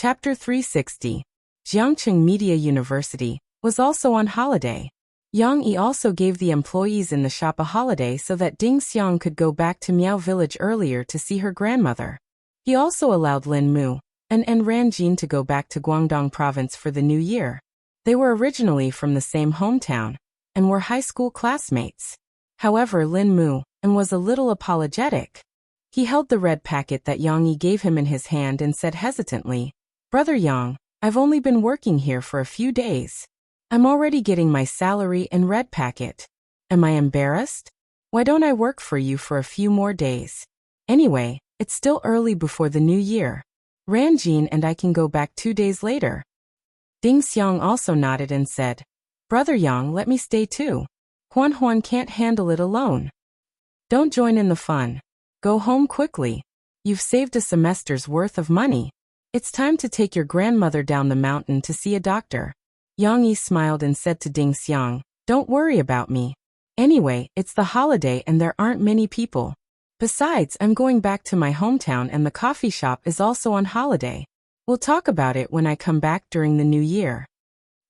Chapter 360. Jiangcheng Media University was also on holiday. Yang Yi also gave the employees in the shop a holiday so that Ding Xiang could go back to Miao Village earlier to see her grandmother. He also allowed Lin Mu and Ran Jin to go back to Guangdong province for the new year. They were originally from the same hometown and were high school classmates. However, Lin Mu was a little apologetic. He held the red packet that Yang Yi gave him in his hand and said hesitantly, "Brother Yang, I've only been working here for a few days. I'm already getting my salary and red packet. Am I embarrassed? Why don't I work for you for a few more days? Anyway, it's still early before the new year. Ran Jin and I can go back 2 days later." Ding Xiang also nodded and said, "Brother Yang, let me stay too. Huan can't handle it alone. Don't join in the fun. Go home quickly. You've saved a semester's worth of money. It's time to take your grandmother down the mountain to see a doctor." Yang Yi smiled and said to Ding Xiang, "Don't worry about me. Anyway, it's the holiday and there aren't many people. Besides, I'm going back to my hometown and the coffee shop is also on holiday. We'll talk about it when I come back during the new year."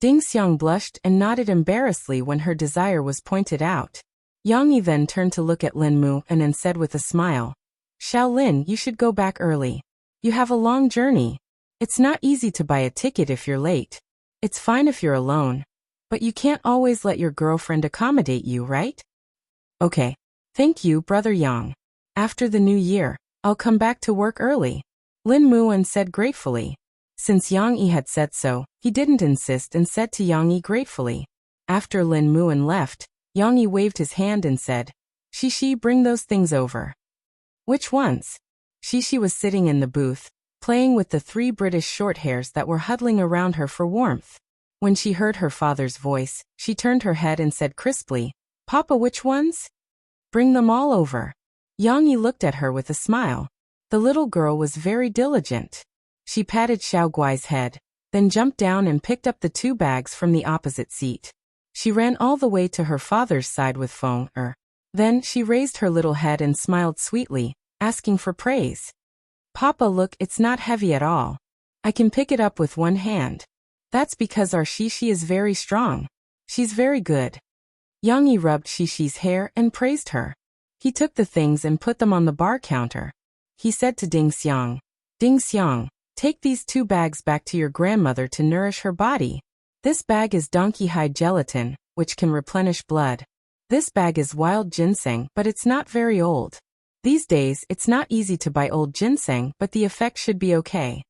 Ding Xiang blushed and nodded embarrassedly when her desire was pointed out. Yang Yi then turned to look at Lin Mu and then said with a smile, "Xiao Lin, you should go back early. You have a long journey. It's not easy to buy a ticket if you're late. It's fine if you're alone, but you can't always let your girlfriend accommodate you, right?" "Okay. Thank you, Brother Yang. After the new year, I'll come back to work early," Lin Mu said gratefully. Since Yang Yi had said so, he didn't insist and said to Yang Yi gratefully. After Lin Mu left, Yang Yi waved his hand and said, "Shishi, bring those things over." "Which ones?" Shishi was sitting in the booth, playing with the 3 British shorthairs that were huddling around her for warmth. When she heard her father's voice, she turned her head and said crisply, "Papa, which ones?" "Bring them all over." Yang Yi looked at her with a smile. The little girl was very diligent. She patted Xiao Guai's head, then jumped down and picked up the 2 bags from the opposite seat. She ran all the way to her father's side with Feng Er. Then she raised her little head and smiled sweetly, asking for praise. "Papa, look, it's not heavy at all. I can pick it up with one hand. That's because our Shishi is very strong. She's very good." Yang Yi rubbed Shishi's hair and praised her. He took the things and put them on the bar counter. He said to Ding Xiang, "Ding Xiang, take these 2 bags back to your grandmother to nourish her body. This bag is donkey hide gelatin, which can replenish blood. This bag is wild ginseng, but it's not very old. These days, it's not easy to buy old ginseng, but the effect should be okay.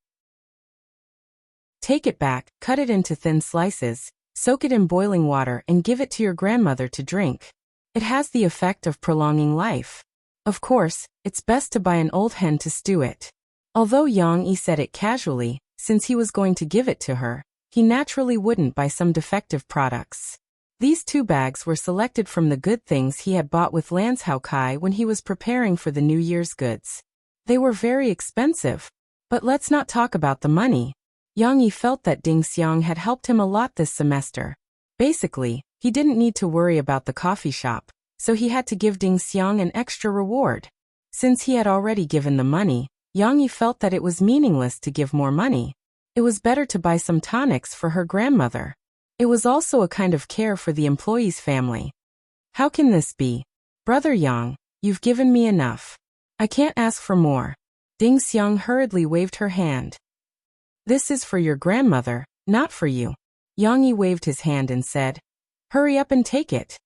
Take it back, cut it into thin slices, soak it in boiling water and give it to your grandmother to drink. It has the effect of prolonging life. Of course, it's best to buy an old hen to stew it." Although Yang Yi said it casually, since he was going to give it to her, he naturally wouldn't buy some defective products. These 2 bags were selected from the good things he had bought with Lance Hao Kai when he was preparing for the New Year's goods. They were very expensive. But let's not talk about the money. Yang Yi felt that Ding Xiang had helped him a lot this semester. Basically, he didn't need to worry about the coffee shop, so he had to give Ding Xiang an extra reward. Since he had already given the money, Yang Yi felt that it was meaningless to give more money. It was better to buy some tonics for her grandmother. It was also a kind of care for the employee's family. "How can this be? Brother Yang, you've given me enough. I can't ask for more." Ding Xiang hurriedly waved her hand. "This is for your grandmother, not for you." Yang Yi waved his hand and said, "Hurry up and take it."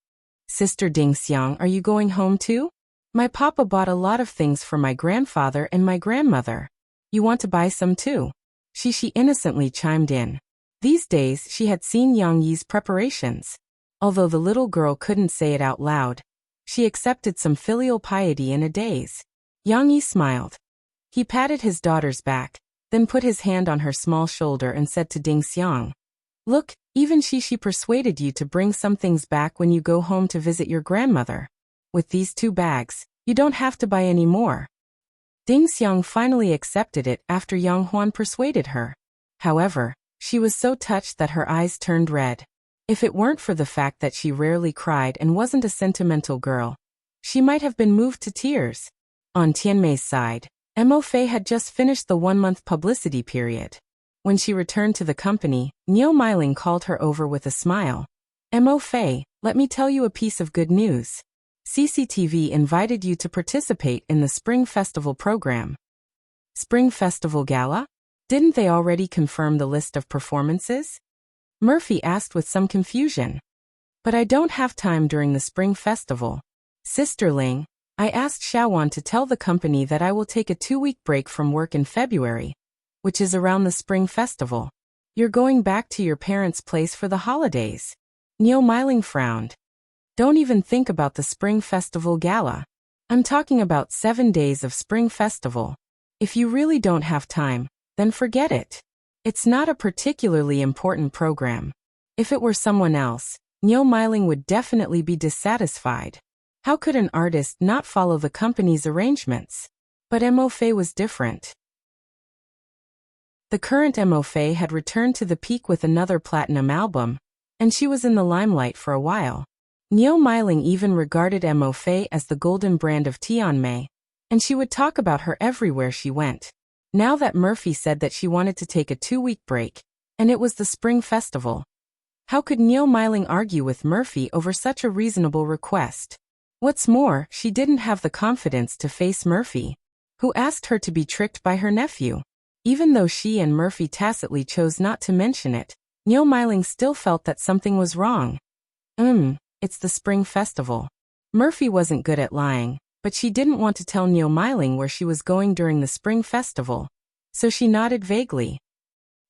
"Sister Ding Xiang, are you going home too? My papa bought a lot of things for my grandfather and my grandmother. You want to buy some too?" Shishi innocently chimed in. These days she had seen Yang Yi's preparations. Although the little girl couldn't say it out loud, she accepted some filial piety in a daze. Yang Yi smiled. He patted his daughter's back, then put his hand on her small shoulder and said to Ding Xiang, "Look, even Shishi persuaded you to bring some things back when you go home to visit your grandmother. With these 2 bags, you don't have to buy any more." Ding Xiang finally accepted it after Yang Huan persuaded her. However, she was so touched that her eyes turned red. If it weren't for the fact that she rarely cried and wasn't a sentimental girl, she might have been moved to tears. On Tianmei's side, Mo Fei had just finished the 1-month publicity period. When she returned to the company, Neo Miling called her over with a smile. "Mo Fei, let me tell you a piece of good news. CCTV invited you to participate in the Spring Festival program." Spring Festival Gala? Didn't they already confirm the list of performances? Murphy asked with some confusion. "But I don't have time during the Spring Festival. Sister Ling, I asked Xiaowan to tell the company that I will take a 2-week break from work in February, which is around the Spring Festival. You're going back to your parents' place for the holidays." Neo Miling frowned. "Don't even think about the Spring Festival Gala. I'm talking about 7 days of Spring Festival. If you really don't have time, then forget it. It's not a particularly important program." If it were someone else, Neo Miling would definitely be dissatisfied. How could an artist not follow the company's arrangements? But Mo Fei was different. The current Mo Fei had returned to the peak with another platinum album, and she was in the limelight for a while. Neo Miling even regarded Mo Fei as the golden brand of Tianmei, and she would talk about her everywhere she went. Now that Murphy said that she wanted to take a 2-week break, and it was the Spring Festival, how could Neo Miling argue with Murphy over such a reasonable request? What's more, she didn't have the confidence to face Murphy, who asked her to be tricked by her nephew. Even though she and Murphy tacitly chose not to mention it, Neo Miling still felt that something was wrong. It's the Spring Festival. Murphy wasn't good at lying, but she didn't want to tell Neo Miling where she was going during the Spring Festival, so she nodded vaguely.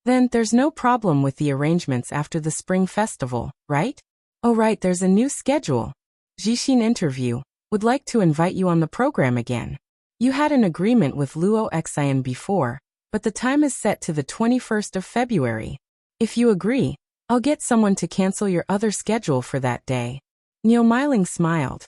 "Then there's no problem with the arrangements after the Spring Festival, right?" "Oh right, there's a new schedule. Jixin interview. Would like to invite you on the program again. You had an agreement with Luo Xian before, but the time is set to the 21st of February. If you agree, I'll get someone to cancel your other schedule for that day." Neo Miling smiled.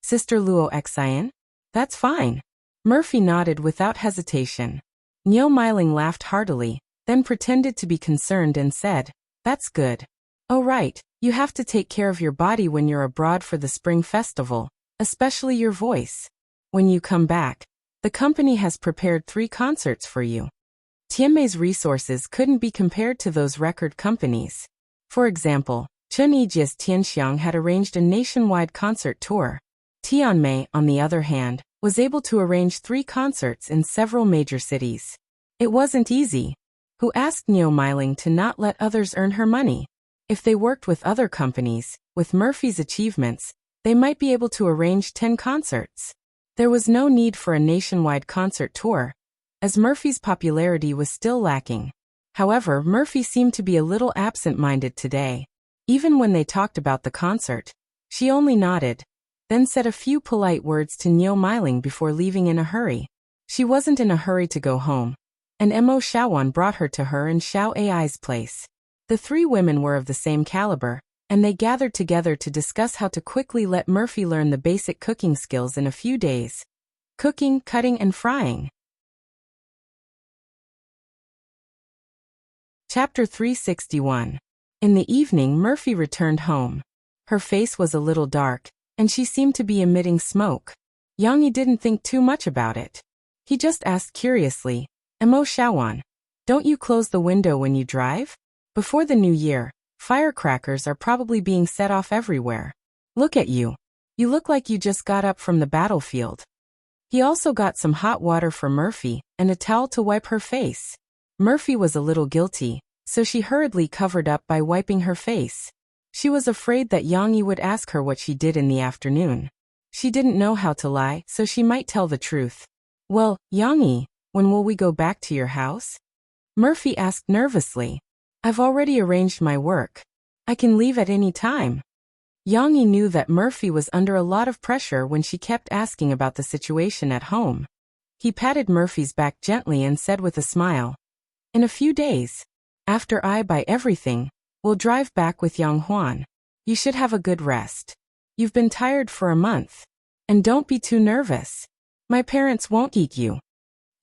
"Sister Luo Xian? That's fine." Murphy nodded without hesitation. Neo Miling laughed heartily, then pretended to be concerned and said, "That's good. Oh right, you have to take care of your body when you're abroad for the Spring Festival, especially your voice. When you come back, the company has prepared 3 concerts for you." Tianmei's resources couldn't be compared to those record companies. For example, Chen Yijia's Tianxiang had arranged a nationwide concert tour. Tianmei, on the other hand, was able to arrange 3 concerts in several major cities. It wasn't easy. Who asked Neo Miling to not let others earn her money? If they worked with other companies, with Murphy's achievements, they might be able to arrange 10 concerts. There was no need for a nationwide concert tour, as Murphy's popularity was still lacking. However, Murphy seemed to be a little absent-minded today. Even when they talked about the concert, she only nodded, then said a few polite words to Neo Miling before leaving in a hurry. She wasn't in a hurry to go home, and Mo Xiaowan brought her to her in Xiao Ai's place. The 3 women were of the same caliber, and they gathered together to discuss how to quickly let Murphy learn the basic cooking skills in a few days. Cooking, cutting, and frying. Chapter 361. In the evening, Murphy returned home. Her face was a little dark, and she seemed to be emitting smoke. Yang Yi didn't think too much about it. He just asked curiously, "Mo Xiaowan, don't you close the window when you drive? Before the new year, firecrackers are probably being set off everywhere. Look at you. You look like you just got up from the battlefield." He also got some hot water for Murphy and a towel to wipe her face. Murphy was a little guilty, so she hurriedly covered up by wiping her face. She was afraid that Yang Yi would ask her what she did in the afternoon. She didn't know how to lie, so she might tell the truth. "Well, Yang Yi, when will we go back to your house?" Murphy asked nervously. "I've already arranged my work. I can leave at any time." Yang Yi knew that Murphy was under a lot of pressure when she kept asking about the situation at home. He patted Murphy's back gently and said with a smile, "In a few days, after I buy everything, we'll drive back with Yang Huan. You should have a good rest. You've been tired for a month. And don't be too nervous. My parents won't eat you."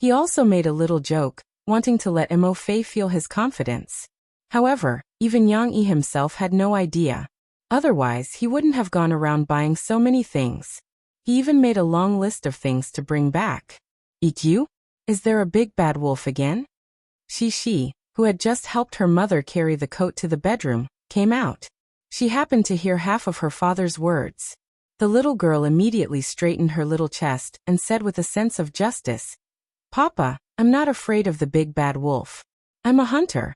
He also made a little joke, wanting to let Mo Fei feel his confidence. However, even Yang Yi himself had no idea. Otherwise, he wouldn't have gone around buying so many things. He even made a long list of things to bring back. "Eat you? Is there a big bad wolf again?" She, who had just helped her mother carry the coat to the bedroom, came out. She happened to hear half of her father's words. The little girl immediately straightened her little chest and said with a sense of justice, "Papa, I'm not afraid of the big bad wolf. I'm a hunter."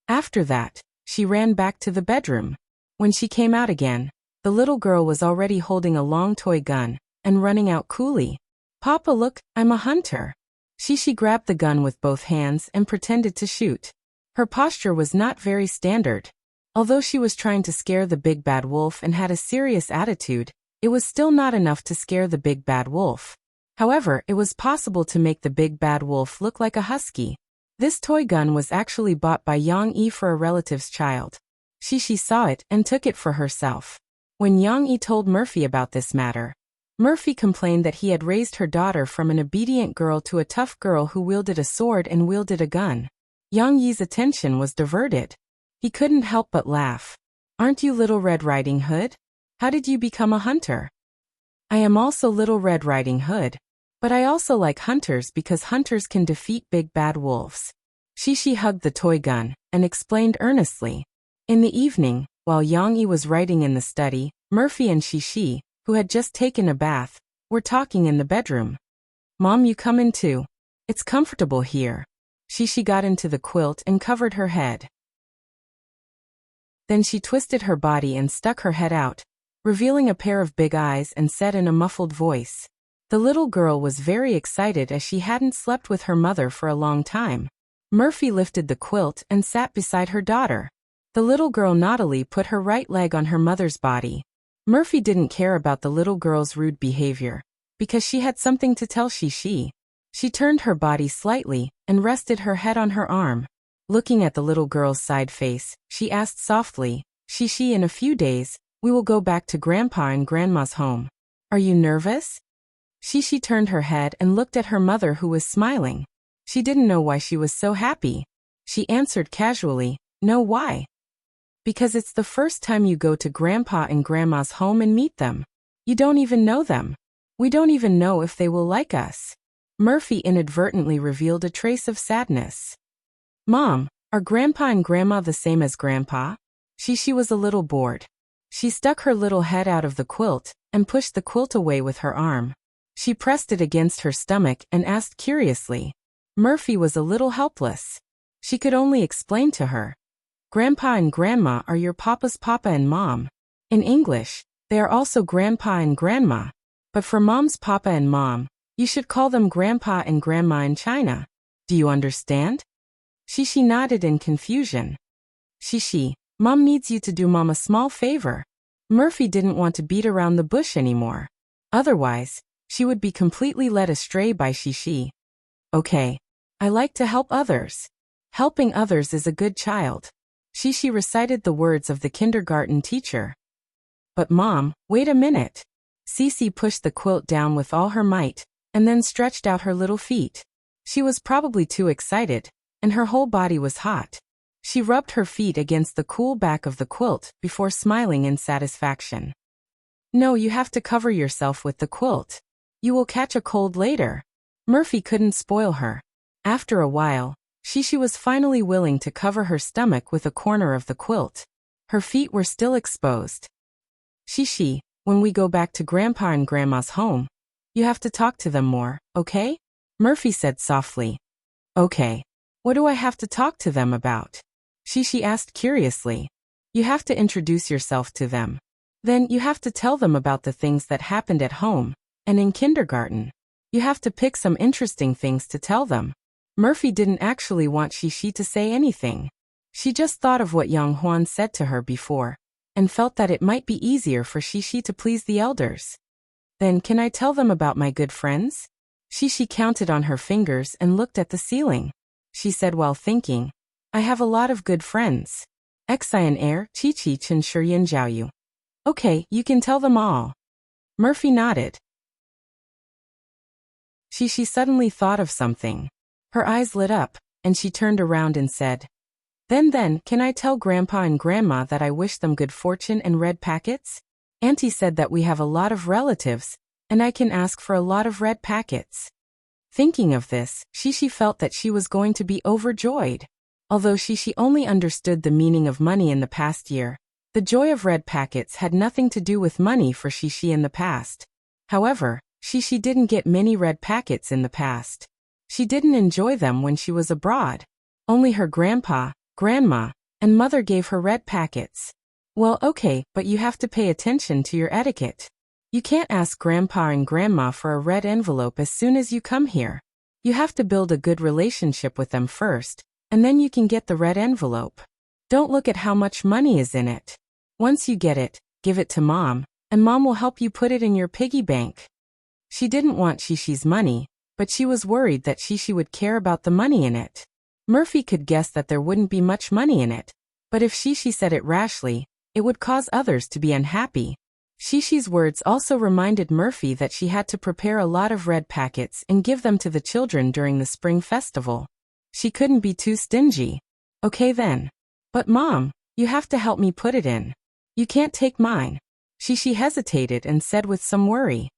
After that, she ran back to the bedroom. When she came out again, the little girl was already holding a long toy gun and running out coolly. "Papa, look, I'm a hunter." She grabbed the gun with both hands and pretended to shoot. Her posture was not very standard. Although she was trying to scare the big bad wolf and had a serious attitude, it was still not enough to scare the big bad wolf. However, it was possible to make the big bad wolf look like a husky. This toy gun was actually bought by Yang Yi for a relative's child. She saw it and took it for herself. When Yang Yi told Murphy about this matter, Murphy complained that he had raised her daughter from an obedient girl to a tough girl who wielded a sword and wielded a gun. Yang Yi's attention was diverted. He couldn't help but laugh. "Aren't you Little Red Riding Hood? How did you become a hunter?" "I am also Little Red Riding Hood. But I also like hunters because hunters can defeat big bad wolves." She hugged the toy gun and explained earnestly. In the evening, while Yang Yi was writing in the study, Murphy and Shi, who had just taken a bath, were talking in the bedroom. "Mom, you come in too. It's comfortable here." She got into the quilt and covered her head. Then she twisted her body and stuck her head out, revealing a pair of big eyes, and said in a muffled voice. The little girl was very excited as she hadn't slept with her mother for a long time. Murphy lifted the quilt and sat beside her daughter. The little girl naughtily put her right leg on her mother's body. Murphy didn't care about the little girl's rude behavior, because she had something to tell Shi. She turned her body slightly and rested her head on her arm. Looking at the little girl's side face, she asked softly, "Shi, in a few days, we will go back to Grandpa and Grandma's home. Are you nervous?" Shi turned her head and looked at her mother, who was smiling. She didn't know why she was so happy. She answered casually, "No, why?" "Because it's the first time you go to Grandpa and Grandma's home and meet them. You don't even know them. We don't even know if they will like us." Murphy inadvertently revealed a trace of sadness. "Mom, are Grandpa and Grandma the same as Grandpa?" She was a little bored. She stuck her little head out of the quilt and pushed the quilt away with her arm. She pressed it against her stomach and asked curiously. Murphy was a little helpless. She could only explain to her. "Grandpa and Grandma are your papa's papa and mom. In English, they are also Grandpa and Grandma. But for Mom's papa and mom, you should call them Grandpa and Grandma in China. Do you understand?" Shi nodded in confusion. "Shi, Mom needs you to do Mom a small favor." Murphy didn't want to beat around the bush anymore. Otherwise, she would be completely led astray by Shi. "Okay. I like to help others. Helping others is a good child." Shi recited the words of the kindergarten teacher. "But Mom, wait a minute." Cici pushed the quilt down with all her might, and then stretched out her little feet. She was probably too excited, and her whole body was hot. She rubbed her feet against the cool back of the quilt before smiling in satisfaction. "No, you have to cover yourself with the quilt. You will catch a cold later." Murphy couldn't spoil her. After a while, Shi was finally willing to cover her stomach with a corner of the quilt. Her feet were still exposed. "Shi, when we go back to Grandpa and Grandma's home, you have to talk to them more, okay?" Murphy said softly. "Okay. What do I have to talk to them about?" Shi asked curiously. "You have to introduce yourself to them. Then you have to tell them about the things that happened at home and in kindergarten. You have to pick some interesting things to tell them." Murphy didn't actually want Shi to say anything. She just thought of what Yang Huan said to her before, and felt that it might be easier for Shi to please the elders. "Then can I tell them about my good friends?" Shi counted on her fingers and looked at the ceiling. She said while thinking, "I have a lot of good friends. Xian Air, Chi Chen Shuryan Jiaoyu." "Okay, you can tell them all." Murphy nodded. She suddenly thought of something. Her eyes lit up, and she turned around and said, Then, can I tell Grandpa and Grandma that I wish them good fortune and red packets? Auntie said that we have a lot of relatives, and I can ask for a lot of red packets." Thinking of this, Shi felt that she was going to be overjoyed. Although she only understood the meaning of money in the past year, the joy of red packets had nothing to do with money for Shishi in the past. However, Shishi didn't get many red packets in the past. She didn't enjoy them when she was abroad. Only her grandpa, grandma, and mother gave her red packets. Well, okay, but you have to pay attention to your etiquette. You can't ask grandpa and grandma for a red envelope as soon as you come here. You have to build a good relationship with them first, and then you can get the red envelope. Don't look at how much money is in it. Once you get it, give it to mom, and mom will help you put it in your piggy bank. She didn't want Shishi's money, but she was worried that Shishi would care about the money in it. Murphy could guess that there wouldn't be much money in it, but if Shishi said it rashly, it would cause others to be unhappy. Shishi's words also reminded Murphy that she had to prepare a lot of red packets and give them to the children during the spring festival. She couldn't be too stingy. Okay then. But mom, you have to help me put it in. You can't take mine. Shishi hesitated and said with some worry.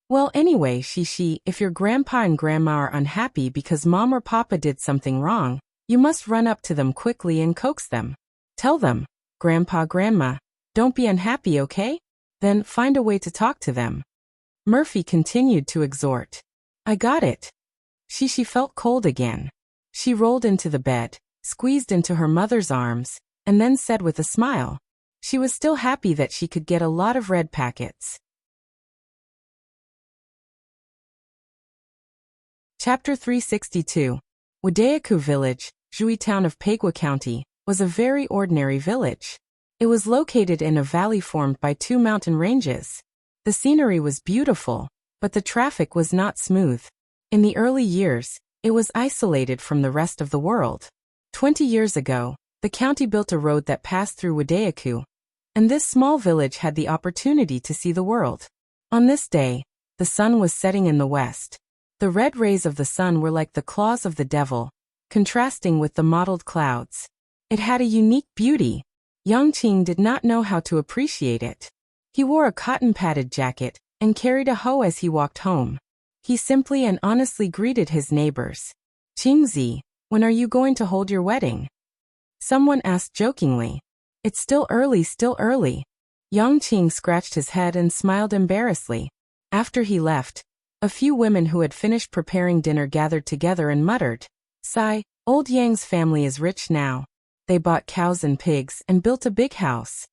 Well, anyway, Shishi, if your grandpa and grandma are unhappy because mom or papa did something wrong, you must run up to them quickly and coax them. Tell them, grandpa, grandma, don't be unhappy, okay? Then find a way to talk to them. Murphy continued to exhort. I got it. Shishi felt cold again. She rolled into the bed, squeezed into her mother's arms, and then said with a smile. She was still happy that she could get a lot of red packets. Chapter 362. Wadayaku Village, Zhui Town of Pagwa County, was a very ordinary village. It was located in a valley formed by two mountain ranges. The scenery was beautiful, but the traffic was not smooth. In the early years, it was isolated from the rest of the world. 20 years ago, the county built a road that passed through Wadayaku, and this small village had the opportunity to see the world. On this day, the sun was setting in the west. The red rays of the sun were like the claws of the devil, contrasting with the mottled clouds. It had a unique beauty. Yangqing did not know how to appreciate it. He wore a cotton-padded jacket and carried a hoe as he walked home. He simply and honestly greeted his neighbors. Qingzi, when are you going to hold your wedding? Someone asked jokingly. It's still early, still early. Yangqing scratched his head and smiled embarrassedly. After he left, a few women who had finished preparing dinner gathered together and muttered, Sigh, old Yang's family is rich now. They bought cows and pigs and built a big house.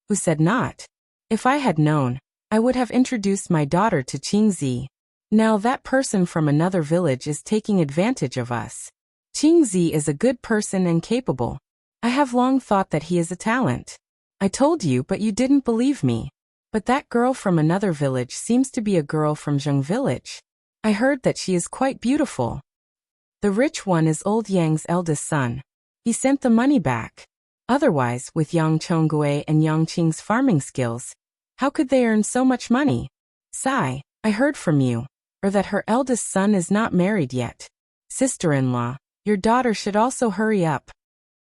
Who said not? If I had known, I would have introduced my daughter to Qingzi. Now that person from another village is taking advantage of us. Qingzi is a good person and capable. I have long thought that he is a talent. I told you, but you didn't believe me. But that girl from another village seems to be a girl from Zheng village. I heard that she is quite beautiful. The rich one is old Yang's eldest son. He sent the money back. Otherwise, with Yang Chongguei and Yangqing's farming skills, how could they earn so much money? Sai, I heard from you, or that her eldest son is not married yet. Sister-in-law, your daughter should also hurry up.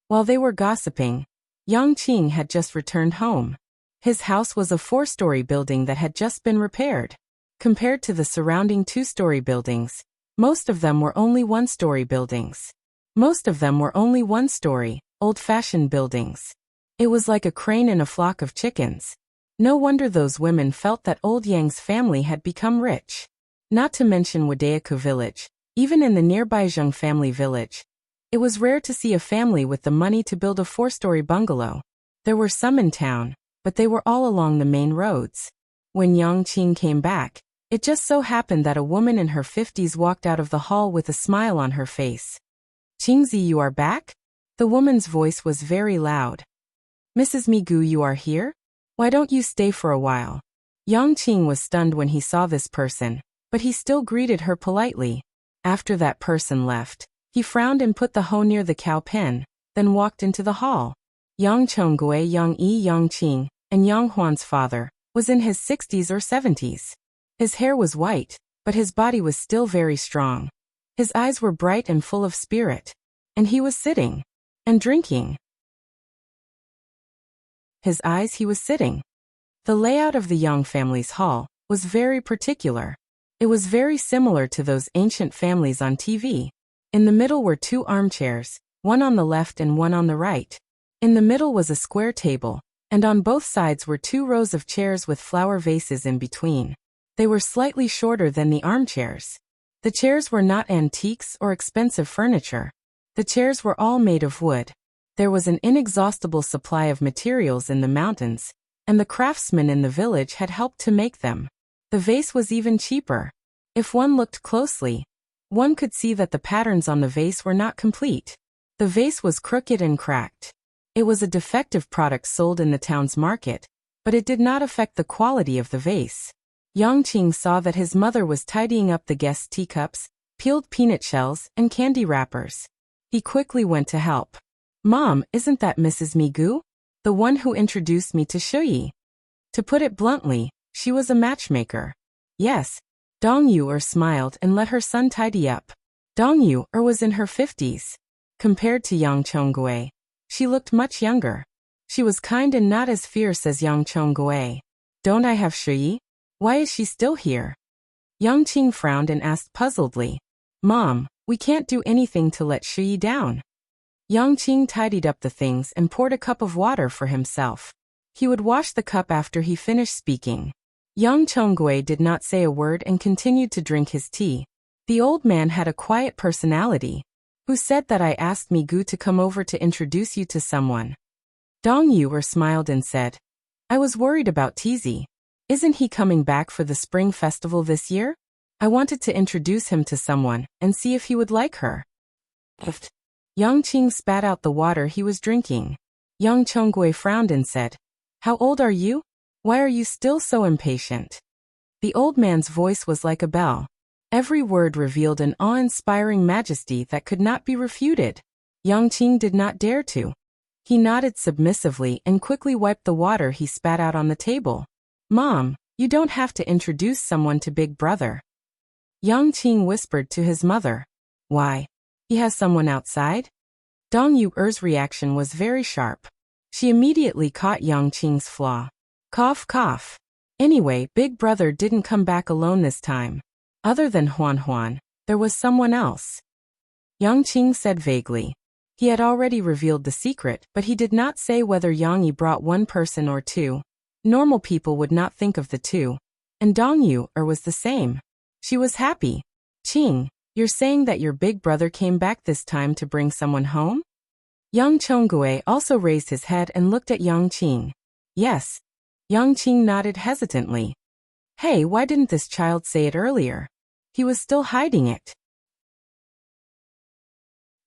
While they were gossiping, Yangqing had just returned home. His house was a 4-story building that had just been repaired. Compared to the surrounding 2-story buildings, most of them were only 1-story buildings. Most of them were only 1-story, old-fashioned buildings. It was like a crane in a flock of chickens. No wonder those women felt that old Yang's family had become rich. Not to mention Wadayaku village, even in the nearby Zheng family village, it was rare to see a family with the money to build a 4-story bungalow. There were some in town, but they were all along the main roads. When Yangqing came back, it just so happened that a woman in her 50s walked out of the hall with a smile on her face. Qingzi, you are back? The woman's voice was very loud. Mrs. Migu, you are here? Why don't you stay for a while? Yangqing was stunned when he saw this person, but he still greeted her politely. After that person left, he frowned and put the hoe near the cow pen, then walked into the hall. Yang Chongguei, Yang Yi, Yangqing, and Yang Huan's father, was in his 60s or 70s. His hair was white, but his body was still very strong. His eyes were bright and full of spirit. And he was sitting. And drinking. He was sitting. The layout of the Yang family's hall was very particular. It was very similar to those ancient families on TV. In the middle were 2 armchairs, one on the left and one on the right. In the middle was a square table, and on both sides were 2 rows of chairs with flower vases in between. They were slightly shorter than the armchairs. The chairs were not antiques or expensive furniture. The chairs were all made of wood. There was an inexhaustible supply of materials in the mountains, and the craftsmen in the village had helped to make them. The vase was even cheaper. If one looked closely, one could see that the patterns on the vase were not complete. The vase was crooked and cracked. It was a defective product sold in the town's market, but it did not affect the quality of the vase. Yangqing saw that his mother was tidying up the guests' teacups, peeled peanut shells, and candy wrappers. He quickly went to help. "Mom, isn't that Mrs. Migu? The one who introduced me to Shuyi?" To put it bluntly, she was a matchmaker. Yes. Dong Yu smiled and let her son tidy up. Dong Yu was in her 50s. Compared to Yang Chonggui, she looked much younger. She was kind and not as fierce as Yang Chonggui. "Don't I have Shuyi? Why is she still here?" Yang Qing frowned and asked puzzledly. "Mom, we can't do anything to let Shuyi down." Yang Qing tidied up the things and poured a cup of water for himself. He would wash the cup after he finished speaking. Yang Chonggui did not say a word and continued to drink his tea. The old man had a quiet personality. "Who said that I asked Migu to come over to introduce you to someone?" Dong Yu smiled and said, "I was worried about Tizi. Isn't he coming back for the spring festival this year? I wanted to introduce him to someone and see if he would like her." Yang Qing spat out the water he was drinking. Yang Chonggui frowned and said, "How old are you? Why are you still so impatient?" The old man's voice was like a bell. Every word revealed an awe-inspiring majesty that could not be refuted. Yang Qing did not dare to. He nodded submissively and quickly wiped the water he spat out on the table. "Mom, you don't have to introduce someone to Big Brother." Yang Qing whispered to his mother. "Why? He has someone outside?" Dong Yu's reaction was very sharp. She immediately caught Yang Qing's flaw. Cough, cough. Anyway, Big Brother didn't come back alone this time. Other than Huan Huan, there was someone else. Yang Qing said vaguely. He had already revealed the secret, but he did not say whether Yang Yi brought one person or 2. Normal people would not think of the 2. And Dong Yu was the same. She was happy. "Qing, you're saying that your big brother came back this time to bring someone home?" Yang Chonggui also raised his head and looked at Yang Qing. "Yes." Yang Qing nodded hesitantly. "Hey, why didn't this child say it earlier? He was still hiding it."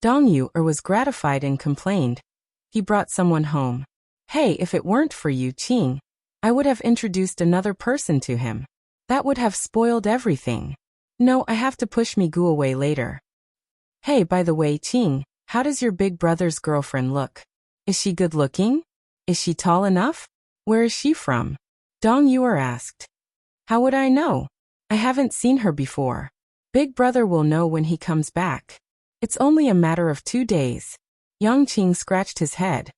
Dong Yu was gratified and complained. "He brought someone home. Hey, if it weren't for you, Qing, I would have introduced another person to him. That would have spoiled everything. No, I have to push Migu away later. Hey, by the way, Qing, how does your big brother's girlfriend look? Is she good looking? Is she tall enough? Where is she from?" Dong Yu asked. "How would I know? I haven't seen her before. Big brother will know when he comes back. It's only a matter of 2 days." Yang Qing scratched his head.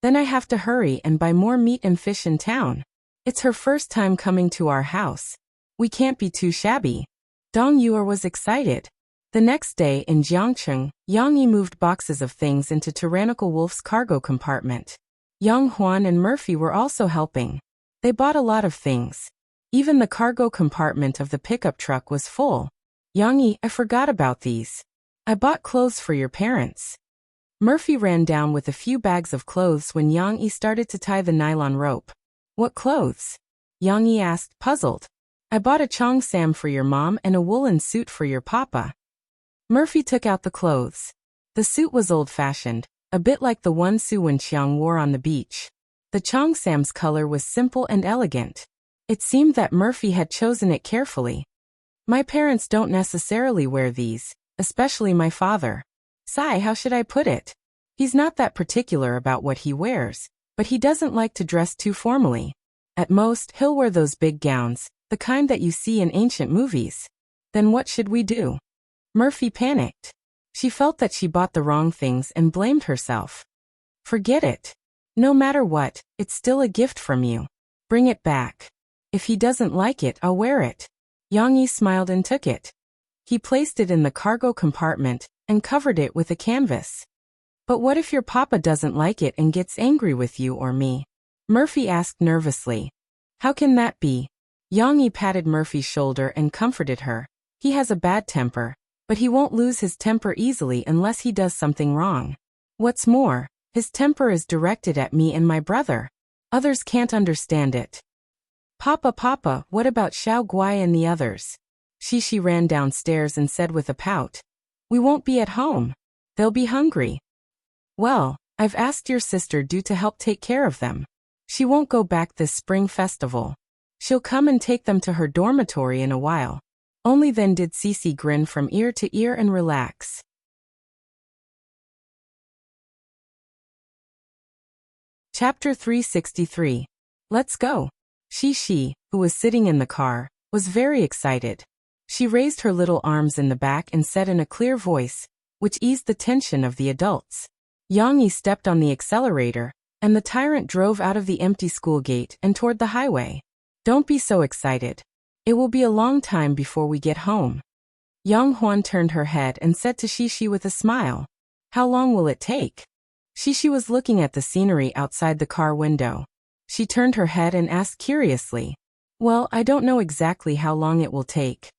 "Then I have to hurry and buy more meat and fish in town. It's her first time coming to our house. We can't be too shabby." Dong Yu was excited. The next day in Jiangcheng, Yang Yi moved boxes of things into Tyrannical Wolf's cargo compartment. Yang Huan and Murphy were also helping. They bought a lot of things. Even the cargo compartment of the pickup truck was full. "Yang Yi, I forgot about these. I bought clothes for your parents." Murphy ran down with a few bags of clothes when Yang Yi started to tie the nylon rope. "What clothes?" Yang Yi asked, puzzled. "I bought a cheongsam for your mom and a woolen suit for your papa." Murphy took out the clothes. The suit was old-fashioned, a bit like the one Su Wenqiang wore on the beach. The cheongsam's color was simple and elegant. It seemed that Murphy had chosen it carefully. "My parents don't necessarily wear these, especially my father. Sai, how should I put it? He's not that particular about what he wears, but he doesn't like to dress too formally. At most, he'll wear those big gowns, the kind that you see in ancient movies. Then what should we do?" Murphy panicked. She felt that she bought the wrong things and blamed herself. "Forget it. No matter what, it's still a gift from you. Bring it back. If he doesn't like it, I'll wear it." Yang Yi smiled and took it. He placed it in the cargo compartment and covered it with a canvas. But what if your papa doesn't like it and gets angry with you or me? Murphy asked nervously. How can that be? Yang Yi patted Murphy's shoulder and comforted her. He has a bad temper, but he won't lose his temper easily unless he does something wrong. What's more, his temper is directed at me and my brother. Others can't understand it. Papa, what about Xiao Guai and the others? Shishi ran downstairs and said with a pout. We won't be at home. They'll be hungry. Well, I've asked your sister Du to help take care of them. She won't go back this spring festival. She'll come and take them to her dormitory in a while. Only then did Cece grin from ear to ear and relax. Chapter 363. Let's go. Shishi, who was sitting in the car, was very excited. She raised her little arms in the back and said in a clear voice, which eased the tension of the adults. Yang Yi stepped on the accelerator, and the tyrant drove out of the empty school gate and toward the highway. Don't be so excited. It will be a long time before we get home. Yang Huan turned her head and said to Shishi with a smile, How long will it take? Shishi was looking at the scenery outside the car window. She turned her head and asked curiously, Well, I don't know exactly how long it will take.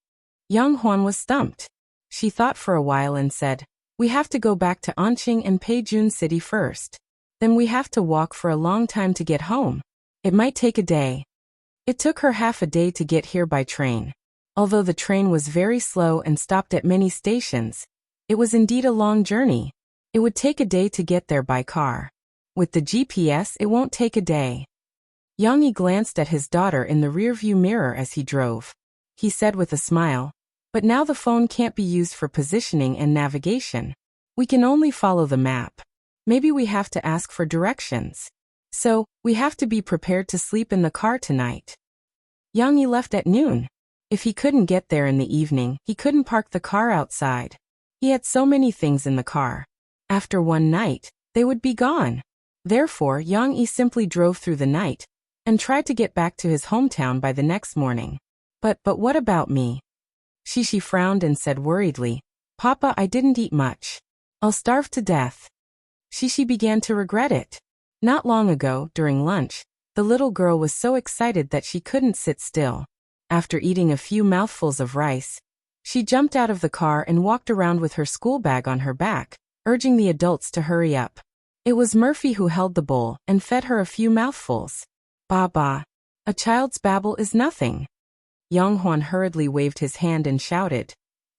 Yang Huan was stumped. She thought for a while and said, We have to go back to Anqing and Peijun City first. Then we have to walk for a long time to get home. It might take a day. It took her half a day to get here by train. Although the train was very slow and stopped at many stations, it was indeed a long journey. It would take a day to get there by car. With the GPS, it won't take a day. Yang Yi glanced at his daughter in the rearview mirror as he drove. He said with a smile, But now the phone can't be used for positioning and navigation. We can only follow the map. Maybe we have to ask for directions. So, we have to be prepared to sleep in the car tonight. Yang Yi left at noon. If he couldn't get there in the evening, he couldn't park the car outside. He had so many things in the car. After one night, they would be gone. Therefore, Yang Yi simply drove through the night and tried to get back to his hometown by the next morning. But what about me? Shishi frowned and said worriedly, Papa, I didn't eat much. I'll starve to death. Shishi began to regret it. Not long ago, during lunch, the little girl was so excited that she couldn't sit still. After eating a few mouthfuls of rice, she jumped out of the car and walked around with her school bag on her back, urging the adults to hurry up. It was Murphy who held the bowl and fed her a few mouthfuls. Ba. A child's babble is nothing. Yang Huan hurriedly waved his hand and shouted,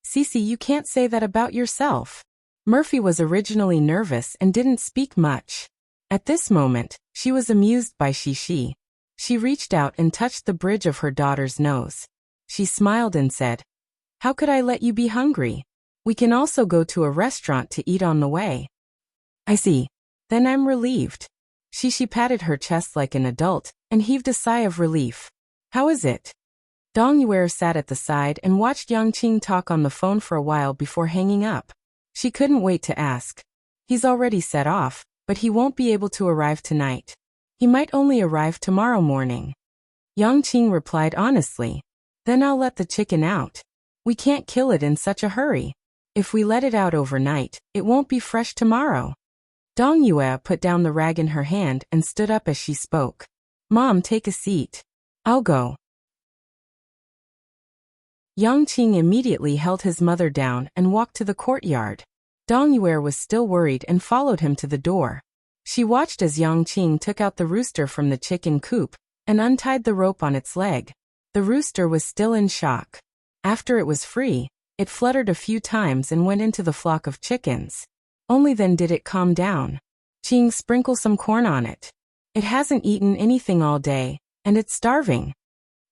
Cece, you can't say that about yourself. Murphy was originally nervous and didn't speak much. At this moment, she was amused by Shishi. She reached out and touched the bridge of her daughter's nose. She smiled and said, How could I let you be hungry? We can also go to a restaurant to eat on the way. I see. Then I'm relieved. Shishi patted her chest like an adult and heaved a sigh of relief. How is it? Dong Yuer sat at the side and watched Yang Qing talk on the phone for a while before hanging up. She couldn't wait to ask. He's already set off, but he won't be able to arrive tonight. He might only arrive tomorrow morning. Yang Qing replied honestly. Then I'll let the chicken out. We can't kill it in such a hurry. If we let it out overnight, it won't be fresh tomorrow. Dong Yue put down the rag in her hand and stood up as she spoke. Mom, take a seat. I'll go. Yang Qing immediately held his mother down and walked to the courtyard. Dong Yue was still worried and followed him to the door. She watched as Yang Qing took out the rooster from the chicken coop and untied the rope on its leg. The rooster was still in shock. After it was free, it fluttered a few times and went into the flock of chickens. Only then did it calm down. Qing, sprinkle some corn on it. It hasn't eaten anything all day, and it's starving.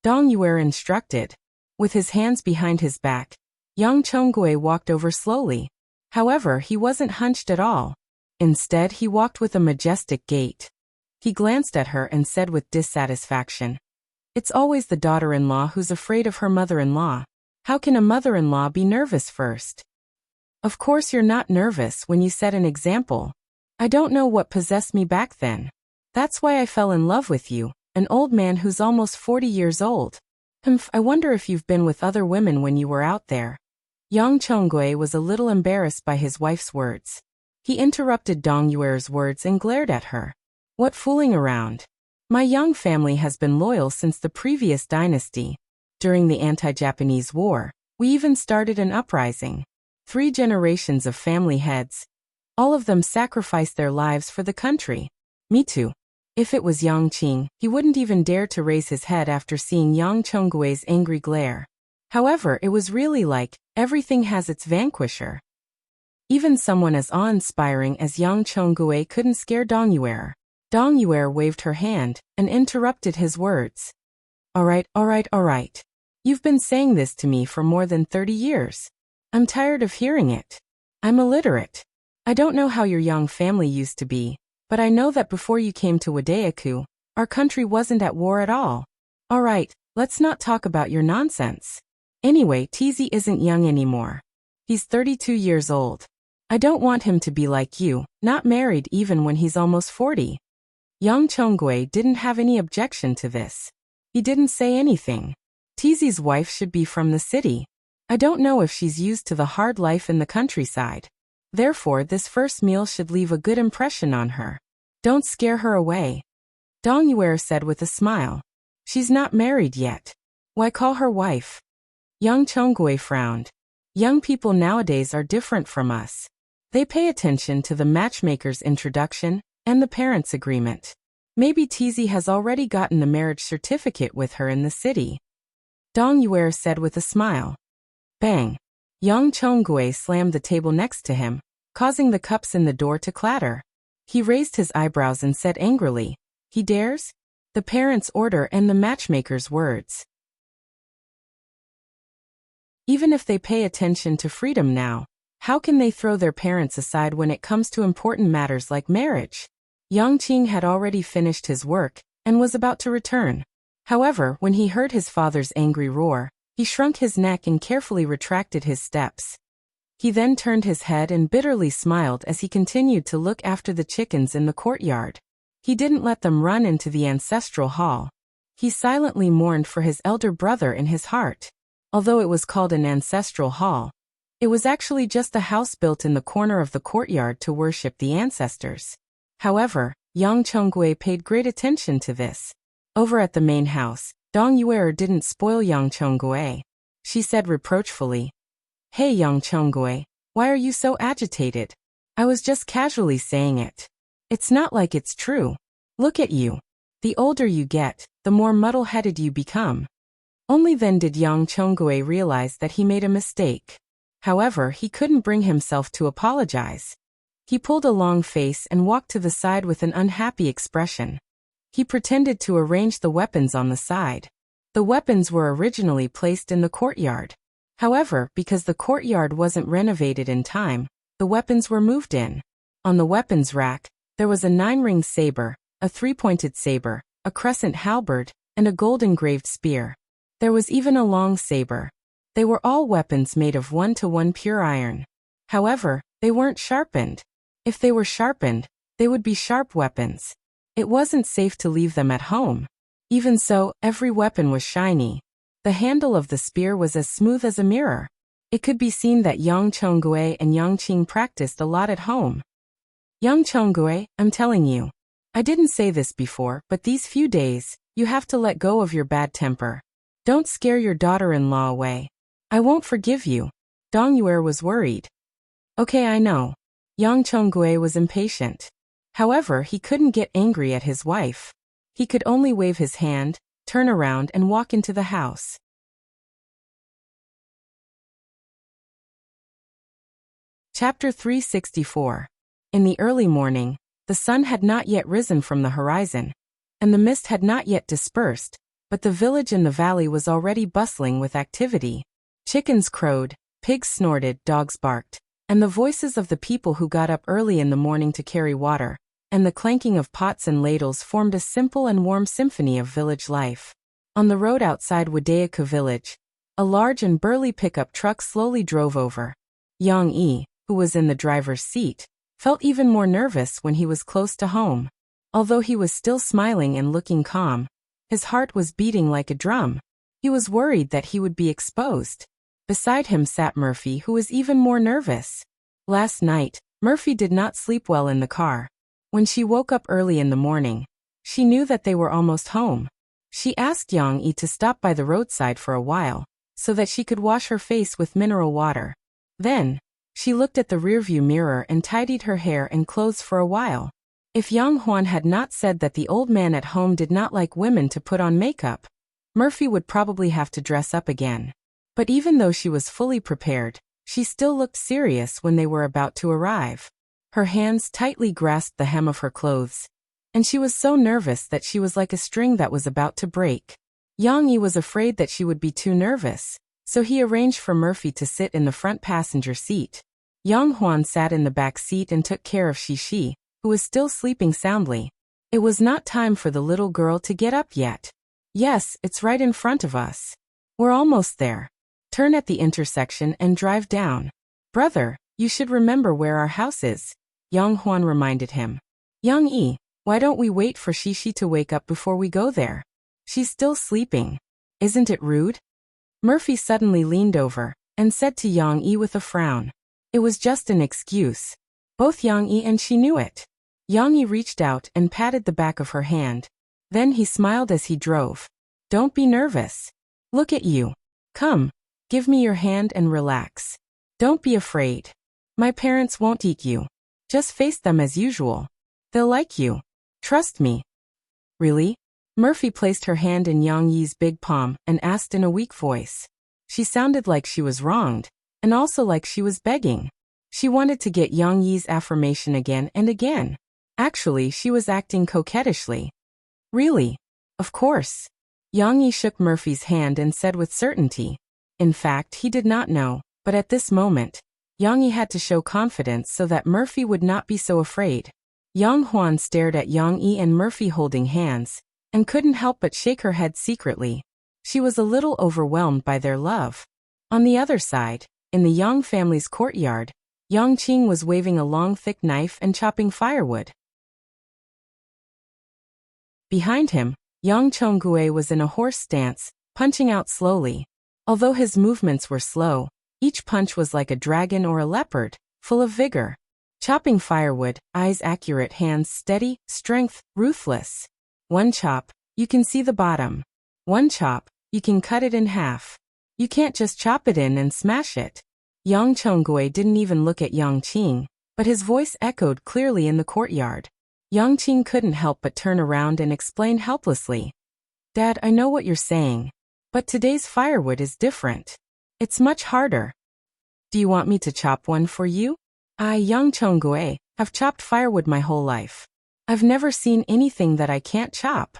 Dong Yue instructed. With his hands behind his back, Yang Chonggui walked over slowly. However, he wasn't hunched at all. Instead, he walked with a majestic gait. He glanced at her and said with dissatisfaction, It's always the daughter-in-law who's afraid of her mother-in-law. How can a mother-in-law be nervous first? Of course you're not nervous when you set an example. I don't know what possessed me back then. That's why I fell in love with you, an old man who's almost 40 years old. I wonder if you've been with other women when you were out there. Yang Chonggui was a little embarrassed by his wife's words. He interrupted Dong Yuer's words and glared at her. What fooling around? My young family has been loyal since the previous dynasty. During the anti-Japanese war, we even started an uprising. 3 generations of family heads. All of them sacrificed their lives for the country. Me too. If it was Yang Qing, he wouldn't even dare to raise his head after seeing Yang Chonggui's angry glare. However, it was really like, everything has its vanquisher. Even someone as awe-inspiring as Yang Chonggui couldn't scare Dong Yuer. Dong Yuer waved her hand and interrupted his words. All right. You've been saying this to me for more than 30 years. I'm tired of hearing it. I'm illiterate. I don't know how your young family used to be, but I know that before you came to Wadayaku, our country wasn't at war at all. All right, let's not talk about your nonsense. Anyway, TZ isn't young anymore. He's 32 years old. I don't want him to be like you, not married even when he's almost 40. Yang Chonggui didn't have any objection to this. He didn't say anything. TZ's wife should be from the city. I don't know if she's used to the hard life in the countryside. Therefore, this first meal should leave a good impression on her. Don't scare her away. Dong Yuer said with a smile. She's not married yet. Why call her wife? Yang Chonggui frowned. Young people nowadays are different from us. They pay attention to the matchmaker's introduction and the parents' agreement. Maybe TZ has already gotten the marriage certificate with her in the city. Dong Yuer said with a smile. Bang! Yang Chonggui slammed the table next to him, causing the cups in the door to clatter. He raised his eyebrows and said angrily, He dares? The parents' order and the matchmaker's words. Even if they pay attention to freedom now, how can they throw their parents aside when it comes to important matters like marriage? Yang Qing had already finished his work and was about to return. However, when he heard his father's angry roar, he shrunk his neck and carefully retracted his steps. He then turned his head and bitterly smiled as he continued to look after the chickens in the courtyard. He didn't let them run into the ancestral hall. He silently mourned for his elder brother in his heart. Although it was called an ancestral hall, it was actually just a house built in the corner of the courtyard to worship the ancestors. However, Yang Chonggui paid great attention to this. Over at the main house, Dong Yuer didn't spoil Yang Chonggui. She said reproachfully, Hey Yang Chonggui, why are you so agitated? I was just casually saying it. It's not like it's true. Look at you. The older you get, the more muddle-headed you become. Only then did Yang Chonggui realize that he made a mistake. However, he couldn't bring himself to apologize. He pulled a long face and walked to the side with an unhappy expression. He pretended to arrange the weapons on the side. The weapons were originally placed in the courtyard. However, because the courtyard wasn't renovated in time, the weapons were moved in. On the weapons rack, there was a 9-ring saber, a 3-pointed saber, a crescent halberd, and a gold-engraved spear. There was even a long saber. They were all weapons made of 1-to-1 pure iron. However, they weren't sharpened. If they were sharpened, they would be sharp weapons. It wasn't safe to leave them at home. Even so, every weapon was shiny. The handle of the spear was as smooth as a mirror. It could be seen that Yang Chonggui and Yang Qing practiced a lot at home. Yang Chonggui, I'm telling you. I didn't say this before, but these few days, you have to let go of your bad temper. Don't scare your daughter-in-law away. I won't forgive you. Dong Yuer was worried. Okay, I know. Yang Chonggui was impatient. However, he couldn't get angry at his wife. He could only wave his hand, turn around and walk into the house. Chapter 364. In the early morning, the sun had not yet risen from the horizon, and the mist had not yet dispersed, but the village in the valley was already bustling with activity. Chickens crowed, pigs snorted, dogs barked, and the voices of the people who got up early in the morning to carry water, and the clanking of pots and ladles formed a simple and warm symphony of village life. On the road outside Wadayaku village, a large and burly pickup truck slowly drove over. Yang Yi, who was in the driver's seat, felt even more nervous when he was close to home. Although he was still smiling and looking calm, his heart was beating like a drum. He was worried that he would be exposed. Beside him sat Murphy, who was even more nervous. Last night, Murphy did not sleep well in the car. When she woke up early in the morning, she knew that they were almost home. She asked Yang Yi to stop by the roadside for a while, so that she could wash her face with mineral water. Then, she looked at the rearview mirror and tidied her hair and clothes for a while. If Yang Huan had not said that the old man at home did not like women to put on makeup, Murphy would probably have to dress up again. But even though she was fully prepared, she still looked serious when they were about to arrive. Her hands tightly grasped the hem of her clothes, and she was so nervous that she was like a string that was about to break. Yang Yi was afraid that she would be too nervous, so he arranged for Murphy to sit in the front passenger seat. Yang Huan sat in the back seat and took care of Shi, who was still sleeping soundly. It was not time for the little girl to get up yet. Yes, it's right in front of us. We're almost there. Turn at the intersection and drive down. Brother, you should remember where our house is, Yang Huan reminded him. Yang Yi, why don't we wait for Shi to wake up before we go there? She's still sleeping. Isn't it rude? Murphy suddenly leaned over and said to Yang Yi with a frown. It was just an excuse. Both Yang Yi and she knew it. Yang Yi reached out and patted the back of her hand. Then he smiled as he drove. Don't be nervous. Look at you. Come, give me your hand and relax. Don't be afraid. My parents won't eat you. Just face them as usual. They'll like you. Trust me. Really? Murphy placed her hand in Yang Yi's big palm and asked in a weak voice. She sounded like she was wronged, and also like she was begging. She wanted to get Yang Yi's affirmation again and again. Actually, she was acting coquettishly. Really? Of course. Yang Yi shook Murphy's hand and said with certainty. In fact, he did not know, but at this moment, Yang Yi had to show confidence so that Murphy would not be so afraid. Yang Huan stared at Yang Yi and Murphy holding hands, and couldn't help but shake her head secretly. She was a little overwhelmed by their love. On the other side, in the Yang family's courtyard, Yang Qing was waving a long thick knife and chopping firewood. Behind him, Yang Chonggue was in a horse stance, punching out slowly. Although his movements were slow, each punch was like a dragon or a leopard, full of vigor. Chopping firewood, eyes accurate, hands steady, strength, ruthless. One chop, you can see the bottom. One chop, you can cut it in half. You can't just chop it in and smash it. Yang Chongui didn't even look at Yang Qing, but his voice echoed clearly in the courtyard. Yang Qing couldn't help but turn around and explain helplessly. Dad, I know what you're saying, but today's firewood is different. It's much harder. Do you want me to chop one for you? I, Yang Chongui, have chopped firewood my whole life. I've never seen anything that I can't chop.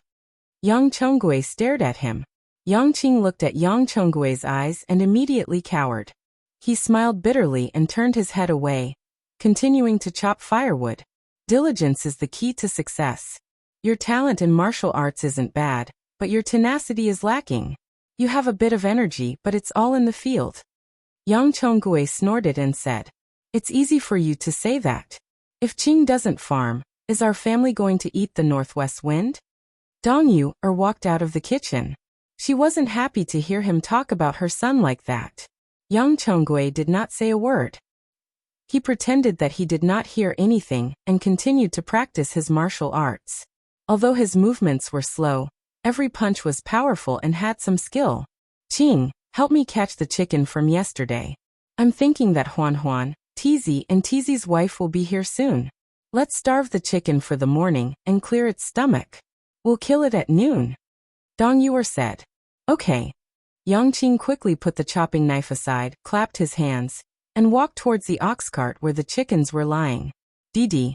Yang Chongui stared at him. Yang Qing looked at Yang Chonggui's eyes and immediately cowered. He smiled bitterly and turned his head away, continuing to chop firewood. Diligence is the key to success. Your talent in martial arts isn't bad, but your tenacity is lacking. You have a bit of energy, but it's all in the field. Yang Chonggui snorted and said, It's easy for you to say that. If Qing doesn't farm, is our family going to eat the northwest wind? Dong Yu walked out of the kitchen. She wasn't happy to hear him talk about her son like that. Yang Chonggui did not say a word. He pretended that he did not hear anything and continued to practice his martial arts. Although his movements were slow, every punch was powerful and had some skill. Qing, help me catch the chicken from yesterday. I'm thinking that Huan, Tizi and Tizi's wife will be here soon. Let's starve the chicken for the morning and clear its stomach. We'll kill it at noon. Dong Yuer said. Okay. Yang Qing quickly put the chopping knife aside, clapped his hands, and walked towards the ox cart where the chickens were lying. Didi.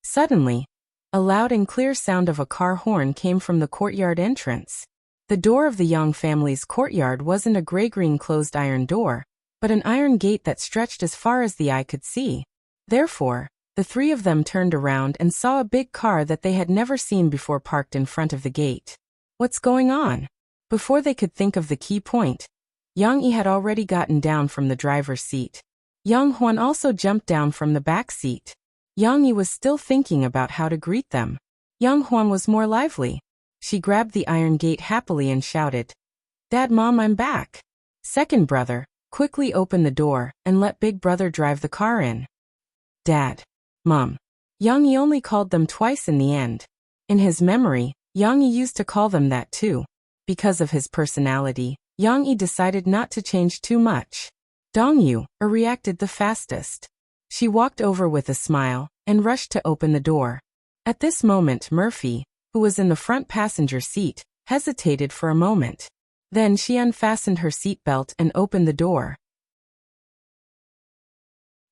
Suddenly, a loud and clear sound of a car horn came from the courtyard entrance. The door of the Yang family's courtyard wasn't a gray-green closed iron door, but an iron gate that stretched as far as the eye could see. Therefore, the three of them turned around and saw a big car that they had never seen before parked in front of the gate. What's going on? Before they could think of the key point, Yang Yi had already gotten down from the driver's seat. Yang Huan also jumped down from the back seat. Yang Yi was still thinking about how to greet them. Yang Huan was more lively. She grabbed the iron gate happily and shouted, Dad, Mom, I'm back. Second brother, quickly open the door and let big brother drive the car in. Dad. Mom. Yang Yi only called them twice in the end. In his memory, Yang Yi used to call them that too. Because of his personality, Yang Yi decided not to change too much. Dong Yu reacted the fastest. She walked over with a smile and rushed to open the door. At this moment Murphy, who was in the front passenger seat, hesitated for a moment. Then she unfastened her seatbelt and opened the door.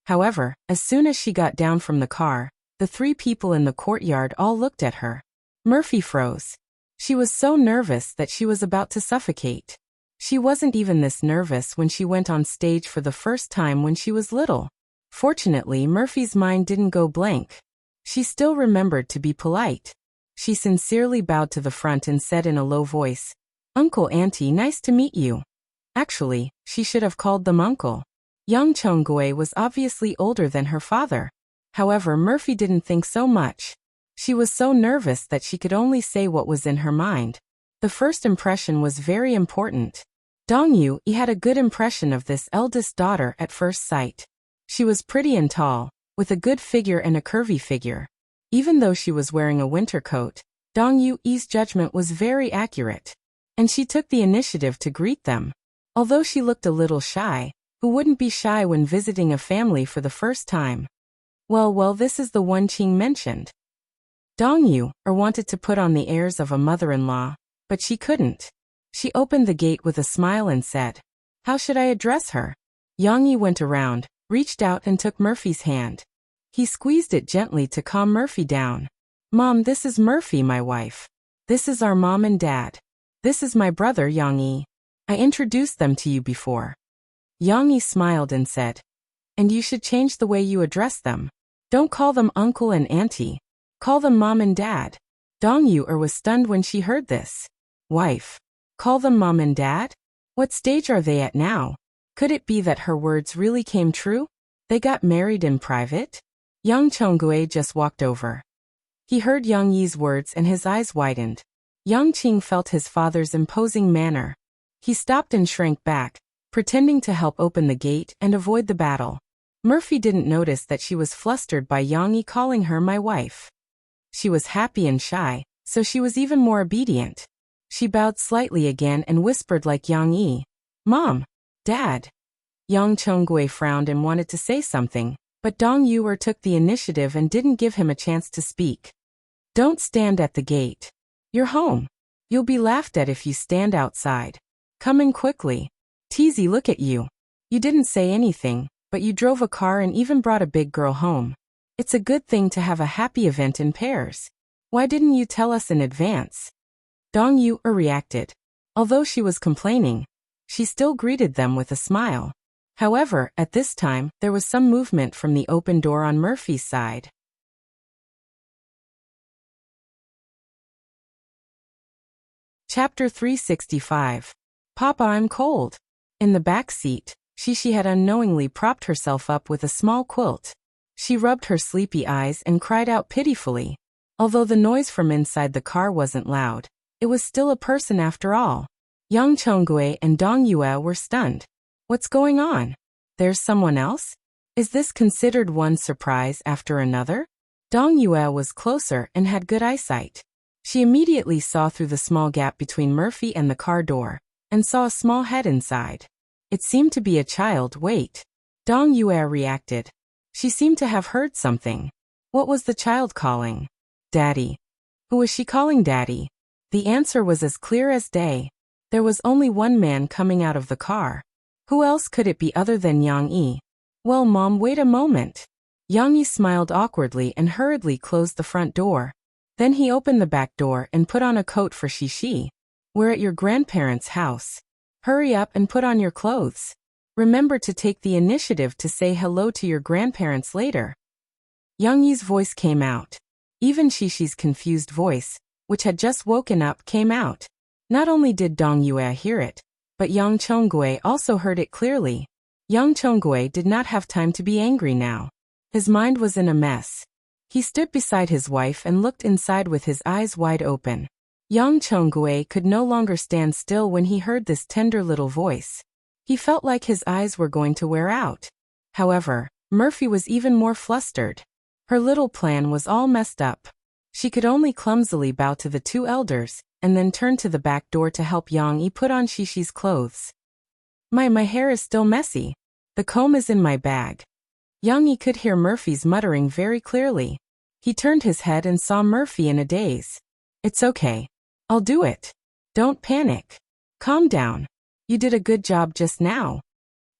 However, as soon as she got down from the car, the three people in the courtyard all looked at her. Murphy froze. She was so nervous that she was about to suffocate. She wasn't even this nervous when she went on stage for the first time when she was little. Fortunately, Murphy's mind didn't go blank. She still remembered to be polite. She sincerely bowed to the front and said in a low voice, "Uncle, Auntie, nice to meet you." Actually, she should have called them uncle. Young Chonggui was obviously older than her father. However, Murphy didn't think so much. She was so nervous that she could only say what was in her mind. The first impression was very important. Dong Yu had a good impression of this eldest daughter at first sight. She was pretty and tall, with a good figure and a curvy figure. Even though she was wearing a winter coat, Dong Yu's judgment was very accurate. And she took the initiative to greet them. Although she looked a little shy, who wouldn't be shy when visiting a family for the first time? Well, this is the one Qing mentioned. Dong Yu wanted to put on the airs of a mother-in-law, but she couldn't. She opened the gate with a smile and said, "How should I address her?" Yang Yi went around, reached out and took Murphy's hand. He squeezed it gently to calm Murphy down. "Mom, this is Murphy, my wife. This is our mom and dad. This is my brother, Yang Yi. I introduced them to you before." Yang Yi smiled and said, "And you should change the way you address them. Don't call them uncle and auntie. Call them mom and dad." Dong Yu was stunned when she heard this. Wife. Call them mom and dad? What stage are they at now? Could it be that her words really came true? They got married in private? Yang Chonggui just walked over. He heard Yang Yi's words and his eyes widened. Yang Qing felt his father's imposing manner. He stopped and shrank back, pretending to help open the gate and avoid the battle. Murphy didn't notice that she was flustered by Yang Yi calling her my wife. She was happy and shy, so she was even more obedient. She bowed slightly again and whispered like Yang Yi, "Mom, Dad." Yang Chonggui frowned and wanted to say something, but Dong Yu took the initiative and didn't give him a chance to speak. "Don't stand at the gate. You're home. You'll be laughed at if you stand outside. Come in quickly. Teasy, look at you. You didn't say anything, but you drove a car and even brought a big girl home. It's a good thing to have a happy event in pairs. Why didn't you tell us in advance?" Dong Yu reacted. Although she was complaining, she still greeted them with a smile. However, at this time, there was some movement from the open door on Murphy's side. Chapter 365. Papa, I'm cold. In the back seat, Shishi had unknowingly propped herself up with a small quilt. She rubbed her sleepy eyes and cried out pitifully. Although the noise from inside the car wasn't loud, it was still a person after all. Yang Chonggui and Dong Yue were stunned. What's going on? There's someone else? Is this considered one surprise after another? Dong Yue was closer and had good eyesight. She immediately saw through the small gap between Murphy and the car door, and saw a small head inside. It seemed to be a child. Wait. Dong Yue reacted. She seemed to have heard something. What was the child calling? Daddy. Who was she calling Daddy? The answer was as clear as day. There was only one man coming out of the car. Who else could it be other than Yang Yi? Well, Mom, wait a moment. Yang Yi smiled awkwardly and hurriedly closed the front door. Then he opened the back door and put on a coat for Shishi. We're at your grandparents' house. Hurry up and put on your clothes. Remember to take the initiative to say hello to your grandparents later. Yang Yi's voice came out. Even Shishi's confused voice, which had just woken up, came out. Not only did Dong Yue hear it, but Yang Chonggui also heard it clearly. Yang Chonggui did not have time to be angry now. His mind was in a mess. He stood beside his wife and looked inside with his eyes wide open. Yang Chonggui could no longer stand still when he heard this tender little voice. He felt like his eyes were going to wear out. However, Murphy was even more flustered. Her little plan was all messed up. She could only clumsily bow to the two elders, and then turn to the back door to help Yang Yi put on Shishi's clothes. My hair is still messy. The comb is in my bag. Yang Yi could hear Murphy's muttering very clearly. He turned his head and saw Murphy in a daze. It's okay. I'll do it. Don't panic. Calm down. You did a good job just now.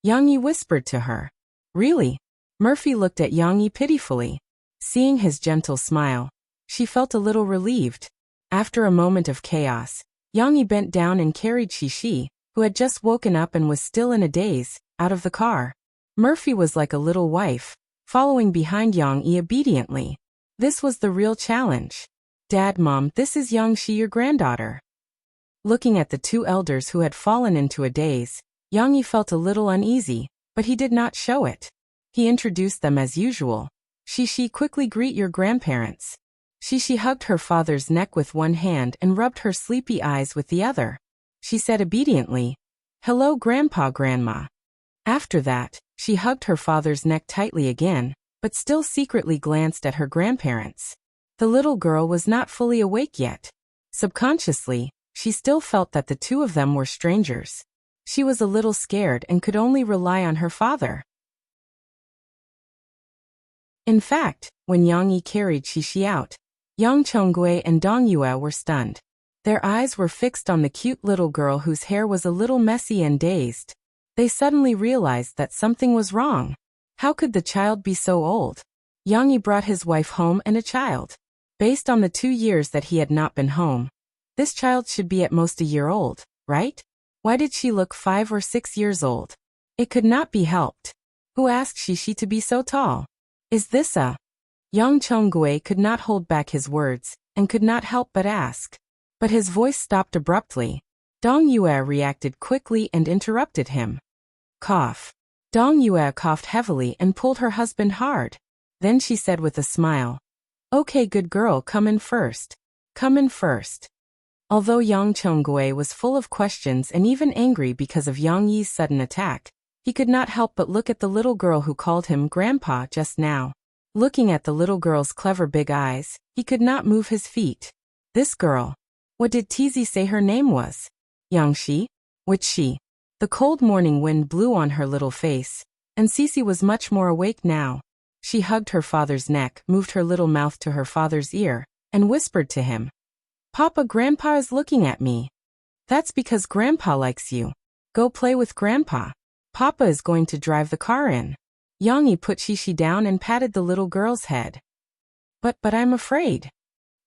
Yang Yi whispered to her. Really? Murphy looked at Yang Yi pitifully. Seeing his gentle smile, she felt a little relieved. After a moment of chaos, Yang Yi bent down and carried Shishi, who had just woken up and was still in a daze, out of the car. Murphy was like a little wife, following behind Yang Yi obediently. This was the real challenge. Dad, Mom, this is Yang Shi, your granddaughter. Looking at the two elders who had fallen into a daze, Yang Yi felt a little uneasy, but he did not show it. He introduced them as usual. Shishi, quickly greet your grandparents. Shishi hugged her father's neck with one hand and rubbed her sleepy eyes with the other. She said obediently, Hello, Grandpa, Grandma. After that, she hugged her father's neck tightly again, but still secretly glanced at her grandparents. The little girl was not fully awake yet. Subconsciously, she still felt that the two of them were strangers. She was a little scared and could only rely on her father. In fact, when Yang Yi carried Shishi out, Yang Chonggui and Dong Yue were stunned. Their eyes were fixed on the cute little girl whose hair was a little messy and dazed. They suddenly realized that something was wrong. How could the child be so old? Yang Yi brought his wife home and a child. Based on the 2 years that he had not been home, this child should be at most a year old, right? Why did she look 5 or 6 years old? It could not be helped. Who asked Shishi to be so tall? Is this a... Yang Chonggui could not hold back his words, and could not help but ask. But his voice stopped abruptly. Dong Yue reacted quickly and interrupted him. Cough. Dong Yue coughed heavily and pulled her husband hard. Then she said with a smile, Okay, good girl, come in first. Come in first. Although Yang Chonggui was full of questions and even angry because of Yang Yi's sudden attack, he could not help but look at the little girl who called him Grandpa just now. Looking at the little girl's clever big eyes, he could not move his feet. This girl. What did Tizi say her name was? Yang Shi? Which she? The cold morning wind blew on her little face, and Cece was much more awake now. She hugged her father's neck, moved her little mouth to her father's ear, and whispered to him. Papa, Grandpa is looking at me. That's because Grandpa likes you. Go play with Grandpa. Papa is going to drive the car in. Yang Yi put Shishi down and patted the little girl's head. But I'm afraid.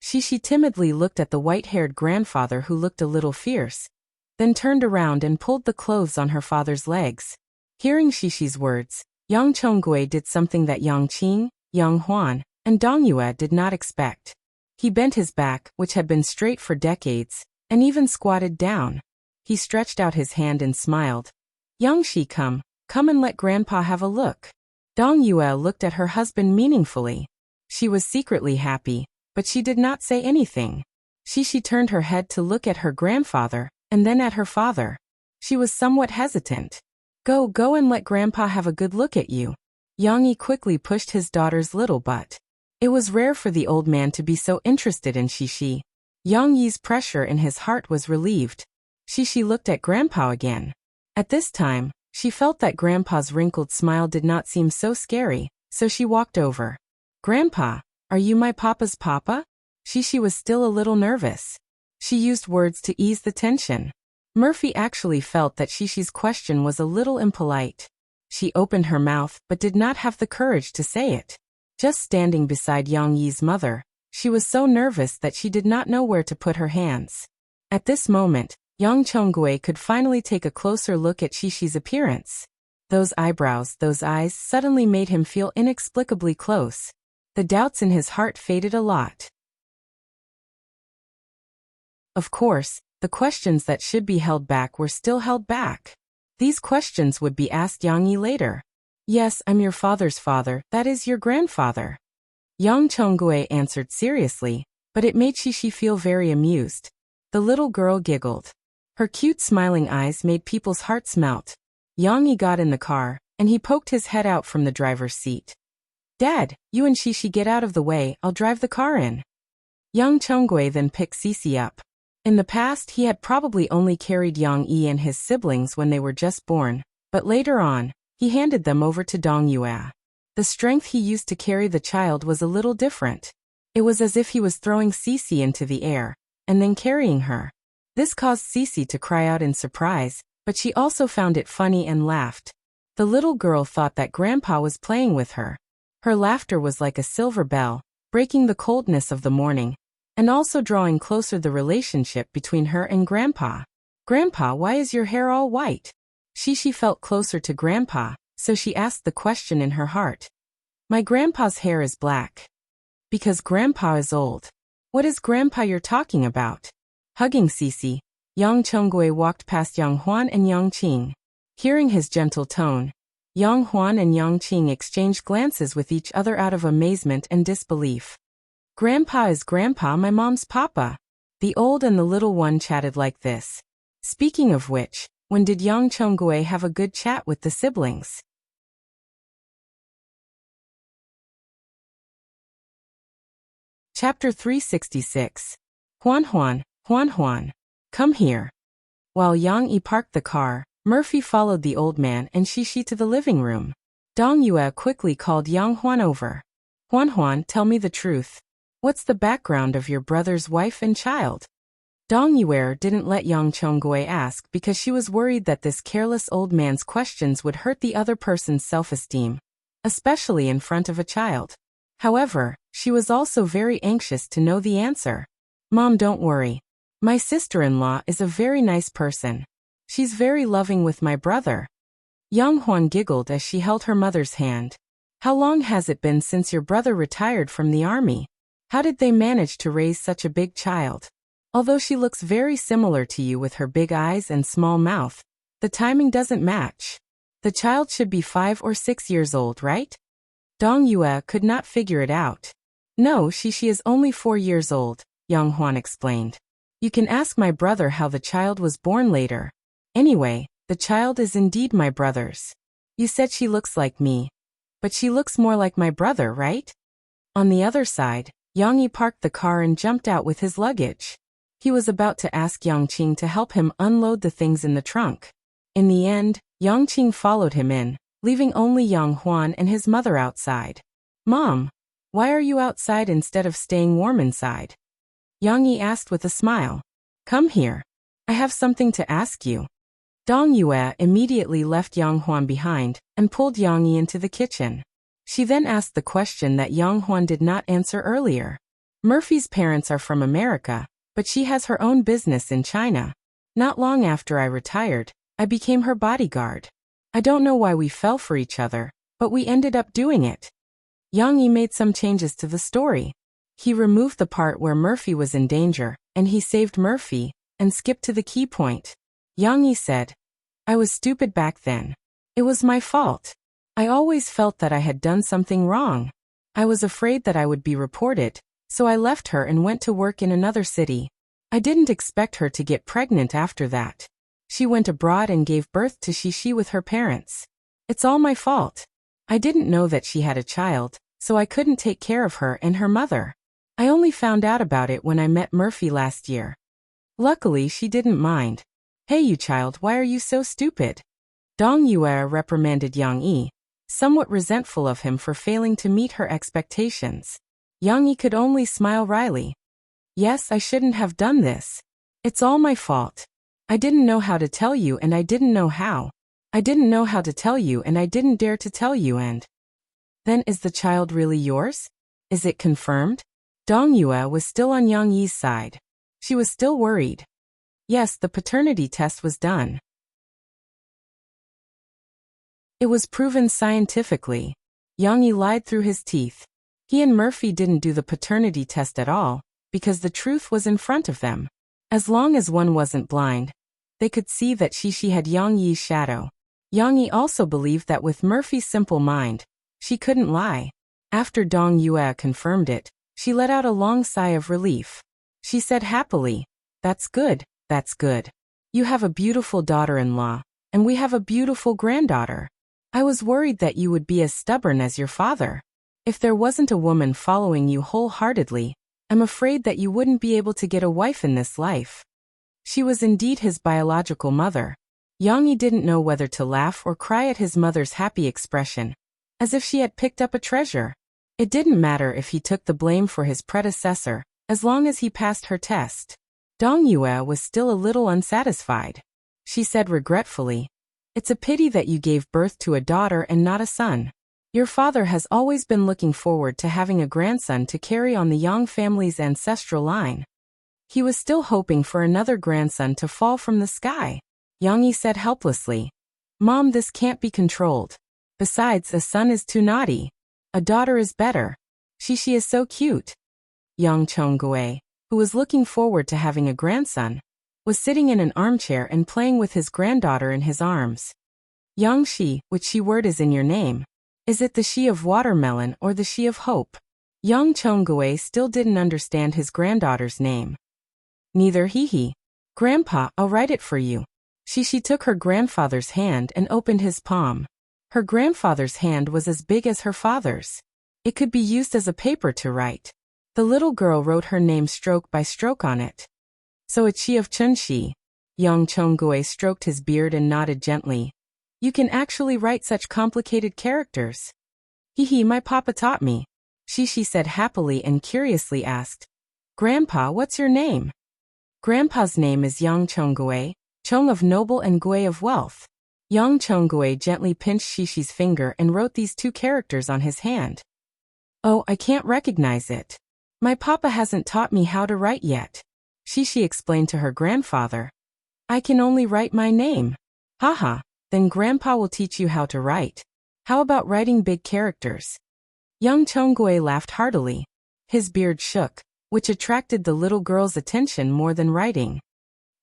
Shishi timidly looked at the white-haired grandfather who looked a little fierce, then turned around and pulled the clothes on her father's legs. Hearing Shishi's words, Yang Chonggui did something that Yang Qing, Yang Huan, and Dong Yue did not expect. He bent his back, which had been straight for decades, and even squatted down. He stretched out his hand and smiled. Yang Shi, come and let Grandpa have a look. Dong Yue looked at her husband meaningfully. She was secretly happy, but she did not say anything. Shishi turned her head to look at her grandfather, and then at her father. She was somewhat hesitant. Go and let Grandpa have a good look at you. Yang Yi quickly pushed his daughter's little butt. It was rare for the old man to be so interested in Shishi. Yang Yi's pressure in his heart was relieved. Shishi looked at Grandpa again. At this time, she felt that Grandpa's wrinkled smile did not seem so scary, so she walked over. Grandpa, are you my papa's papa? Shishi was still a little nervous. She used words to ease the tension. Murphy actually felt that Shishi's question was a little impolite. She opened her mouth but did not have the courage to say it. Just standing beside Yang Yi's mother, she was so nervous that she did not know where to put her hands. At this moment, Yang Chonggui could finally take a closer look at Shishi's appearance. Those eyebrows, those eyes suddenly made him feel inexplicably close. The doubts in his heart faded a lot. Of course, the questions that should be held back were still held back. These questions would be asked Yang Yi later. Yes, I'm your father's father, that is your grandfather. Yang Chonggui answered seriously, but it made Shishi feel very amused. The little girl giggled. Her cute smiling eyes made people's hearts melt. Yang Yi got in the car, and he poked his head out from the driver's seat. Dad, you and Shishi get out of the way, I'll drive the car in. Yang Chongwei then picked Sisi up. In the past, he had probably only carried Yang Yi and his siblings when they were just born, but later on, he handed them over to Dong Yue. The strength he used to carry the child was a little different. It was as if he was throwing Sisi into the air, and then carrying her. This caused Sisi to cry out in surprise, but she also found it funny and laughed. The little girl thought that Grandpa was playing with her. Her laughter was like a silver bell, breaking the coldness of the morning, and also drawing closer the relationship between her and Grandpa. Grandpa, why is your hair all white? Shishi felt closer to Grandpa, so she asked the question in her heart. My grandpa's hair is black. Because Grandpa is old. What is Grandpa you're talking about? Hugging Sisi, Yang Chongwei walked past Yang Huan and Yang Qing. Hearing his gentle tone, Yang Huan and Yang Qing exchanged glances with each other out of amazement and disbelief. Grandpa is Grandpa, my mom's papa. The old and the little one chatted like this. Speaking of which, when did Yang Chongwei have a good chat with the siblings? Chapter 366. Huan, come here. While Yang Yi parked the car, Murphy followed the old man and Shishi to the living room. Dong Yue quickly called Yang Huan over. Huan, tell me the truth. What's the background of your brother's wife and child? Dong Yue didn't let Yang Chongwei ask because she was worried that this careless old man's questions would hurt the other person's self-esteem, especially in front of a child. However, she was also very anxious to know the answer. Mom, don't worry. My sister-in-law is a very nice person. She's very loving with my brother. Yang Huan giggled as she held her mother's hand. How long has it been since your brother retired from the army? How did they manage to raise such a big child? Although she looks very similar to you with her big eyes and small mouth, the timing doesn't match. The child should be 5 or 6 years old, right? Dong Yue could not figure it out. No, she is only 4 years old, Yang Huan explained. You can ask my brother how the child was born later. Anyway, the child is indeed my brother's. You said she looks like me. But she looks more like my brother, right? On the other side, Yang Yi parked the car and jumped out with his luggage. He was about to ask Yang Qing to help him unload the things in the trunk. In the end, Yang Qing followed him in, leaving only Yang Huan and his mother outside. Mom, why are you outside instead of staying warm inside? Yang Yi asked with a smile. Come here. I have something to ask you. Dong Yue immediately left Yang Huan behind and pulled Yang Yi into the kitchen. She then asked the question that Yang Huan did not answer earlier. Murphy's parents are from America, but she has her own business in China. Not long after I retired, I became her bodyguard. I don't know why we fell for each other, but we ended up doing it. Yang Yi made some changes to the story. He removed the part where Murphy was in danger, and he saved Murphy, and skipped to the key point. Yang Yi said, I was stupid back then. It was my fault. I always felt that I had done something wrong. I was afraid that I would be reported, so I left her and went to work in another city. I didn't expect her to get pregnant after that. She went abroad and gave birth to Shishi with her parents. It's all my fault. I didn't know that she had a child, so I couldn't take care of her and her mother. I only found out about it when I met Murphy last year. Luckily, she didn't mind. Hey you child, why are you so stupid? Dong Yue reprimanded Yang Yi, somewhat resentful of him for failing to meet her expectations. Yang Yi could only smile wryly. Yes, I shouldn't have done this. It's all my fault. I didn't know how to tell you and I didn't know how. I didn't know how to tell you and I didn't dare to tell you and... Then is the child really yours? Is it confirmed? Dong Yue was still on Yang Yi's side. She was still worried. Yes, the paternity test was done. It was proven scientifically. Yang Yi lied through his teeth. He and Murphy didn't do the paternity test at all, because the truth was in front of them. As long as one wasn't blind, they could see that she had Yang Yi's shadow. Yang Yi also believed that with Murphy's simple mind, she couldn't lie. After Dong Yue confirmed it, she let out a long sigh of relief. She said happily, That's good, that's good. You have a beautiful daughter-in-law, and we have a beautiful granddaughter. I was worried that you would be as stubborn as your father. If there wasn't a woman following you wholeheartedly, I'm afraid that you wouldn't be able to get a wife in this life. She was indeed his biological mother. Yang Yi didn't know whether to laugh or cry at his mother's happy expression, as if she had picked up a treasure. It didn't matter if he took the blame for his predecessor, as long as he passed her test. Dong Yue was still a little unsatisfied. She said regretfully, "It's a pity that you gave birth to a daughter and not a son. Your father has always been looking forward to having a grandson to carry on the Yang family's ancestral line. He was still hoping for another grandson to fall from the sky." Yang Yi said helplessly, "Mom, this can't be controlled. Besides, a son is too naughty. A daughter is better. She is so cute." Yang Chonggue, who was looking forward to having a grandson, was sitting in an armchair and playing with his granddaughter in his arms. "Yang Shi, which Shi word is in your name? Is it the Shi of watermelon or the Shi of hope?" Yang Chonggue still didn't understand his granddaughter's name. "Neither he. Grandpa, I'll write it for you." She took her grandfather's hand and opened his palm. Her grandfather's hand was as big as her father's. It could be used as a paper to write. The little girl wrote her name stroke by stroke on it. "So it's Shi of Chunxi." Yang Chonggue stroked his beard and nodded gently. "You can actually write such complicated characters." My papa taught me." She said happily and curiously asked, "Grandpa, what's your name?" Grandpa's name is Yang Chonggue, Chong of noble and Gui of wealth. Yang Chonggue gently pinched Shishi's finger and wrote these two characters on his hand. "Oh, I can't recognize it. My papa hasn't taught me how to write yet." Shishi explained to her grandfather. "I can only write my name." "Haha, then Grandpa will teach you how to write. How about writing big characters?" Yang Chonggue laughed heartily. His beard shook, which attracted the little girl's attention more than writing.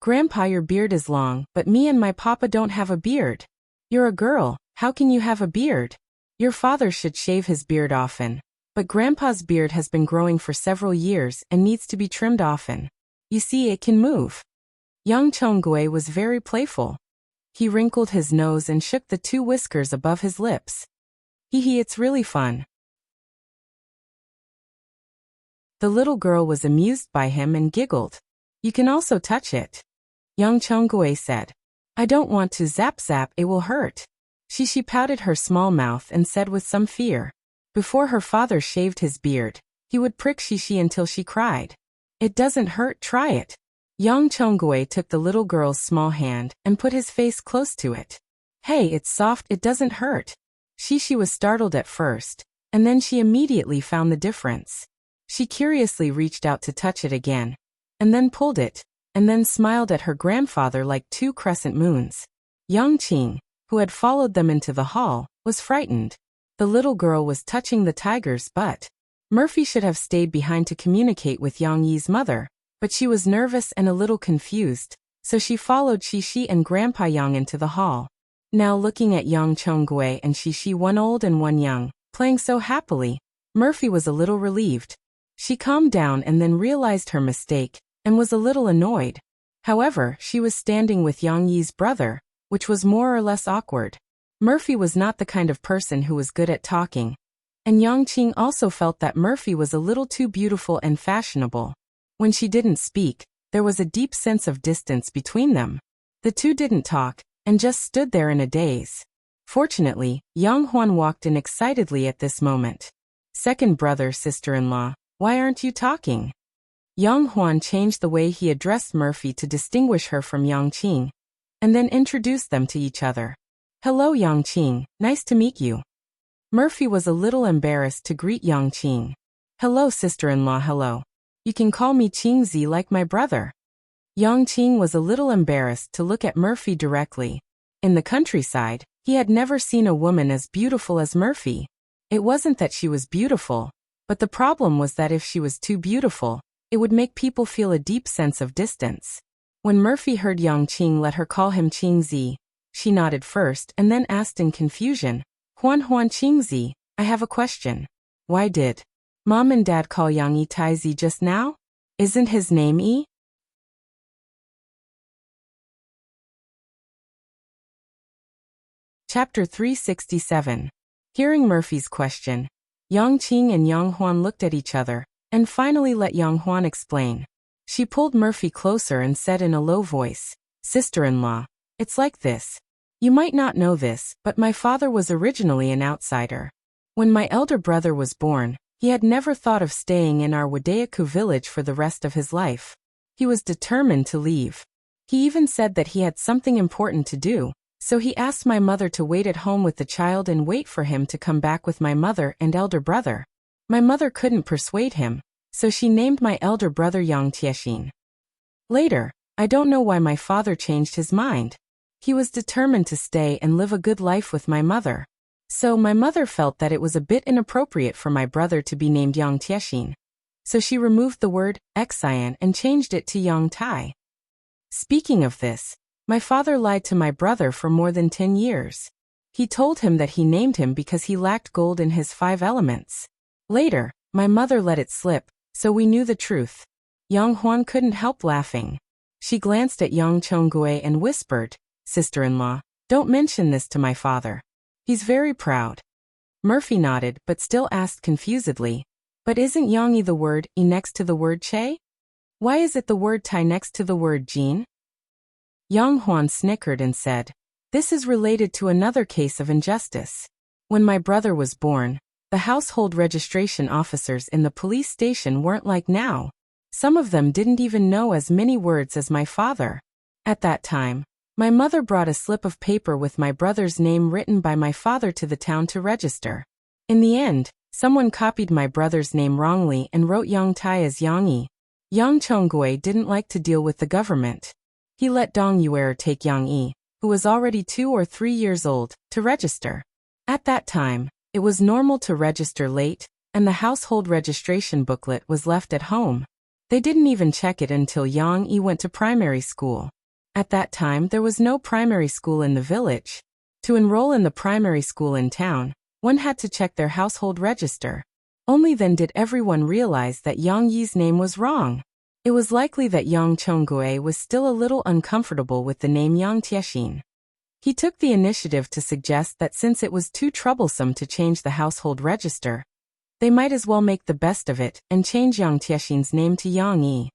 "Grandpa, your beard is long, but me and my papa don't have a beard. You're a girl, how can you have a beard? Your father should shave his beard often. But Grandpa's beard has been growing for several years and needs to be trimmed often. You see, it can move." Yang Chonggue was very playful. He wrinkled his nose and shook the two whiskers above his lips. It's really fun." The little girl was amused by him and giggled. "You can also touch it." Yang Chonggue said, "I don't want to zap, it will hurt." She pouted her small mouth and said with some fear. Before her father shaved his beard, he would prick Shishi until she cried. "It doesn't hurt, try it." Yang Chonggue took the little girl's small hand and put his face close to it. "Hey, it's soft, it doesn't hurt." Shishi was startled at first, and then she immediately found the difference. She curiously reached out to touch it again, and then pulled it, and then smiled at her grandfather like two crescent moons. Yang Qing, who had followed them into the hall, was frightened. The little girl was touching the tiger's butt. Murphy should have stayed behind to communicate with Yang Yi's mother, but she was nervous and a little confused, so she followed Shishi and Grandpa Yang into the hall. Now looking at Yang Chonggue and Shishi, one old and one young, playing so happily, Murphy was a little relieved. She calmed down and then realized her mistake, and was a little annoyed. However, she was standing with Yang Yi's brother, which was more or less awkward. Murphy was not the kind of person who was good at talking, and Yang Qing also felt that Murphy was a little too beautiful and fashionable. When she didn't speak, there was a deep sense of distance between them. The two didn't talk, and just stood there in a daze. Fortunately, Yang Huan walked in excitedly at this moment. "Second brother, sister-in-law, why aren't you talking?" Yang Huan changed the way he addressed Murphy to distinguish her from Yang Qing, and then introduced them to each other. "Hello, Yang Qing, nice to meet you." Murphy was a little embarrassed to greet Yang Qing. "Hello, sister-in-law, hello. You can call me Qingzi like my brother." Yang Qing was a little embarrassed to look at Murphy directly. In the countryside, he had never seen a woman as beautiful as Murphy. It wasn't that she was beautiful, but the problem was that if she was too beautiful, it would make people feel a deep sense of distance. When Murphy heard Yang Qing let her call him Qingzi, she nodded first and then asked in confusion, Huan Qingzi, I have a question. Why did Mom and Dad call Yang Yi Taizi just now? Isn't his name Yi? Chapter 367. Hearing Murphy's question, Yang Qing and Yang Huan looked at each other, and finally let Yang Huan explain. She pulled Murphy closer and said in a low voice, "Sister-in-law, it's like this. You might not know this, but my father was originally an outsider. When my elder brother was born, he had never thought of staying in our Wadayaku village for the rest of his life. He was determined to leave. He even said that he had something important to do, so he asked my mother to wait at home with the child and wait for him to come back with my mother and elder brother. My mother couldn't persuade him, so she named my elder brother Yang Tiexin. Later, I don't know why my father changed his mind. He was determined to stay and live a good life with my mother. So my mother felt that it was a bit inappropriate for my brother to be named Yang Tiexin. So she removed the word Xian and changed it to Yang Tai. Speaking of this, my father lied to my brother for more than 10 years. He told him that he named him because he lacked gold in his 5 elements. Later, my mother let it slip, so we knew the truth." Yang Huan couldn't help laughing. She glanced at Yang Chongui and whispered, "Sister-in-law, don't mention this to my father. He's very proud." Murphy nodded but still asked confusedly, "But isn't Yang the word I next to the word Che? Why is it the word Tai next to the word Jin?" Yang Huan snickered and said, "This is related to another case of injustice. When my brother was born, the household registration officers in the police station weren't like now. Some of them didn't even know as many words as my father. At that time, my mother brought a slip of paper with my brother's name written by my father to the town to register. In the end, someone copied my brother's name wrongly and wrote Yang Tai as Yang Yi. Yang Chongui didn't like to deal with the government. He let Dong Yuer take Yang Yi, who was already 2 or 3 years old, to register. At that time, it was normal to register late, and the household registration booklet was left at home. They didn't even check it until Yang Yi went to primary school. At that time there was no primary school in the village. To enroll in the primary school in town, one had to check their household register. Only then did everyone realize that Yang Yi's name was wrong. It was likely that Yang Chongui was still a little uncomfortable with the name Yang Tiexin. He took the initiative to suggest that since it was too troublesome to change the household register, they might as well make the best of it and change Yang Tiexin's name to Yang Yi.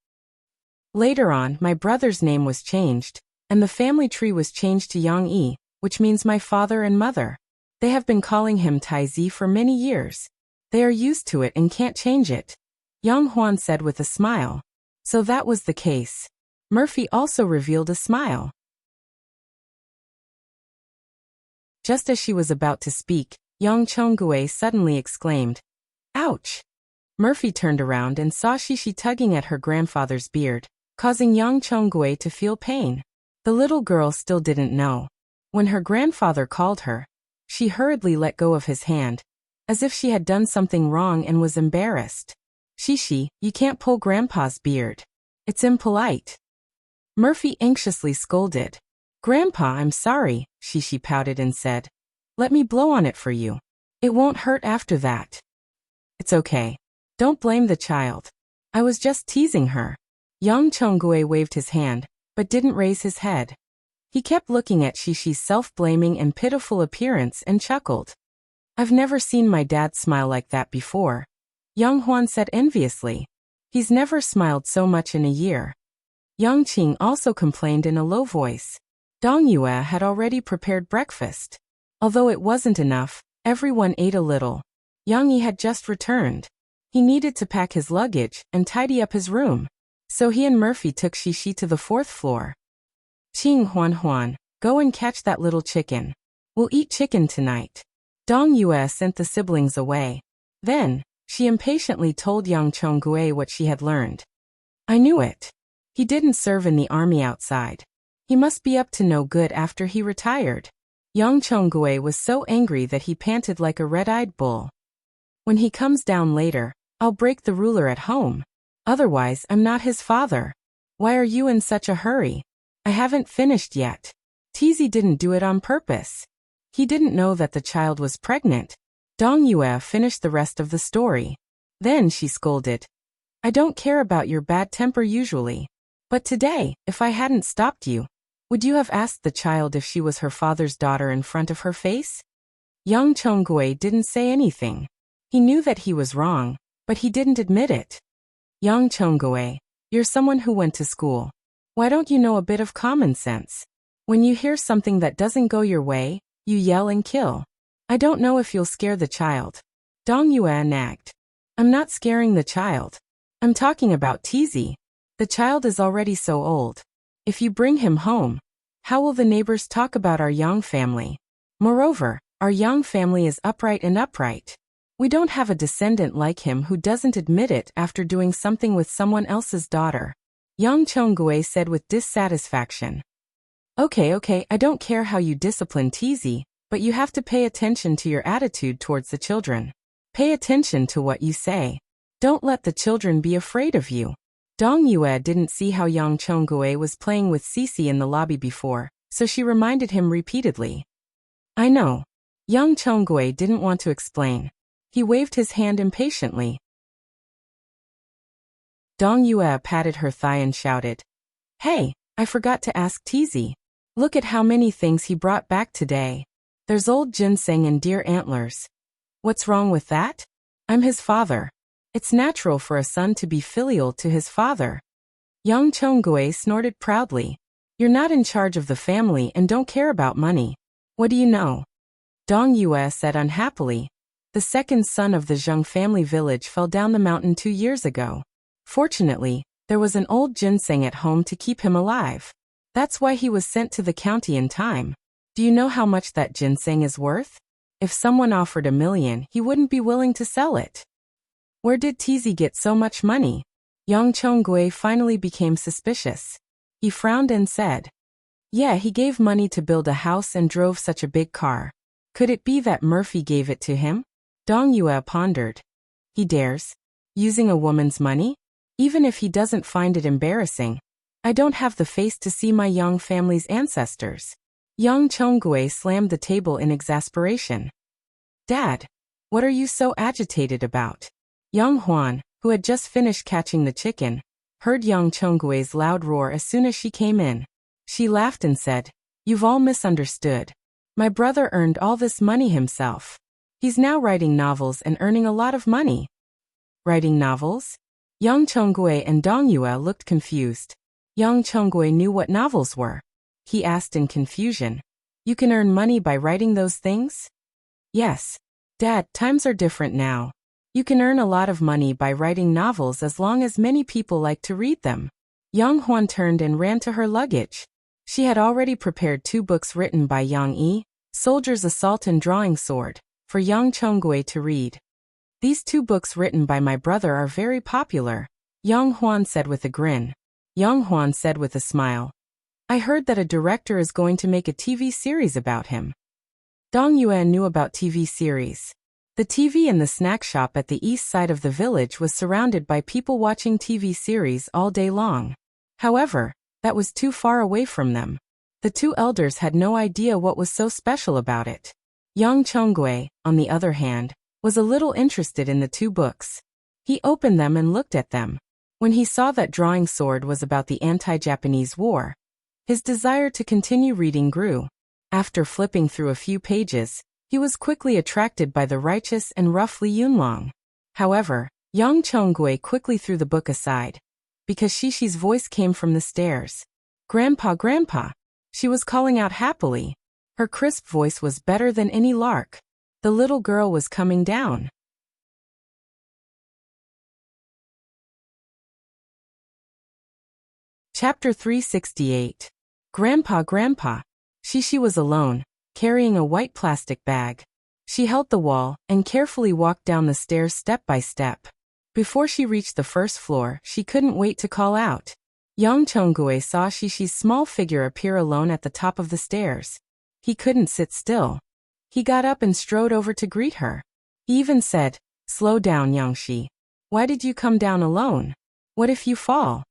Later on, my brother's name was changed, and the family tree was changed to Yang Yi, which means my father and mother. They have been calling him Tai Zi for many years. They are used to it and can't change it," Yang Huan said with a smile. So that was the case. Murphy also revealed a smile. Just as she was about to speak, Yang Chongui suddenly exclaimed, "Ouch!" Murphy turned around and saw Shishi tugging at her grandfather's beard, causing Yang Chongui to feel pain. The little girl still didn't know. When her grandfather called her, she hurriedly let go of his hand, as if she had done something wrong and was embarrassed. "Shishi, you can't pull Grandpa's beard. It's impolite." Murphy anxiously scolded. "Grandpa, I'm sorry," Shishi pouted and said. "Let me blow on it for you. It won't hurt after that." "It's okay. Don't blame the child. I was just teasing her." Yang Chongui waved his hand, but didn't raise his head. He kept looking at Shishi's self-blaming and pitiful appearance and chuckled. "I've never seen my dad smile like that before," Yang Huan said enviously. "He's never smiled so much in a year." Yang Qing also complained in a low voice. Dong Yue had already prepared breakfast. Although it wasn't enough, everyone ate a little. Yang Yi had just returned. He needed to pack his luggage and tidy up his room. So he and Murphy took Shishi to the 4th floor. "Qing Huan Huan, go and catch that little chicken. We'll eat chicken tonight." Dong Yue sent the siblings away. Then, she impatiently told Yang Chongui what she had learned. "I knew it. He didn't serve in the army outside. He must be up to no good after he retired." Yang Chongui was so angry that he panted like a red-eyed bull. "When he comes down later, I'll break the ruler at home. Otherwise, I'm not his father. Why are you in such a hurry? I haven't finished yet." Tizi didn't do it on purpose. He didn't know that the child was pregnant. Dong Yue finished the rest of the story. Then she scolded. "I don't care about your bad temper usually. But today, if I hadn't stopped you, Would you have asked the child if she was her father's daughter in front of her face? Yang Chonggui didn't say anything. He knew that he was wrong, but he didn't admit it. Yang Chonggui, you're someone who went to school. Why don't you know a bit of common sense? When you hear something that doesn't go your way, you yell and kill. I don't know if you'll scare the child. Dong Yue nagged. I'm not scaring the child. I'm talking about Tizi. The child is already so old. If you bring him home, how will the neighbors talk about our Yang family? Moreover, our Yang family is upright and upright. We don't have a descendant like him who doesn't admit it after doing something with someone else's daughter. Yang Chonggui said with dissatisfaction. Okay, I don't care how you discipline Tizi, but you have to pay attention to your attitude towards the children. Pay attention to what you say. Don't let the children be afraid of you. Dong Yue didn't see how Yang Chonggui was playing with Cici in the lobby before, so she reminded him repeatedly. I know. Yang Chonggui didn't want to explain. He waved his hand impatiently. Dong Yue patted her thigh and shouted, Hey, I forgot to ask Tizi. Look at how many things he brought back today. There's old ginseng and deer antlers. What's wrong with that? I'm his father. It's natural for a son to be filial to his father. Yang Chonggui snorted proudly. You're not in charge of the family and don't care about money. What do you know? Dong Yue said unhappily. The second son of the Zheng family village fell down the mountain 2 years ago. Fortunately, there was an old ginseng at home to keep him alive. That's why he was sent to the county in time. Do you know how much that ginseng is worth? If someone offered $1 million, he wouldn't be willing to sell it. Where did Tizi get so much money? Yang Chonggui finally became suspicious. He frowned and said, Yeah, he gave money to build a house and drove such a big car. Could it be that Murphy gave it to him? Dong Yue pondered. He dares? Using a woman's money? Even if he doesn't find it embarrassing, I don't have the face to see my Yang family's ancestors. Yang Chonggui slammed the table in exasperation. Dad, what are you so agitated about? Yang Huan, who had just finished catching the chicken, heard Yang Chonggui's loud roar as soon as she came in. She laughed and said, You've all misunderstood. My brother earned all this money himself. He's now writing novels and earning a lot of money. Writing novels? Yang Chonggui and Dong Yue looked confused. Yang Chonggui knew what novels were. He asked in confusion, You can earn money by writing those things? Yes. Dad, times are different now. You can earn a lot of money by writing novels as long as many people like to read them. Yang Huan turned and ran to her luggage. She had already prepared 2 books written by Yang Yi, Soldier's Assault and Drawing Sword, for Yang Chonggui to read. These 2 books written by my brother are very popular, Yang Huan said with a grin. Yang Huan said with a smile, I heard that a director is going to make a TV series about him. Dong Yue knew about TV series. The TV in the snack shop at the east side of the village was surrounded by people watching TV series all day long. However, that was too far away from them. The 2 elders had no idea what was so special about it. Yang Chonggui, on the other hand, was a little interested in the 2 books. He opened them and looked at them. When he saw that Drawing Sword was about the anti-Japanese war, his desire to continue reading grew. After flipping through a few pages, he was quickly attracted by the righteous and rough Li Yunlong. However, Yang Chonggui quickly threw the book aside, because Shishi's voice came from the stairs. Grandpa, Grandpa! She was calling out happily. Her crisp voice was better than any lark. The little girl was coming down. Chapter 368. Grandpa, Grandpa! Shishi was alone, carrying a white plastic bag. She held the wall and carefully walked down the stairs step by step. Before she reached the first floor, she couldn't wait to call out. Yang Chonggui saw Shishi's small figure appear alone at the top of the stairs. He couldn't sit still. He got up and strode over to greet her. He even said, Slow down, Yangshi. Why did you come down alone? What if you fall?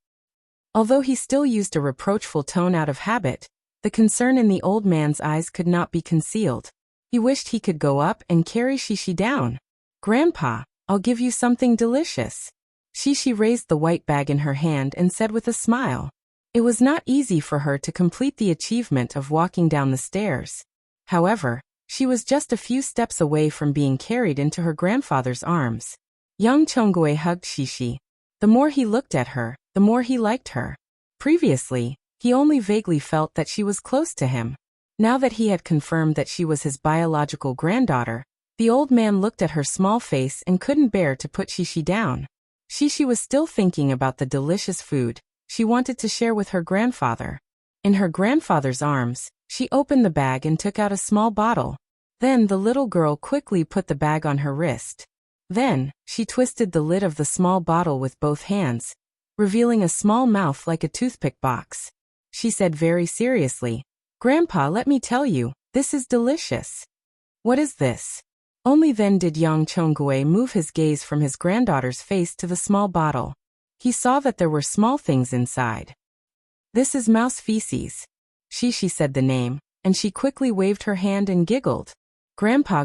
Although he still used a reproachful tone out of habit, the concern in the old man's eyes could not be concealed. He wished he could go up and carry Shishi down. Grandpa, I'll give you something delicious. Shishi raised the white bag in her hand and said with a smile. It was not easy for her to complete the achievement of walking down the stairs. However, she was just a few steps away from being carried into her grandfather's arms. Young Chongwei hugged Shishi. The more he looked at her, the more he liked her. Previously, he only vaguely felt that she was close to him. Now that he had confirmed that she was his biological granddaughter, the old man looked at her small face and couldn't bear to put Shishi down. Shishi was still thinking about the delicious food she wanted to share with her grandfather. In her grandfather's arms, she opened the bag and took out a small bottle. Then the little girl quickly put the bag on her wrist. Then, she twisted the lid of the small bottle with both hands, revealing a small mouth like a toothpick box. She said very seriously, "Grandpa, let me tell you, this is delicious." "What is this?" Only then did Yang Chongwei move his gaze from his granddaughter's face to the small bottle. He saw that there were small things inside. "This is mouse feces." Shishi said the name, and she quickly waved her hand and giggled. Grandpa,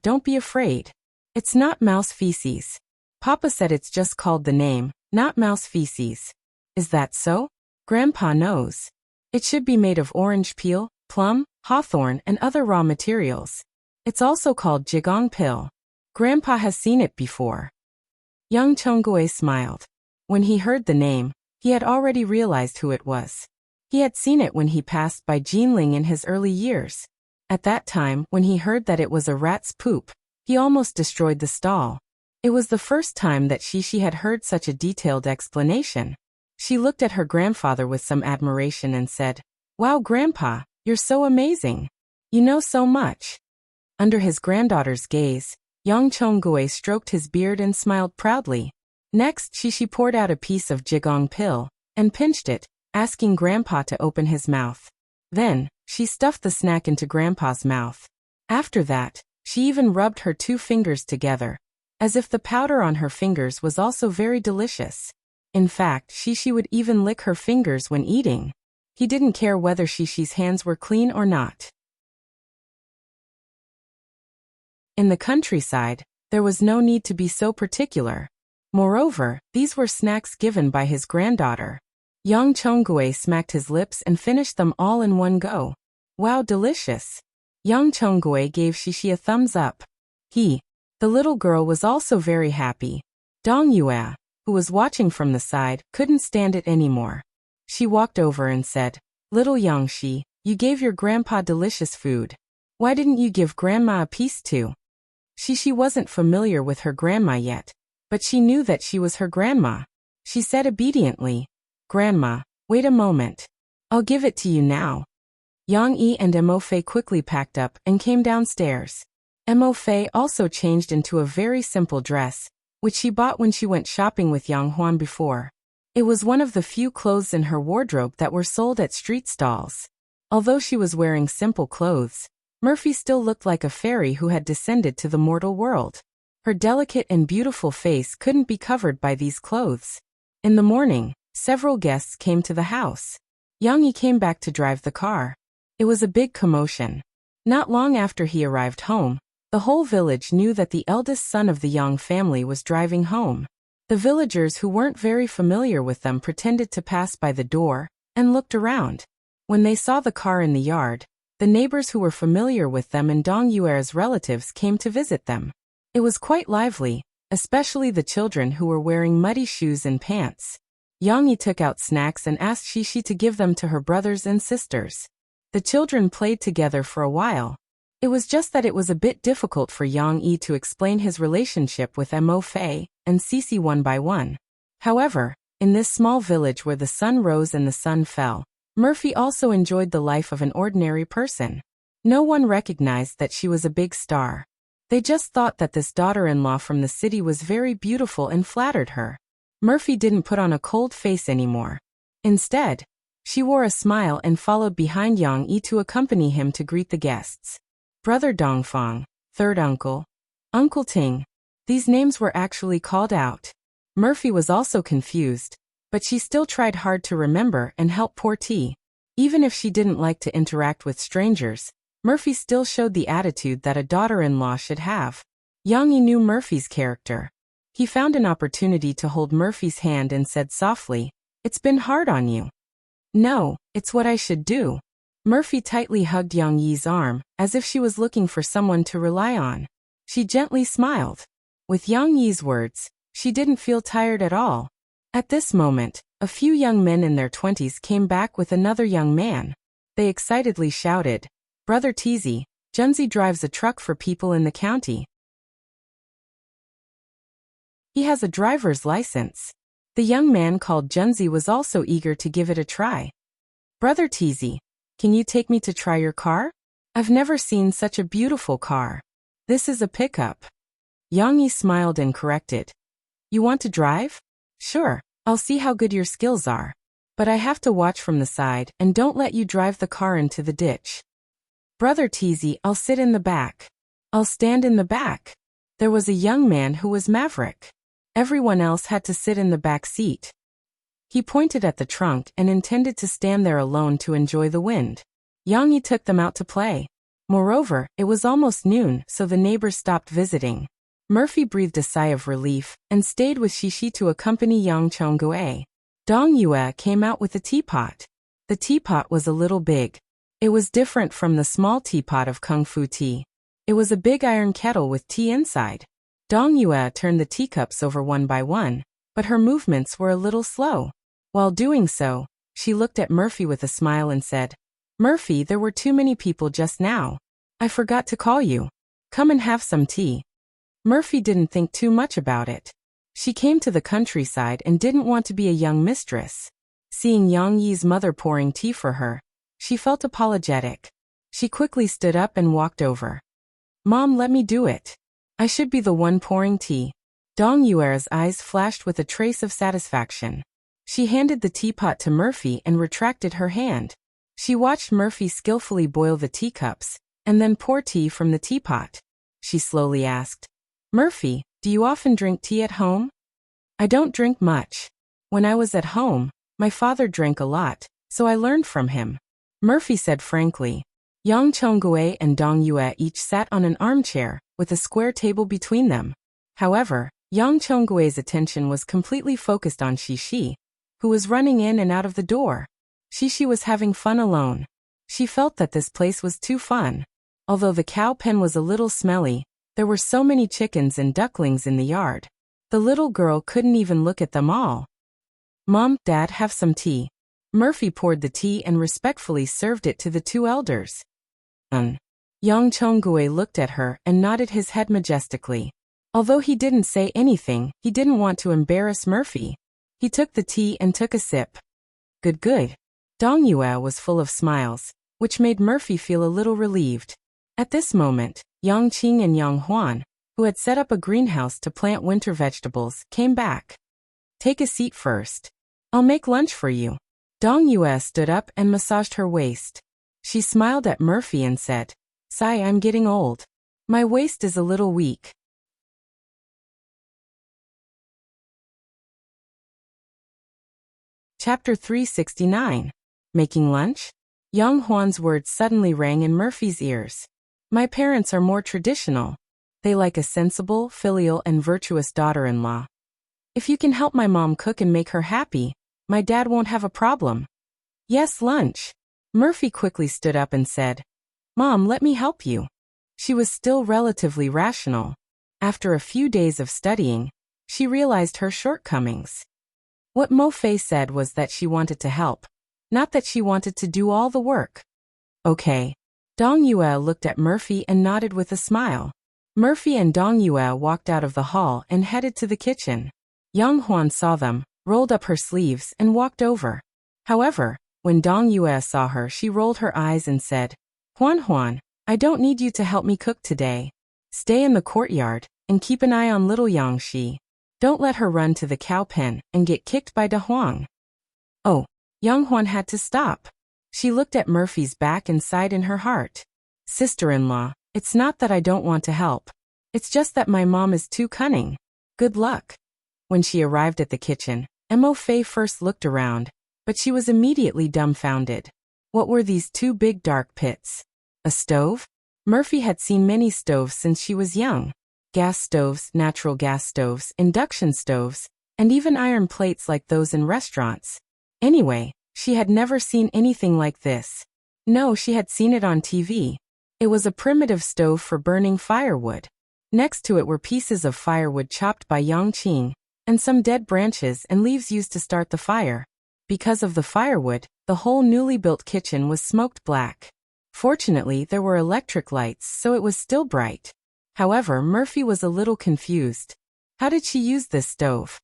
don't be afraid. It's not mouse feces. Papa said it's just called the name, not mouse feces." "Is that so?" "Grandpa knows. It should be made of orange peel, plum, hawthorn, and other raw materials. It's also called jigong pill. Grandpa has seen it before." Young Chongwei smiled. When he heard the name, he had already realized who it was. He had seen it when he passed by Jinling in his early years. At that time, when he heard that it was a rat's poop, he almost destroyed the stall. It was the first time that Shishi had heard such a detailed explanation. She looked at her grandfather with some admiration and said, "Wow, Grandpa, you're so amazing. You know so much." Under his granddaughter's gaze, Yang Chongwei stroked his beard and smiled proudly. Next, Shishi poured out a piece of jigong pill and pinched it, asking Grandpa to open his mouth. Then, she stuffed the snack into Grandpa's mouth. After that, she even rubbed her 2 fingers together, as if the powder on her fingers was also very delicious. In fact, Shishi would even lick her fingers when eating. He didn't care whether Shishi's hands were clean or not. In the countryside, there was no need to be so particular. Moreover, these were snacks given by his granddaughter. Yang Chongwei smacked his lips and finished them all in one go. "Wow, delicious." Yang Chongwei gave Shishi a thumbs up. The little girl was also very happy. Dong Yue, who was watching from the side, couldn't stand it anymore. She walked over and said, "Little Yangshi, you gave your grandpa delicious food. Why didn't you give grandma a piece too?" Shishi wasn't familiar with her grandma yet, but she knew that she was her grandma. She said obediently, "Grandma, wait a moment. I'll give it to you now." Yang Yi and Mo Fei quickly packed up and came downstairs. Mo Fei also changed into a very simple dress, which she bought when she went shopping with Yang Huan before. It was one of the few clothes in her wardrobe that were sold at street stalls. Although she was wearing simple clothes, Murphy still looked like a fairy who had descended to the mortal world. Her delicate and beautiful face couldn't be covered by these clothes. In the morning, several guests came to the house. Yang Yi came back to drive the car. It was a big commotion. Not long after he arrived home, the whole village knew that the eldest son of the Yang family was driving home. The villagers who weren't very familiar with them pretended to pass by the door and looked around. When they saw the car in the yard, the neighbors who were familiar with them and Dong Yue's relatives came to visit them. It was quite lively, especially the children who were wearing muddy shoes and pants. Yang Yi took out snacks and asked Shishi to give them to her brothers and sisters. The children played together for a while. It was just that it was a bit difficult for Yang Yi to explain his relationship with Mo Fei and Cici one by one. However, in this small village where the sun rose and the sun fell, Murphy also enjoyed the life of an ordinary person. No one recognized that she was a big star. They just thought that this daughter-in-law from the city was very beautiful and flattered her. Murphy didn't put on a cold face anymore. Instead, she wore a smile and followed behind Yang Yi to accompany him to greet the guests. Brother Dongfang, third uncle, Uncle Ting. These names were actually called out. Murphy was also confused, but she still tried hard to remember and help poor T. Even if she didn't like to interact with strangers, Murphy still showed the attitude that a daughter-in-law should have. Yang Yi knew Murphy's character. He found an opportunity to hold Murphy's hand and said softly, "It's been hard on you." No, it's what I should do. Murphy tightly hugged Yang Yi's arm, as if she was looking for someone to rely on. She gently smiled. With Yang Yi's words, she didn't feel tired at all. At this moment, a few young men in their 20s came back with another young man. They excitedly shouted, "Brother Tizi, Junzi drives a truck for people in the county. He has a driver's license." The young man called Junzi was also eager to give it a try. "Brother Tizi, can you take me to try your car? I've never seen such a beautiful car. This is a pickup." Yang Yi smiled and corrected. "You want to drive? Sure, I'll see how good your skills are. But I have to watch from the side and don't let you drive the car into the ditch." "Brother Tizi, I'll sit in the back." "I'll stand in the back." There was a young man who was maverick. Everyone else had to sit in the back seat. He pointed at the trunk and intended to stand there alone to enjoy the wind. Yang Yi took them out to play. Moreover, it was almost noon, so the neighbors stopped visiting. Murphy breathed a sigh of relief and stayed with Shishi to accompany Yang Chonggue. Dong Yue came out with a teapot. The teapot was a little big. It was different from the small teapot of Kung Fu tea. It was a big iron kettle with tea inside. Dong Yue turned the teacups over one by one, but her movements were a little slow. While doing so, she looked at Murphy with a smile and said, "Murphy, there were too many people just now. I forgot to call you. Come and have some tea." Murphy didn't think too much about it. She came to the countryside and didn't want to be a young mistress. Seeing Yang Yi's mother pouring tea for her, she felt apologetic. She quickly stood up and walked over. "Mom, let me do it. I should be the one pouring tea." Dong Yue's eyes flashed with a trace of satisfaction. She handed the teapot to Murphy and retracted her hand. She watched Murphy skillfully boil the teacups, and then pour tea from the teapot. She slowly asked, "Murphy, do you often drink tea at home?" "I don't drink much. When I was at home, my father drank a lot, so I learned from him," Murphy said frankly. Yang Chonggue and Dong Yue each sat on an armchair, with a square table between them. However, Yang Chonggue's attention was completely focused on Shishi, who was running in and out of the door. Shishi was having fun alone. She felt that this place was too fun. Although the cow pen was a little smelly, there were so many chickens and ducklings in the yard. The little girl couldn't even look at them all. "Mom, Dad, have some tea." Murphy poured the tea and respectfully served it to the two elders. Yang Chonggue looked at her and nodded his head majestically. Although he didn't say anything, he didn't want to embarrass Murphy. He took the tea and took a sip. Good, good. Dong Yue was full of smiles, which made Murphy feel a little relieved. At this moment, Yang Qing and Yang Huan, who had set up a greenhouse to plant winter vegetables, came back. "Take a seat first. I'll make lunch for you." Dong Yue stood up and massaged her waist. She smiled at Murphy and said, "Sigh, I'm getting old. My waist is a little weak." Chapter 369. Making lunch? Yang Huan's words suddenly rang in Murphy's ears. "My parents are more traditional. They like a sensible, filial, and virtuous daughter-in-law. If you can help my mom cook and make her happy, my dad won't have a problem." "Yes, lunch." Murphy quickly stood up and said, "Mom, let me help you." She was still relatively rational. After a few days of studying, she realized her shortcomings. What Mo Fei said was that she wanted to help, not that she wanted to do all the work. "Okay." Dong Yue looked at Murphy and nodded with a smile. Murphy and Dong Yue walked out of the hall and headed to the kitchen. Yang Huan saw them, rolled up her sleeves, and walked over. However, when Dong Yue saw her, she rolled her eyes and said, Huan, I don't need you to help me cook today. Stay in the courtyard, and keep an eye on little Yang Shi. Don't let her run to the cow pen and get kicked by Da Huang." Oh, Yang Huan had to stop. She looked at Murphy's back and sighed in her heart. "Sister-in-law, it's not that I don't want to help. It's just that my mom is too cunning. Good luck." When she arrived at the kitchen, Mo Fei first looked around, but she was immediately dumbfounded. What were these two big dark pits? A stove? Murphy had seen many stoves since she was young. Gas stoves, natural gas stoves, induction stoves, and even iron plates like those in restaurants. Anyway, She had never seen anything like this. No, she had seen it on TV. It was a primitive stove for burning firewood. Next to it were pieces of firewood chopped by Yang Qing, and some dead branches and leaves used to start the fire. Because of the firewood, the whole newly built kitchen was smoked black. Fortunately, there were electric lights, so it was still bright. However, Murphy was a little confused. How did she use this stove?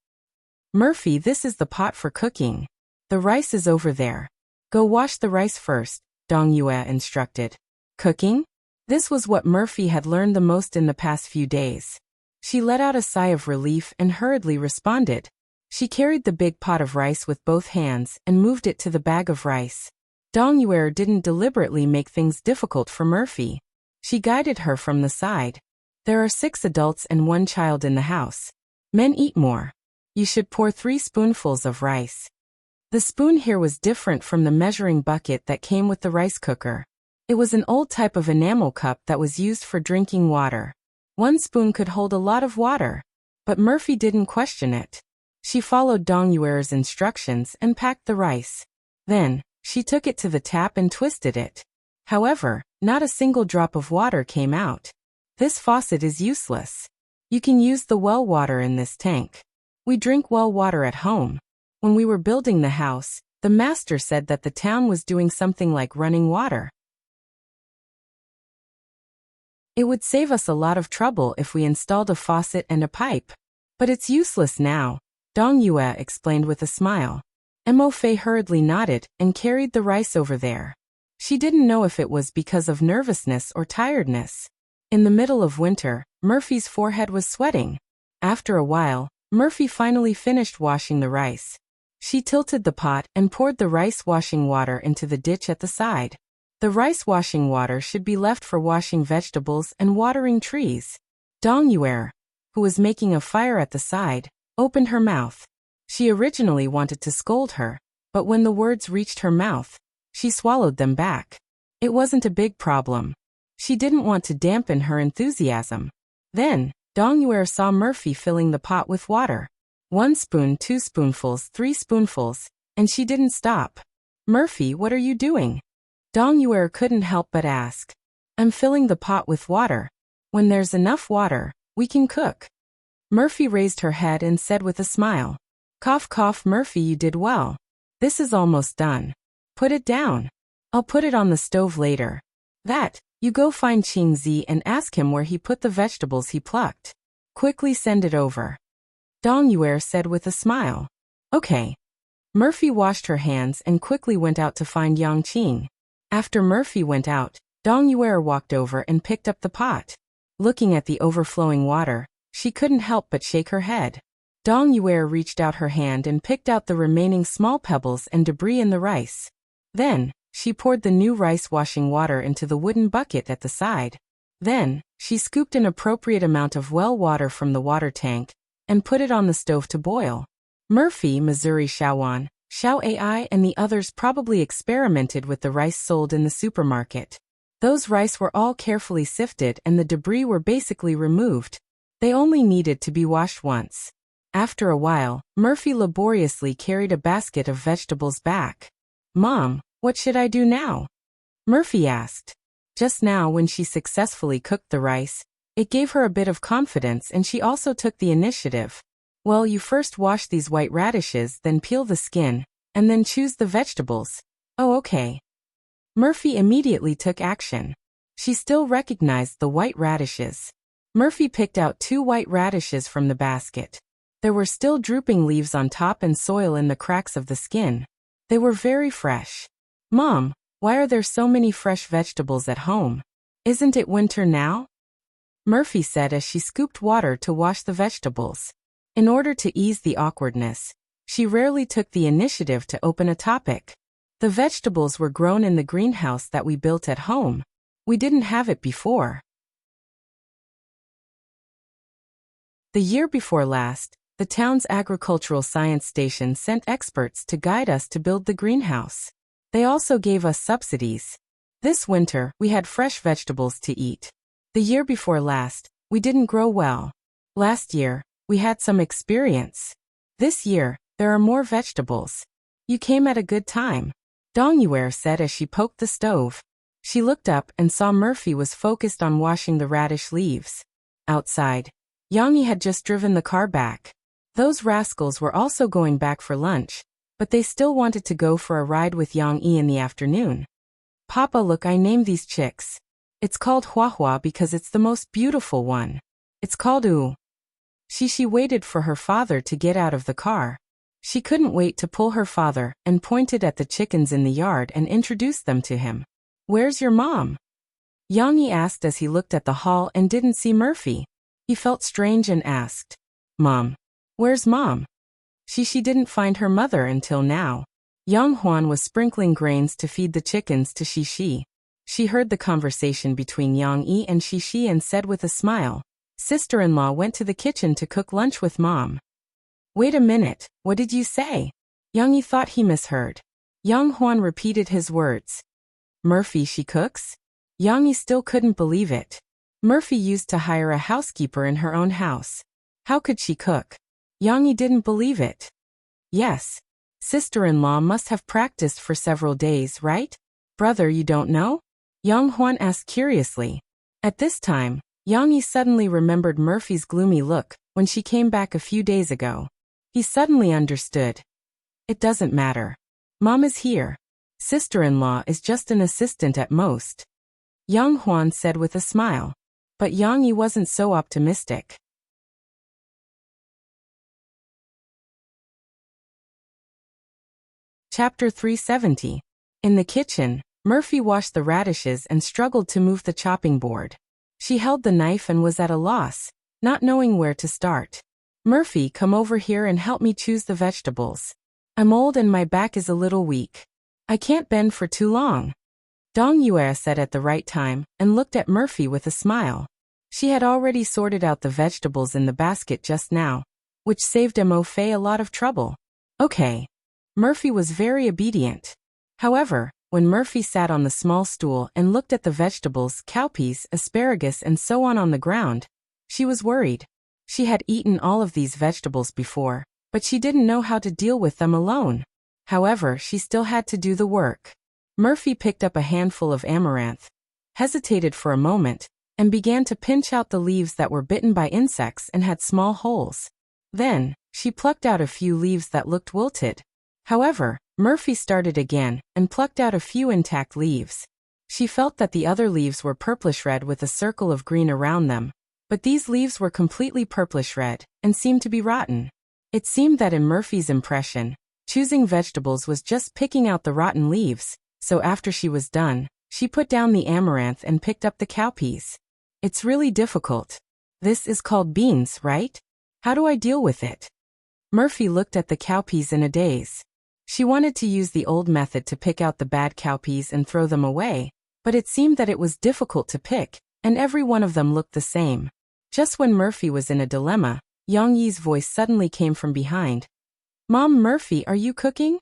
Murphy, this is the pot for cooking. The rice is over there. Go wash the rice first, Dong Yue instructed. Cooking? This was what Murphy had learned the most in the past few days. She let out a sigh of relief and hurriedly responded. She carried the big pot of rice with both hands and moved it to the bag of rice. Dong Yue didn't deliberately make things difficult for Murphy. She guided her from the side. There are 6 adults and 1 child in the house. Men eat more. You should pour 3 spoonfuls of rice. The spoon here was different from the measuring bucket that came with the rice cooker. It was an old type of enamel cup that was used for drinking water. 1 spoon could hold a lot of water. But Murphy didn't question it. She followed Dong Yue's instructions and packed the rice. Then, she took it to the tap and twisted it. However, not a single drop of water came out. This faucet is useless. You can use the well water in this tank. We drink well water at home. When we were building the house, the master said that the town was doing something like running water. It would save us a lot of trouble if we installed a faucet and a pipe. But it's useless now, Dong Yue explained with a smile. Mo Fei hurriedly nodded and carried the rice over there. She didn't know if it was because of nervousness or tiredness. In the middle of winter, Murphy's forehead was sweating. After a while, Murphy finally finished washing the rice. She tilted the pot and poured the rice washing water into the ditch at the side. The rice washing water should be left for washing vegetables and watering trees. Dong Yue, who was making a fire at the side, opened her mouth. She originally wanted to scold her, but when the words reached her mouth, she swallowed them back. It wasn't a big problem. She didn't want to dampen her enthusiasm. Then, Dong Yue saw Murphy filling the pot with water. 1 spoon, 2 spoonfuls, 3 spoonfuls, and she didn't stop. Murphy, what are you doing? Dong Yue couldn't help but ask. I'm filling the pot with water. When there's enough water, we can cook. Murphy raised her head and said with a smile. Cough cough, Murphy, you did well. This is almost done. Put it down. I'll put it on the stove later. That, you go find Qing Zi and ask him where he put the vegetables he plucked. Quickly send it over. Dong Yue said with a smile. Okay. Murphy washed her hands and quickly went out to find Yang Qing. After Murphy went out, Dong Yue walked over and picked up the pot. Looking at the overflowing water, she couldn't help but shake her head. Dong Yue reached out her hand and picked out the remaining small pebbles and debris in the rice. Then, she poured the new rice washing water into the wooden bucket at the side. Then, she scooped an appropriate amount of well water from the water tank and put it on the stove to boil. Murphy, Missouri Shawan, Xiao AI and the others probably experimented with the rice sold in the supermarket. Those rice were all carefully sifted and the debris were basically removed. They only needed to be washed once. After a while, Murphy laboriously carried a basket of vegetables back. Mom, what should I do now? Murphy asked. Just now when she successfully cooked the rice, it gave her a bit of confidence and she also took the initiative. Well, you first wash these white radishes, then peel the skin, and then choose the vegetables. Oh, okay. Murphy immediately took action. She still recognized the white radishes. Murphy picked out 2 white radishes from the basket. There were still drooping leaves on top and soil in the cracks of the skin. They were very fresh. Mom, why are there so many fresh vegetables at home? Isn't it winter now? Murphy said as she scooped water to wash the vegetables. In order to ease the awkwardness, she rarely took the initiative to open a topic. The vegetables were grown in the greenhouse that we built at home. We didn't have it before. The year before last, the town's agricultural science station sent experts to guide us to build the greenhouse. They also gave us subsidies. This winter, we had fresh vegetables to eat. The year before last, we didn't grow well. Last year, we had some experience. This year, there are more vegetables. You came at a good time, Dong Yue said as she poked the stove. She looked up and saw Murphy was focused on washing the radish leaves. Outside, Yang Yi had just driven the car back. Those rascals were also going back for lunch, but they still wanted to go for a ride with Yang Yi in the afternoon. Papa, look, I named these chicks. It's called Hua Hua because it's the most beautiful one. It's called Ooh. She waited for her father to get out of the car. She couldn't wait to pull her father and pointed at the chickens in the yard and introduced them to him. Where's your mom? Yang Yi asked as he looked at the hall and didn't see Murphy. He felt strange and asked, Mom, where's Mom? She didn't find her mother until now. Yang Huan was sprinkling grains to feed the chickens to Shi. She heard the conversation between Yang Yi and Shi and said with a smile, Sister-in-law went to the kitchen to cook lunch with Mom. Wait a minute, what did you say? Yang Yi thought he misheard. Yang Huan repeated his words. Murphy, she cooks? Yang Yi still couldn't believe it. Murphy used to hire a housekeeper in her own house. How could she cook? Yang Yi didn't believe it. Yes. Sister-in-law must have practiced for several days, right? Brother, you don't know? Yang Huan asked curiously. At this time, Yang Yi suddenly remembered Murphy's gloomy look when she came back a few days ago. He suddenly understood. It doesn't matter. Mom is here. Sister-in-law is just an assistant at most. Yang Huan said with a smile. But Yang Yi wasn't so optimistic. Chapter 370. In the kitchen, Murphy washed the radishes and struggled to move the chopping board. She held the knife and was at a loss, not knowing where to start. Murphy, come over here and help me choose the vegetables. I'm old and my back is a little weak. I can't bend for too long. Dong Yue said at the right time and looked at Murphy with a smile. She had already sorted out the vegetables in the basket just now, which saved Mo Fei a lot of trouble. Okay. Murphy was very obedient. However, when Murphy sat on the small stool and looked at the vegetables, cowpeas, asparagus and so on the ground, she was worried. She had eaten all of these vegetables before, but she didn't know how to deal with them alone. However, she still had to do the work. Murphy picked up a handful of amaranth, hesitated for a moment, and began to pinch out the leaves that were bitten by insects and had small holes. Then, she plucked out a few leaves that looked wilted. However, Murphy started again and plucked out a few intact leaves. She felt that the other leaves were purplish-red with a circle of green around them, but these leaves were completely purplish-red and seemed to be rotten. It seemed that in Murphy's impression, choosing vegetables was just picking out the rotten leaves, so after she was done, she put down the amaranth and picked up the cowpeas. It's really difficult. This is called beans, right? How do I deal with it? Murphy looked at the cowpeas in a daze. She wanted to use the old method to pick out the bad cowpeas and throw them away, but it seemed that it was difficult to pick, and every one of them looked the same. Just when Murphy was in a dilemma, Yang Yi's voice suddenly came from behind. Mom, Murphy, are you cooking?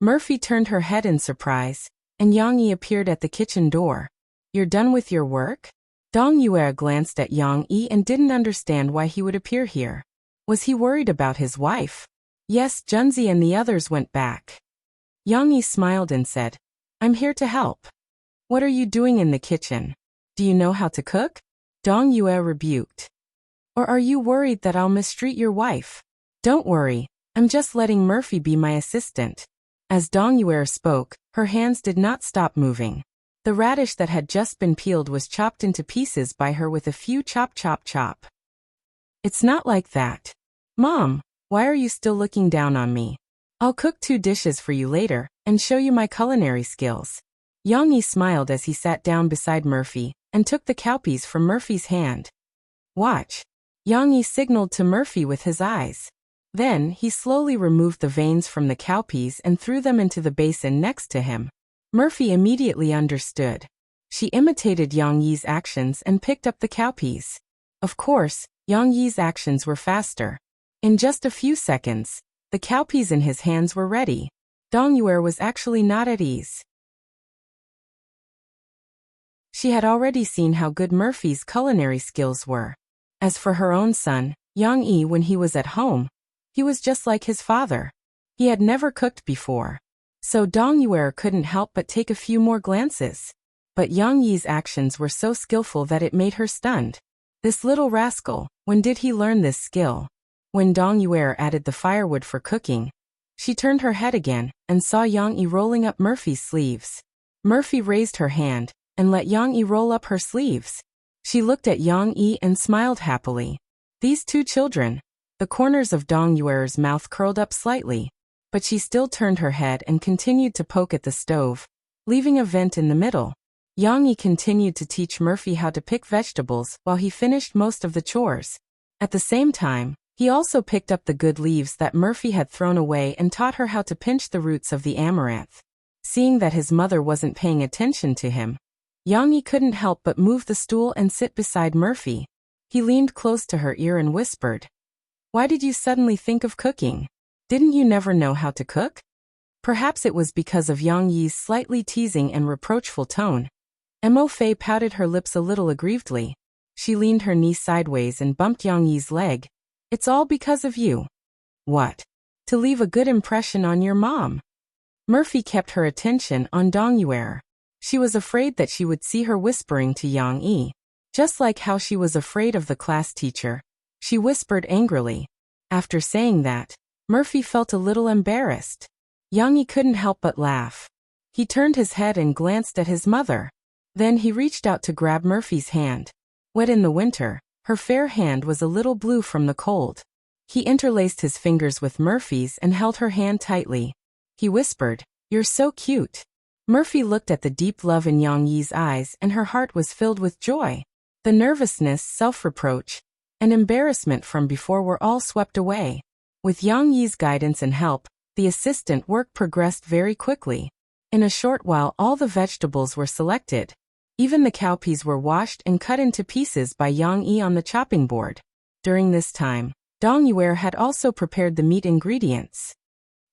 Murphy turned her head in surprise, and Yang Yi appeared at the kitchen door. You're done with your work? Dong Yue glanced at Yang Yi and didn't understand why he would appear here. Was he worried about his wife? Yes, Junzi and the others went back. Yang Yi smiled and said, I'm here to help. What are you doing in the kitchen? Do you know how to cook? Dong Yue rebuked. Or are you worried that I'll mistreat your wife? Don't worry, I'm just letting Murphy be my assistant. As Dong Yue spoke, her hands did not stop moving. The radish that had just been peeled was chopped into pieces by her with a few chop chop chop. It's not like that. Mom, why are you still looking down on me? I'll cook 2 dishes for you later and show you my culinary skills. Yang Yi smiled as he sat down beside Murphy and took the cowpeas from Murphy's hand. Watch. Yang Yi signaled to Murphy with his eyes. Then, he slowly removed the veins from the cowpeas and threw them into the basin next to him. Murphy immediately understood. She imitated Yang Yi's actions and picked up the cowpeas. Of course, Yang Yi's actions were faster. In just a few seconds, the cowpeas in his hands were ready. Dong Yue was actually not at ease. She had already seen how good Murphy's culinary skills were. As for her own son, Yang Yi, when he was at home, he was just like his father. He had never cooked before, So Dong Yuer couldn't help but take a few more glances. But Yang Yi's actions were so skillful that it made her stunned. This little rascal, when did he learn this skill? When Dong Yuer added the firewood for cooking, she turned her head again and saw Yang Yi rolling up Murphy's sleeves. Murphy raised her hand and let Yang Yi roll up her sleeves. She looked at Yang Yi and smiled happily. These two children. The corners of Dong Yuer's mouth curled up slightly, but she still turned her head and continued to poke at the stove, leaving a vent in the middle. Yang Yi continued to teach Murphy how to pick vegetables while he finished most of the chores. At the same time, he also picked up the good leaves that Murphy had thrown away and taught her how to pinch the roots of the amaranth. Seeing that his mother wasn't paying attention to him, Yang Yi couldn't help but move the stool and sit beside Murphy. He leaned close to her ear and whispered, "Why did you suddenly think of cooking? Didn't you never know how to cook?" Perhaps it was because of Yang Yi's slightly teasing and reproachful tone. Mo Fei pouted her lips a little aggrievedly. She leaned her knee sideways and bumped Yang Yi's leg. "It's all because of you." "What?" "To leave a good impression on your mom." Murphy kept her attention on Dong Yuer. She was afraid that she would see her whispering to Yang Yi. Just like how she was afraid of the class teacher, she whispered angrily. After saying that, Murphy felt a little embarrassed. Yang Yi couldn't help but laugh. He turned his head and glanced at his mother. Then he reached out to grab Murphy's hand. Wet in the winter, her fair hand was a little blue from the cold. He interlaced his fingers with Murphy's and held her hand tightly. He whispered, "You're so cute." Murphy looked at the deep love in Yang Yi's eyes and her heart was filled with joy. The nervousness, self-reproach, and embarrassment from before were all swept away. With Yang Yi's guidance and help, the assistant work progressed very quickly. In a short while all the vegetables were selected. Even the cowpeas were washed and cut into pieces by Yang Yi on the chopping board. During this time, Dong Yuer had also prepared the meat ingredients.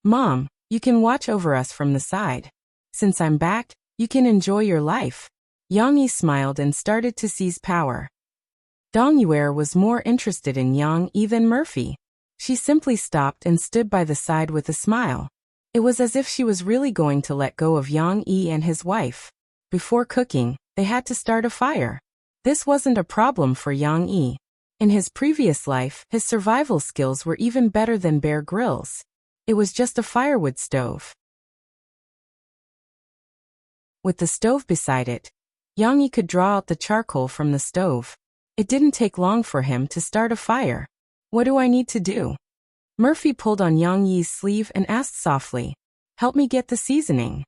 "Mom, you can watch over us from the side. Since I'm back, you can enjoy your life." Yang Yi smiled and started to seize power. Dong Yuer was more interested in Yang Yi than Murphy. She simply stopped and stood by the side with a smile. It was as if she was really going to let go of Yang Yi and his wife. Before cooking, they had to start a fire. This wasn't a problem for Yang Yi. In his previous life, his survival skills were even better than Bear Grylls. It was just a firewood stove. With the stove beside it, Yang Yi could draw out the charcoal from the stove. It didn't take long for him to start a fire. "What do I need to do?" Murphy pulled on Yang Yi's sleeve and asked softly, "Help me get the seasoning."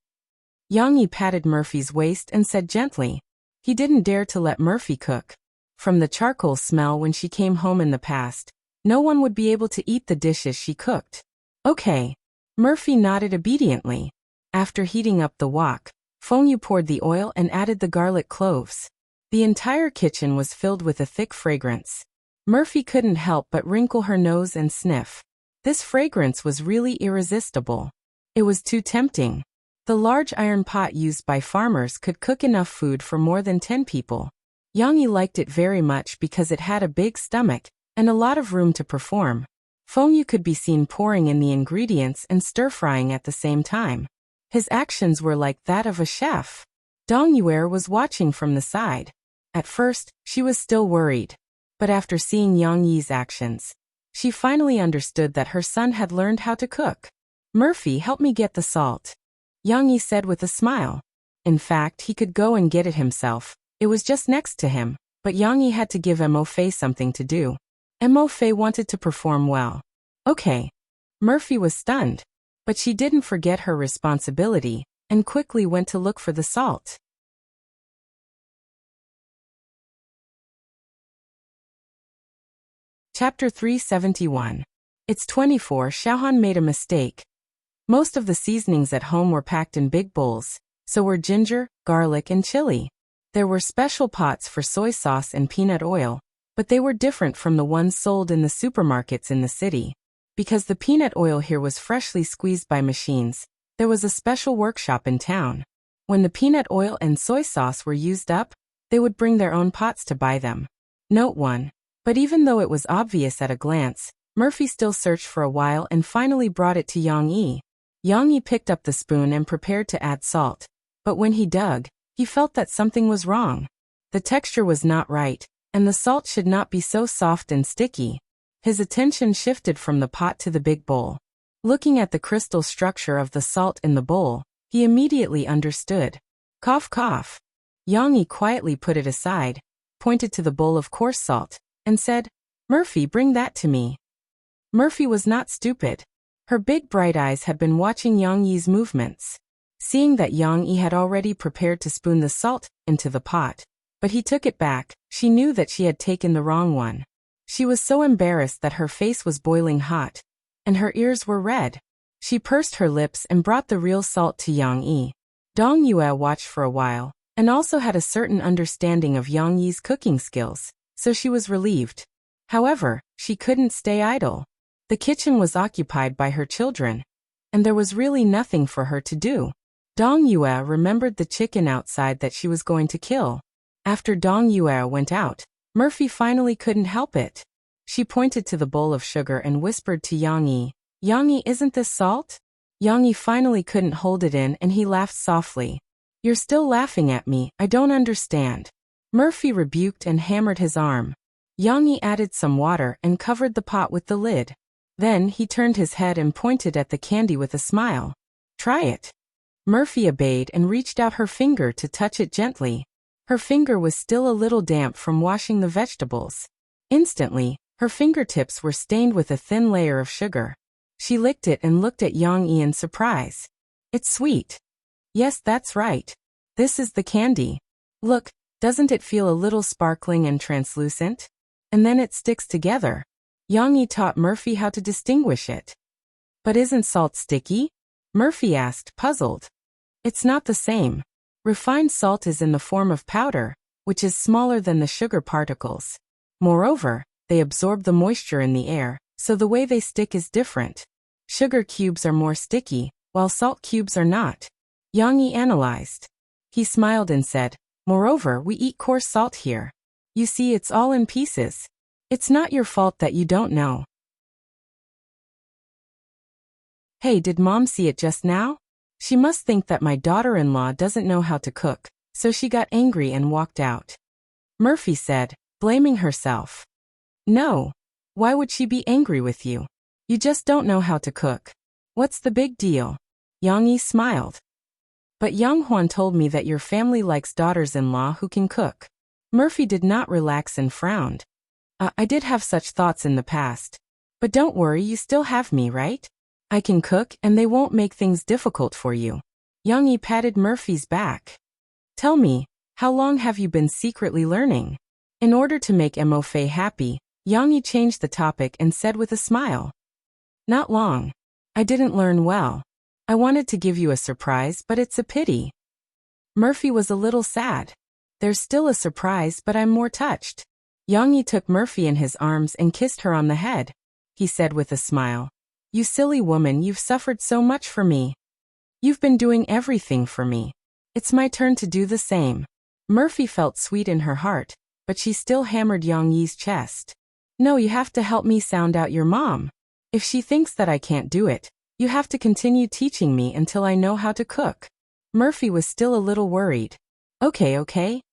Yang Yi patted Murphy's waist and said gently. He didn't dare to let Murphy cook. From the charcoal smell when she came home in the past, no one would be able to eat the dishes she cooked. "Okay." Murphy nodded obediently. After heating up the wok, Feng Yu poured the oil and added the garlic cloves. The entire kitchen was filled with a thick fragrance. Murphy couldn't help but wrinkle her nose and sniff. This fragrance was really irresistible. It was too tempting. The large iron pot used by farmers could cook enough food for more than 10 people. Yang Yi liked it very much because it had a big stomach and a lot of room to perform. Feng Yu could be seen pouring in the ingredients and stir-frying at the same time. His actions were like that of a chef. Dong Yuer was watching from the side. At first, she was still worried. But after seeing Yang Yi's actions, she finally understood that her son had learned how to cook. "Murphy, help me get the salt," Yang Yi said with a smile. In fact, he could go and get it himself. It was just next to him, but Yang Yi had to give Mo Fei something to do. Mo Fei wanted to perform well. "Okay." Murphy was stunned, but she didn't forget her responsibility and quickly went to look for the salt. Chapter 371. It's 24. Xiaohan made a mistake. Most of the seasonings at home were packed in big bowls, so were ginger, garlic, and chili. There were special pots for soy sauce and peanut oil, but they were different from the ones sold in the supermarkets in the city. Because the peanut oil here was freshly squeezed by machines, there was a special workshop in town. When the peanut oil and soy sauce were used up, they would bring their own pots to buy them. Note 1. But even though it was obvious at a glance, Murphy still searched for a while and finally brought it to Yang Yi. Yang Yi picked up the spoon and prepared to add salt. But when he dug, he felt that something was wrong. The texture was not right, and the salt should not be so soft and sticky. His attention shifted from the pot to the big bowl. Looking at the crystal structure of the salt in the bowl, he immediately understood. Cough, cough. Yang Yi quietly put it aside, pointed to the bowl of coarse salt, and said, "Murphy, bring that to me." Murphy was not stupid. Her big bright eyes had been watching Yang Yi's movements. Seeing that Yang Yi had already prepared to spoon the salt into the pot, but he took it back, she knew that she had taken the wrong one. She was so embarrassed that her face was boiling hot, and her ears were red. She pursed her lips and brought the real salt to Yang Yi. Dong Yue watched for a while, and also had a certain understanding of Yang Yi's cooking skills, so she was relieved. However, she couldn't stay idle. The kitchen was occupied by her children, and there was really nothing for her to do. Dong Yue remembered the chicken outside that she was going to kill. After Dong Yue went out, Murphy finally couldn't help it. She pointed to the bowl of sugar and whispered to Yang Yi, "Yang Yi, isn't this salt?" Yang Yi finally couldn't hold it in and he laughed softly. "You're still laughing at me, I don't understand." Murphy rebuked and hammered his arm. Yang Yi added some water and covered the pot with the lid. Then he turned his head and pointed at the candy with a smile. "Try it." Murphy obeyed and reached out her finger to touch it gently. Her finger was still a little damp from washing the vegetables. Instantly, her fingertips were stained with a thin layer of sugar. She licked it and looked at Yang Yi in surprise. "It's sweet." "Yes, that's right. This is the candy. Look, doesn't it feel a little sparkling and translucent? And then it sticks together." Yang Yi taught Murphy how to distinguish it. "But isn't salt sticky?" Murphy asked, puzzled. "It's not the same. Refined salt is in the form of powder, which is smaller than the sugar particles. Moreover, they absorb the moisture in the air, so the way they stick is different. Sugar cubes are more sticky, while salt cubes are not." Yang Yi analyzed. He smiled and said, "Moreover, we eat coarse salt here. You see, it's all in pieces. It's not your fault that you don't know." "Hey, did Mom see it just now? She must think that my daughter-in-law doesn't know how to cook, so she got angry and walked out." Murphy said, blaming herself. "No. Why would she be angry with you? You just don't know how to cook. What's the big deal?" Yang Yi smiled. "But Yang Huan told me that your family likes daughters-in-law who can cook." Murphy did not relax and frowned. I did have such thoughts in the past. But don't worry, you still have me, right? I can cook and they won't make things difficult for you." Yang Yi patted Murphy's back. "Tell me, how long have you been secretly learning?" In order to make Mo Fei happy, Yang Yi changed the topic and said with a smile, "Not long. I didn't learn well. I wanted to give you a surprise, but it's a pity." Murphy was a little sad. "There's still a surprise, but I'm more touched." Yang Yi took Murphy in his arms and kissed her on the head. He said with a smile, "You silly woman, you've suffered so much for me. You've been doing everything for me. It's my turn to do the same." Murphy felt sweet in her heart, but she still hammered Yang Yi's chest. "No, you have to help me sound out your mom. If she thinks that I can't do it, you have to continue teaching me until I know how to cook." Murphy was still a little worried. Okay.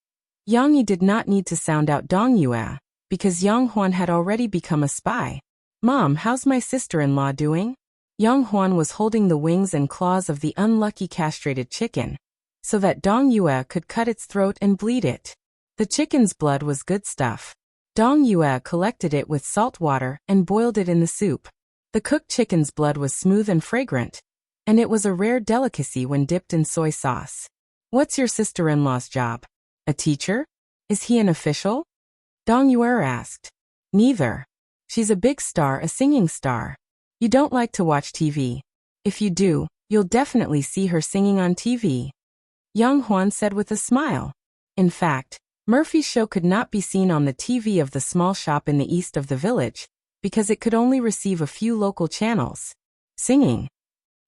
Yang Yi did not need to sound out Dong Yue, because Yang Huan had already become a spy. "Mom, how's my sister-in-law doing?" Yang Huan was holding the wings and claws of the unlucky castrated chicken, so that Dong Yue could cut its throat and bleed it. The chicken's blood was good stuff. Dong Yue collected it with salt water and boiled it in the soup. The cooked chicken's blood was smooth and fragrant, and it was a rare delicacy when dipped in soy sauce. "What's your sister-in-law's job? A teacher? Is he an official?" Dong Yue asked. "Neither. She's a big star, a singing star. You don't like to watch TV. If you do, you'll definitely see her singing on TV." Yang Huan said with a smile. In fact, Murphy's show could not be seen on the TV of the small shop in the east of the village, because it could only receive a few local channels. Singing.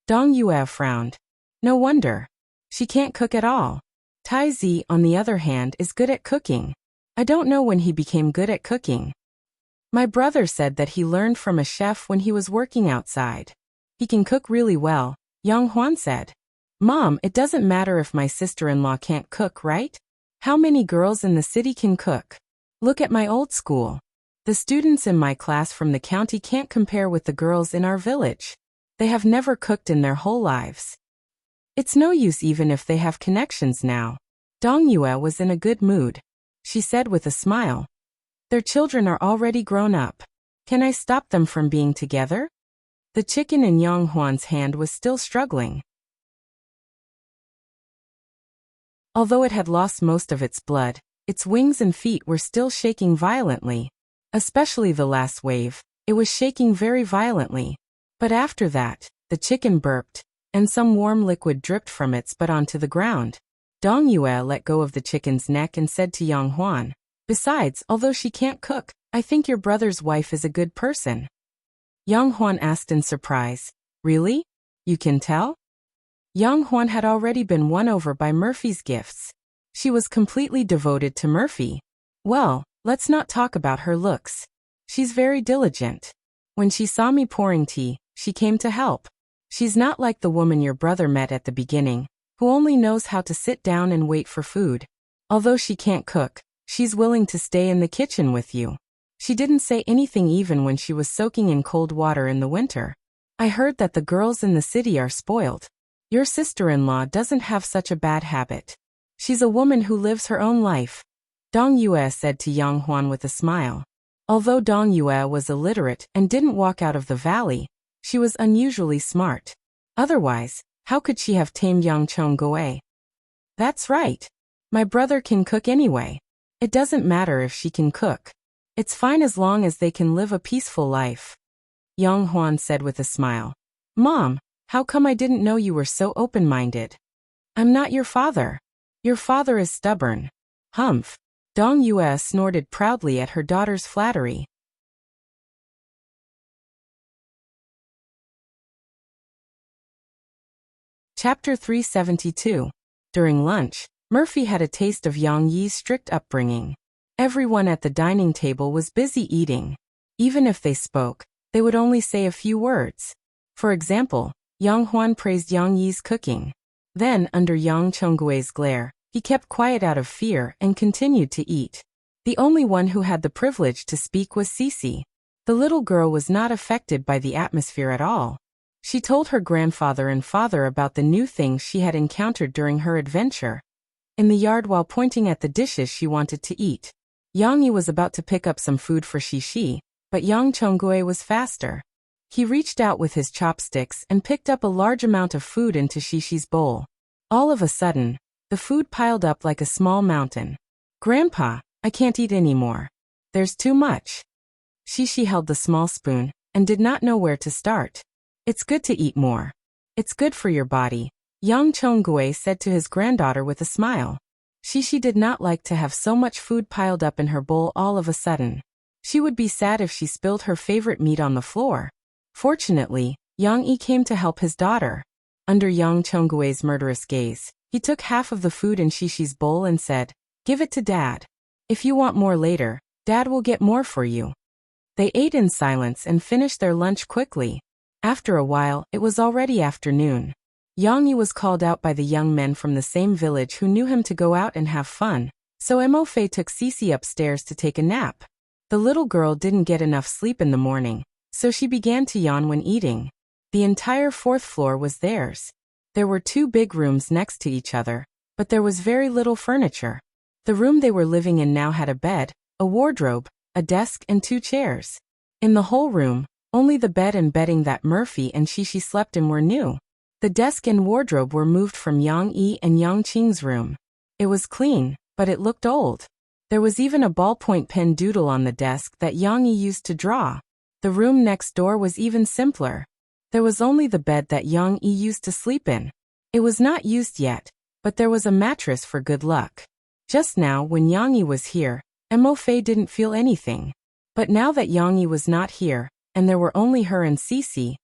Dong Yue frowned. No wonder. She can't cook at all. Tai Zi, on the other hand, is good at cooking. I don't know when he became good at cooking. My brother said that he learned from a chef when he was working outside. He can cook really well, Young Hwan said. Mom, it doesn't matter if my sister-in-law can't cook, right? How many girls in the city can cook? Look at my old school. The students in my class from the county can't compare with the girls in our village. They have never cooked in their whole lives. It's no use even if they have connections now. Dong Yue was in a good mood. She said with a smile. Their children are already grown up. Can I stop them from being together? The chicken in Yang Huan's hand was still struggling. Although it had lost most of its blood, its wings and feet were still shaking violently. Especially the last wave, it was shaking very violently. But after that, the chicken burped, and some warm liquid dripped from its butt onto the ground. Dong Yue let go of the chicken's neck and said to Yang Huan, Besides, although she can't cook, I think your brother's wife is a good person. Yang Huan asked in surprise, Really? You can tell? Yang Huan had already been won over by Murphy's gifts. She was completely devoted to Murphy. Well, let's not talk about her looks. She's very diligent. When she saw me pouring tea, she came to help. She's not like the woman your brother met at the beginning, who only knows how to sit down and wait for food. Although she can't cook, she's willing to stay in the kitchen with you. She didn't say anything even when she was soaking in cold water in the winter. I heard that the girls in the city are spoiled. Your sister-in-law doesn't have such a bad habit. She's a woman who lives her own life. Dong Yue said to Yang Huan with a smile. Although Dong Yue was illiterate and didn't walk out of the valley, she was unusually smart. Otherwise, how could she have tamed Yang Chonggoe? That's right. My brother can cook anyway. It doesn't matter if she can cook. It's fine as long as they can live a peaceful life. Yang Huan said with a smile. Mom, how come I didn't know you were so open-minded? I'm not your father. Your father is stubborn. Humph. Dong Yue snorted proudly at her daughter's flattery. Chapter 372. During lunch, Murphy had a taste of Yang Yi's strict upbringing. Everyone at the dining table was busy eating. Even if they spoke, they would only say a few words. For example, Yang Huan praised Yang Yi's cooking. Then, under Yang Chonggue's glare, he kept quiet out of fear and continued to eat. The only one who had the privilege to speak was Cece. The little girl was not affected by the atmosphere at all. She told her grandfather and father about the new things she had encountered during her adventure in the yard while pointing at the dishes she wanted to eat. Yang Yi was about to pick up some food for Shishi, but Yang Chonggue was faster. He reached out with his chopsticks and picked up a large amount of food into Shishi's bowl. All of a sudden, the food piled up like a small mountain. Grandpa, I can't eat anymore. There's too much. Shishi held the small spoon and did not know where to start. It's good to eat more. It's good for your body, Yang Chonggue said to his granddaughter with a smile. Shishi did not like to have so much food piled up in her bowl all of a sudden. She would be sad if she spilled her favorite meat on the floor. Fortunately, Yang Yi came to help his daughter. Under Yang Chonggue's murderous gaze, he took half of the food in Shishi's bowl and said, Give it to Dad. If you want more later, Dad will get more for you. They ate in silence and finished their lunch quickly. After a while, it was already afternoon. Yang Yi was called out by the young men from the same village who knew him to go out and have fun, so Mo Fei took Cece upstairs to take a nap. The little girl didn't get enough sleep in the morning, so she began to yawn when eating. The entire fourth floor was theirs. There were 2 big rooms next to each other, but there was very little furniture. The room they were living in now had a bed, a wardrobe, a desk and 2 chairs. In the whole room, only the bed and bedding that Murphy and Shishi slept in were new. The desk and wardrobe were moved from Yang Yi and Yang Qing's room. It was clean, but it looked old. There was even a ballpoint pen doodle on the desk that Yang Yi used to draw. The room next door was even simpler. There was only the bed that Yang Yi used to sleep in. It was not used yet, but there was a mattress for good luck. Just now, when Yang Yi was here, Mo Fei didn't feel anything. But now that Yang Yi was not here, and there were only her and Cece,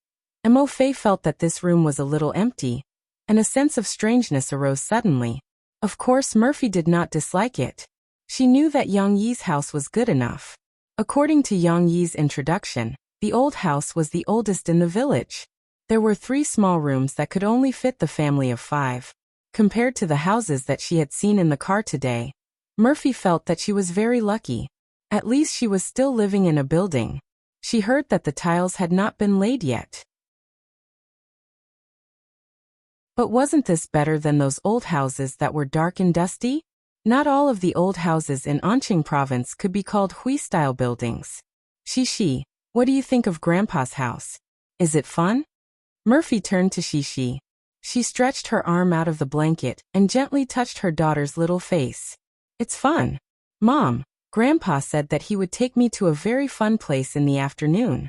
Mo Fei felt that this room was a little empty, and a sense of strangeness arose suddenly. Of course, Murphy did not dislike it. She knew that Yang Yi's house was good enough. According to Yang Yi's introduction, the old house was the oldest in the village. There were 3 small rooms that could only fit the family of 5. Compared to the houses that she had seen in the car today, Murphy felt that she was very lucky. At least she was still living in a building. She heard that the tiles had not been laid yet. But wasn't this better than those old houses that were dark and dusty? Not all of the old houses in Anqing province could be called Hui-style buildings. Shishi, what do you think of Grandpa's house? Is it fun? Murphy turned to Shishi. She stretched her arm out of the blanket and gently touched her daughter's little face. It's fun. Mom, Grandpa said that he would take me to a very fun place in the afternoon.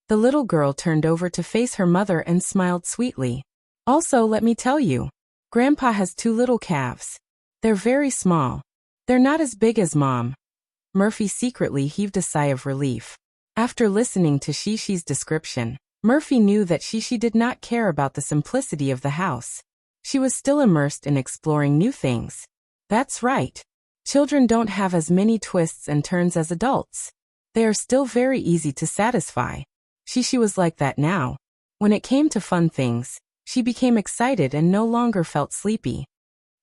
The little girl turned over to face her mother and smiled sweetly. Also, let me tell you, Grandpa has 2 little calves. They're very small. They're not as big as Mom. Murphy secretly heaved a sigh of relief. After listening to Shishi's description, Murphy knew that Shishi did not care about the simplicity of the house. She was still immersed in exploring new things. That's right. Children don't have as many twists and turns as adults. They are still very easy to satisfy. Shishi was like that now. When it came to fun things, she became excited and no longer felt sleepy.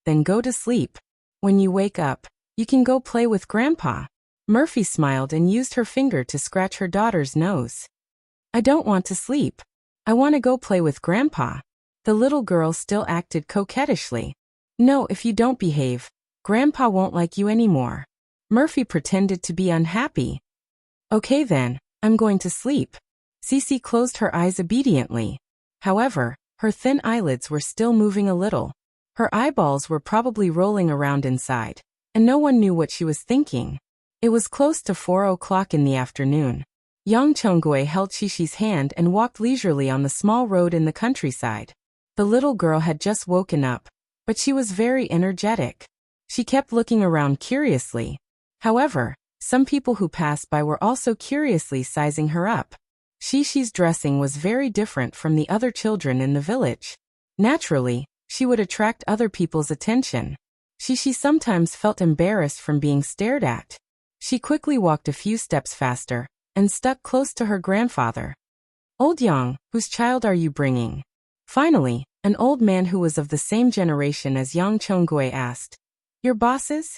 Then go to sleep. When you wake up, you can go play with Grandpa. Murphy smiled and used her finger to scratch her daughter's nose. I don't want to sleep. I want to go play with Grandpa. The little girl still acted coquettishly. No, if you don't behave, Grandpa won't like you anymore. Murphy pretended to be unhappy. Okay then, I'm going to sleep. Cece closed her eyes obediently. However, her thin eyelids were still moving a little. Her eyeballs were probably rolling around inside, and no one knew what she was thinking. It was close to 4 o'clock in the afternoon. Yang Chonggui held Shishi's hand and walked leisurely on the small road in the countryside. The little girl had just woken up, but she was very energetic. She kept looking around curiously. However, some people who passed by were also curiously sizing her up. Shishi's dressing was very different from the other children in the village. Naturally, she would attract other people's attention. Shishi sometimes felt embarrassed from being stared at. She quickly walked a few steps faster and stuck close to her grandfather. Old Yang, whose child are you bringing? Finally, an old man who was of the same generation as Yang Chonggui asked. Your boss's?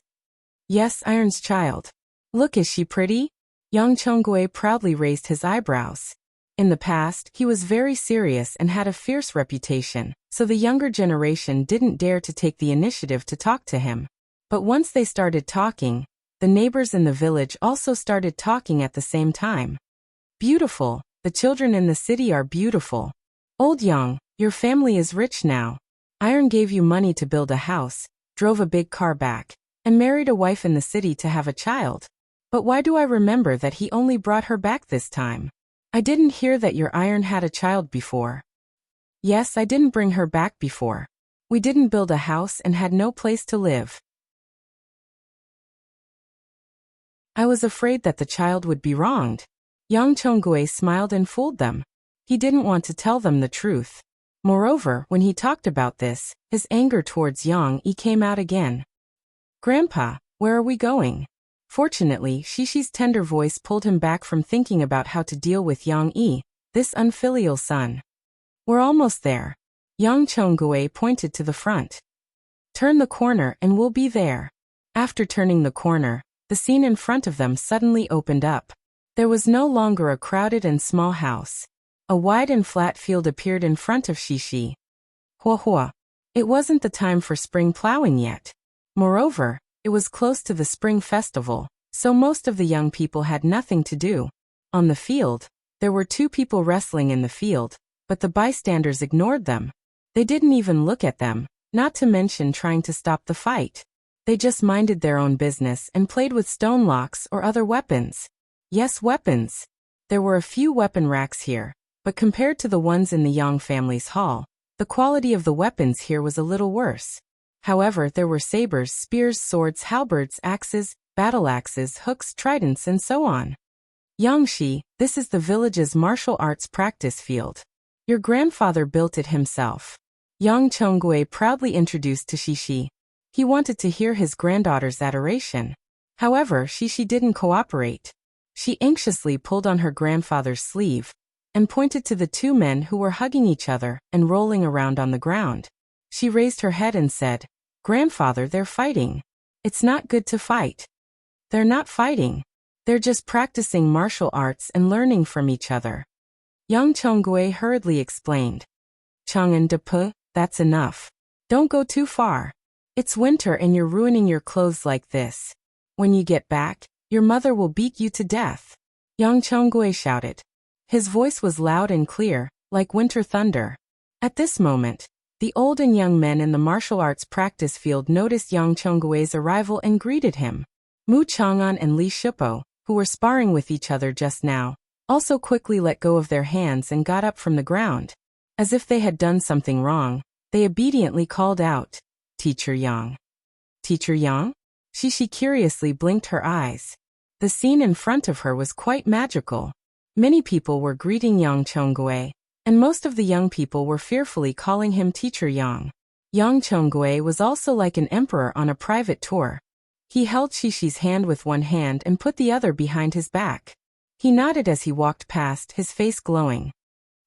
Yes, Iron's child. Look, is she pretty? Yang Chonggui proudly raised his eyebrows. In the past, he was very serious and had a fierce reputation, so the younger generation didn't dare to take the initiative to talk to him. But once they started talking, the neighbors in the village also started talking at the same time. Beautiful, the children in the city are beautiful. Old Yang, your family is rich now. Iron gave you money to build a house, drove a big car back, and married a wife in the city to have a child. But why do I remember that he only brought her back this time? I didn't hear that your Iron had a child before. Yes, I didn't bring her back before. We didn't build a house and had no place to live. I was afraid that the child would be wronged. Yang Chonggui smiled and fooled them. He didn't want to tell them the truth. Moreover, when he talked about this, his anger towards Yang Yi came out again. Grandpa, where are we going? Fortunately, Shishi's tender voice pulled him back from thinking about how to deal with Yang Yi, this unfilial son. We're almost there. Yang Chonggui pointed to the front. Turn the corner and we'll be there. After turning the corner, the scene in front of them suddenly opened up. There was no longer a crowded and small house. A wide and flat field appeared in front of Shishi. Hua hua. It wasn't the time for spring plowing yet. Moreover, it was close to the spring festival, so most of the young people had nothing to do. On the field, there were 2 people wrestling in the field, but the bystanders ignored them. They didn't even look at them, not to mention trying to stop the fight. They just minded their own business and played with stone locks or other weapons. Yes, weapons. There were a few weapon racks here, but compared to the ones in the Yang family's hall, the quality of the weapons here was a little worse. However, there were sabers, spears, swords, halberds, axes, battle axes, hooks, tridents, and so on. Yangshi, this is the village's martial arts practice field. Your grandfather built it himself. Yang Chonggui proudly introduced to Shishi. He wanted to hear his granddaughter's adoration. However, Shishi didn't cooperate. She anxiously pulled on her grandfather's sleeve, and pointed to the two men who were hugging each other and rolling around on the ground. She raised her head and said, "Grandfather, they're fighting. It's not good to fight." "They're not fighting. They're just practicing martial arts and learning from each other." Yang Chonggui hurriedly explained. "Chang'an de pu, that's enough. Don't go too far. It's winter and you're ruining your clothes like this. When you get back, your mother will beat you to death." Yang Chonggui shouted. His voice was loud and clear, like winter thunder. At this moment, the old and young men in the martial arts practice field noticed Yang Chonggui's arrival and greeted him. Mu Chang'an and Li Shupo, who were sparring with each other just now, also quickly let go of their hands and got up from the ground. As if they had done something wrong, they obediently called out, "Teacher Yang." "Teacher Yang?" Shishi curiously blinked her eyes. The scene in front of her was quite magical. Many people were greeting Yang Chonggui, and most of the young people were fearfully calling him Teacher Yang. Yang Chonggui was also like an emperor on a private tour. He held Shishi's hand with one hand and put the other behind his back. He nodded as he walked past, his face glowing.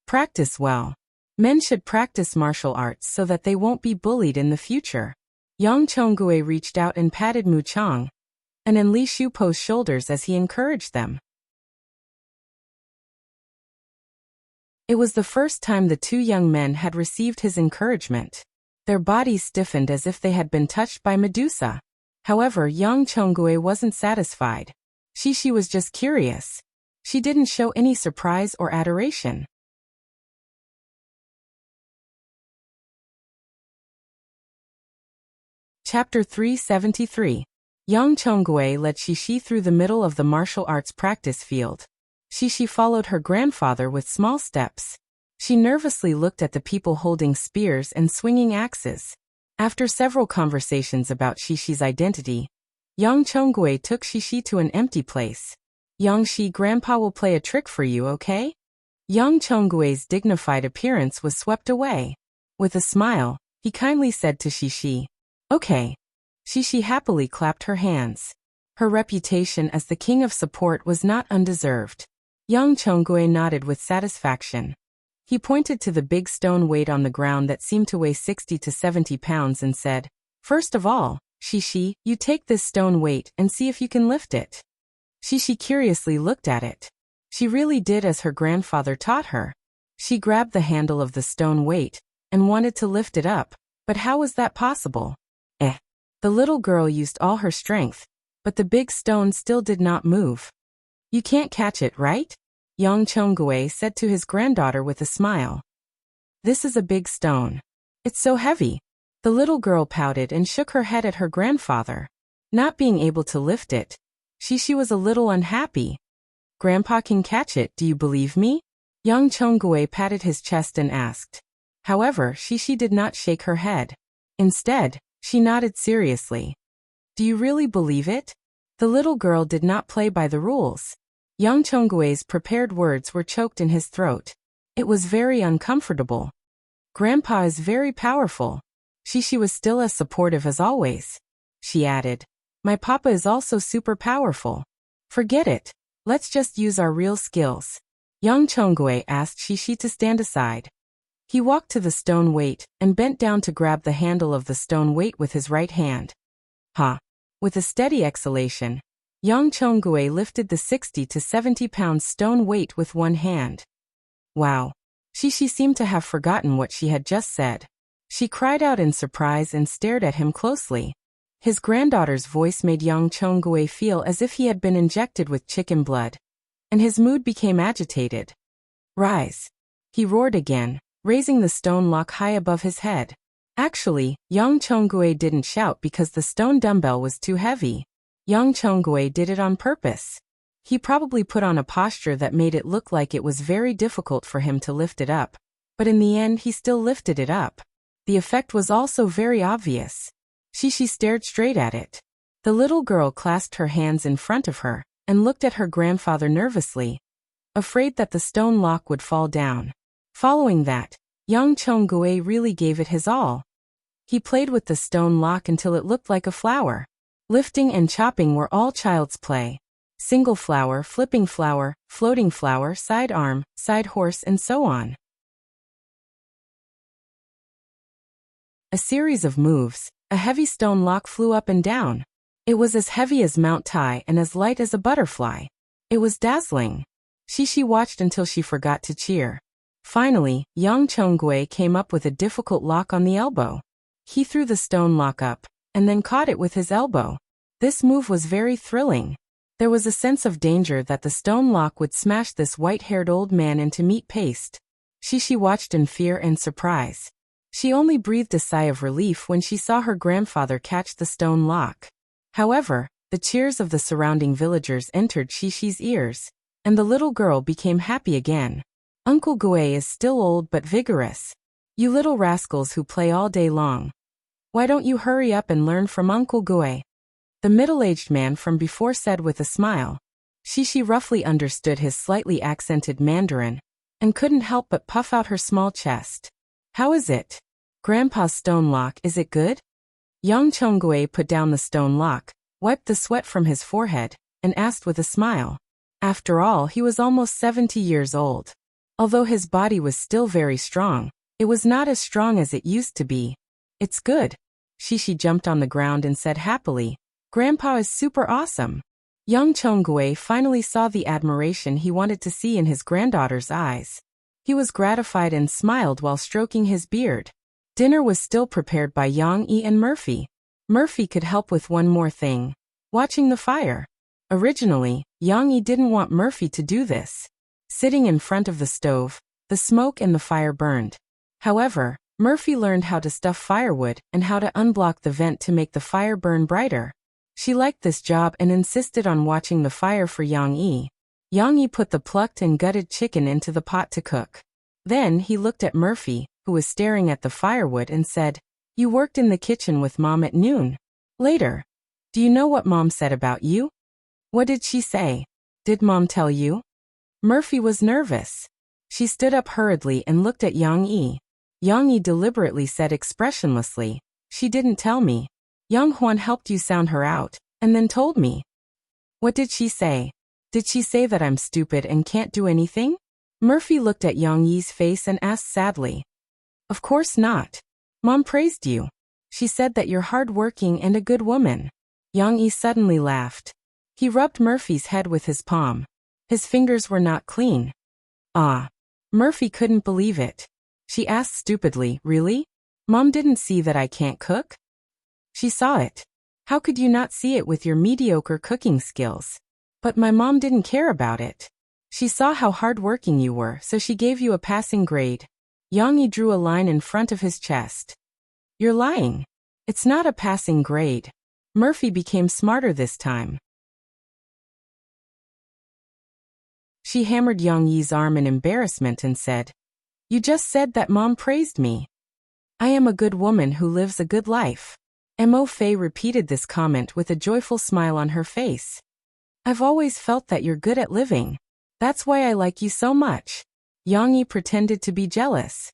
Practice well. Men should practice martial arts so that they won't be bullied in the future. Yang Chonggui reached out and patted Mu Chang and Li Shupo's shoulders as he encouraged them. It was the first time the two young men had received his encouragement. Their bodies stiffened as if they had been touched by Medusa. However, Yang Chonggui wasn't satisfied. Shishi was just curious. She didn't show any surprise or adoration. Chapter 373. Yang Chonggui led Shishi through the middle of the martial arts practice field. Shishi followed her grandfather with small steps. She nervously looked at the people holding spears and swinging axes. After several conversations about Shishi's identity, Yang Chonggui took Shishi to an empty place. "Yang Shi, Grandpa will play a trick for you, okay?" Yang Chonggui's dignified appearance was swept away. With a smile, he kindly said to Shishi, "Okay." Shishi happily clapped her hands. Her reputation as the king of support was not undeserved. Yang Chonggui nodded with satisfaction. He pointed to the big stone weight on the ground that seemed to weigh 60 to 70 pounds and said, "First of all, Shishi, you take this stone weight and see if you can lift it." Shishi curiously looked at it. She really did as her grandfather taught her. She grabbed the handle of the stone weight and wanted to lift it up, but how was that possible? The little girl used all her strength, but the big stone still did not move. "You can't catch it, right?" Yang Chonggui said to his granddaughter with a smile. "This is a big stone. It's so heavy." The little girl pouted and shook her head at her grandfather. Not being able to lift it, Shishi was a little unhappy. "Grandpa can catch it, do you believe me?" Yang Chonggui patted his chest and asked. However, Shishi did not shake her head. Instead, she nodded seriously. "Do you really believe it?" The little girl did not play by the rules. Yang Chonggui's prepared words were choked in his throat. It was very uncomfortable. "Grandpa is very powerful." Shishi was still as supportive as always. She added, "My papa is also super powerful. Forget it. Let's just use our real skills." Yang Chonggui asked Shishi to stand aside. He walked to the stone weight and bent down to grab the handle of the stone weight with his right hand. Ha! With a steady exhalation, Yang Chonggui lifted the 60 to 70 pound stone weight with one hand. Wow! Shishi seemed to have forgotten what she had just said. She cried out in surprise and stared at him closely. His granddaughter's voice made Yang Chonggui feel as if he had been injected with chicken blood, and his mood became agitated. "Rise!" He roared again, raising the stone lock high above his head. Actually, Yang Chonggui didn't shout because the stone dumbbell was too heavy. Yang Chonggui did it on purpose. He probably put on a posture that made it look like it was very difficult for him to lift it up, but in the end he still lifted it up. The effect was also very obvious. Shishi stared straight at it. The little girl clasped her hands in front of her and looked at her grandfather nervously, afraid that the stone lock would fall down. Following that, Yang Chonggui really gave it his all. He played with the stone lock until it looked like a flower. Lifting and chopping were all child's play. single flower, flipping flower, floating flower, side arm, side horse, and so on. A series of moves. A heavy stone lock flew up and down. It was as heavy as Mount Tai and as light as a butterfly. It was dazzling. Shishi watched until she forgot to cheer. Finally, Yang Chonggui came up with a difficult lock on the elbow. He threw the stone lock up, and then caught it with his elbow. This move was very thrilling. There was a sense of danger that the stone lock would smash this white-haired old man into meat paste. Shishi watched in fear and surprise. She only breathed a sigh of relief when she saw her grandfather catch the stone lock. However, the cheers of the surrounding villagers entered Shishi's ears, and the little girl became happy again. Uncle Gue is still old but vigorous. You little rascals who play all day long. Why don't you hurry up and learn from Uncle Gue? The middle-aged man from before said with a smile. Shishi roughly understood his slightly accented Mandarin, and couldn't help but puff out her small chest. How is it? Grandpa's stone lock, is it good? Yang Chonggui put down the stone lock, wiped the sweat from his forehead, and asked with a smile. After all, he was almost 70 years old. Although his body was still very strong, it was not as strong as it used to be. It's good. Shishi jumped on the ground and said happily, Grandpa is super awesome. Yang Chonggui finally saw the admiration he wanted to see in his granddaughter's eyes. He was gratified and smiled while stroking his beard. Dinner was still prepared by Yang Yi and Murphy. Murphy could help with one more thing: watching the fire. Originally, Yang Yi didn't want Murphy to do this. Sitting in front of the stove, the smoke and the fire burned. However, Murphy learned how to stuff firewood and how to unblock the vent to make the fire burn brighter. She liked this job and insisted on watching the fire for Yang Yi. Yang Yi put the plucked and gutted chicken into the pot to cook. Then he looked at Murphy, who was staring at the firewood, and said, You worked in the kitchen with Mom at noon. Later. Do you know what Mom said about you? What did she say? Did Mom tell you? Murphy was nervous. She stood up hurriedly and looked at Yang Yi. Yang Yi deliberately said expressionlessly, She didn't tell me. Yang Huan helped you sound her out, and then told me. What did she say? Did she say that I'm stupid and can't do anything? Murphy looked at Yang Yi's face and asked sadly. Of course not. Mom praised you. She said that you're hard-working and a good woman. Yang Yi suddenly laughed. He rubbed Murphy's head with his palm. His fingers were not clean. Ah. Murphy couldn't believe it. She asked stupidly, Really? Mom didn't see that I can't cook? She saw it. How could you not see it with your mediocre cooking skills? But my mom didn't care about it. She saw how hard-working you were, so she gave you a passing grade. Yang Yi drew a line in front of his chest. You're lying. It's not a passing grade. Murphy became smarter this time. She hammered Yang Yi's arm in embarrassment and said, You just said that Mom praised me. I am a good woman who lives a good life. Mo Fei repeated this comment with a joyful smile on her face. I've always felt that you're good at living. That's why I like you so much. Yang Yi pretended to be jealous.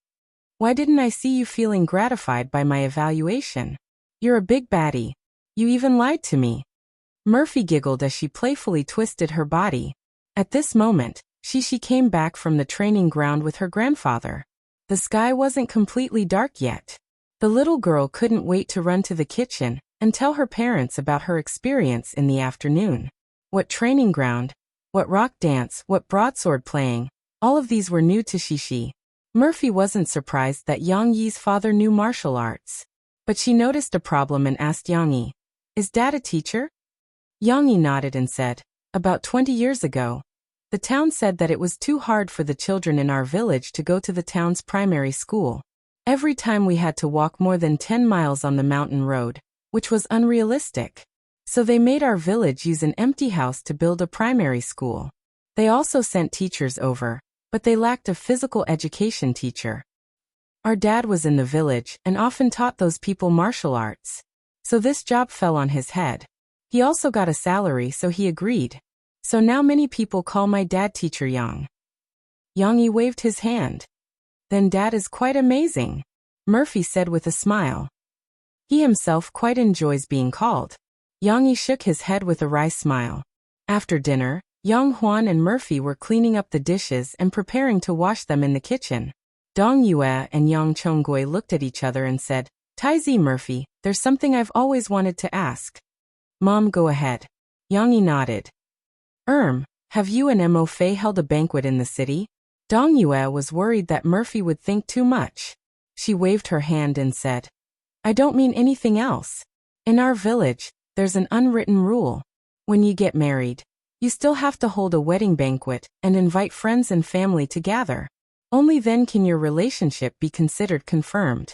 Why didn't I see you feeling gratified by my evaluation? You're a big baddie. You even lied to me. Murphy giggled as she playfully twisted her body. At this moment, Shishi came back from the training ground with her grandfather. The sky wasn't completely dark yet. The little girl couldn't wait to run to the kitchen and tell her parents about her experience in the afternoon. What training ground, what rock dance, what broadsword playing, all of these were new to Shishi. Murphy wasn't surprised that Yang Yi's father knew martial arts. But she noticed a problem and asked Yang Yi, Is Dad a teacher? Yang Yi nodded and said, About 20 years ago. The town said that it was too hard for the children in our village to go to the town's primary school. Every time we had to walk more than 10 miles on the mountain road, which was unrealistic. So they made our village use an empty house to build a primary school. They also sent teachers over, but they lacked a physical education teacher. Our dad was in the village and often taught those people martial arts. So this job fell on his head. He also got a salary, so he agreed. So now many people call my dad Teacher Yang. Yang Yi waved his hand. Then Dad is quite amazing, Murphy said with a smile. He himself quite enjoys being called. Yang Yi shook his head with a wry smile. After dinner, Yang Huan and Murphy were cleaning up the dishes and preparing to wash them in the kitchen. Dong Yue and Yang Chonggui looked at each other and said, "Taizi Murphy, there's something I've always wanted to ask." "Mom, go ahead." Yang Yi nodded. Have you and Mo Fei held a banquet in the city?" Dong Yue was worried that Murphy would think too much. She waved her hand and said, "I don't mean anything else. In our village, there's an unwritten rule. When you get married, you still have to hold a wedding banquet and invite friends and family to gather. Only then can your relationship be considered confirmed."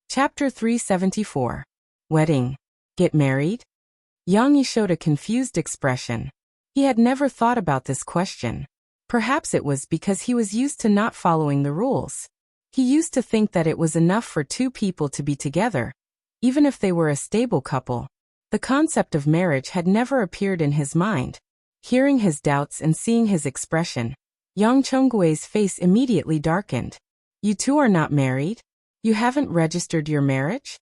Chapter 374. Wedding. Get married? Yang Yi showed a confused expression. He had never thought about this question. Perhaps it was because he was used to not following the rules. He used to think that it was enough for two people to be together, even if they were a stable couple. The concept of marriage had never appeared in his mind. Hearing his doubts and seeing his expression, Yang Chonggui's face immediately darkened. "You two are not married? You haven't registered your marriage?"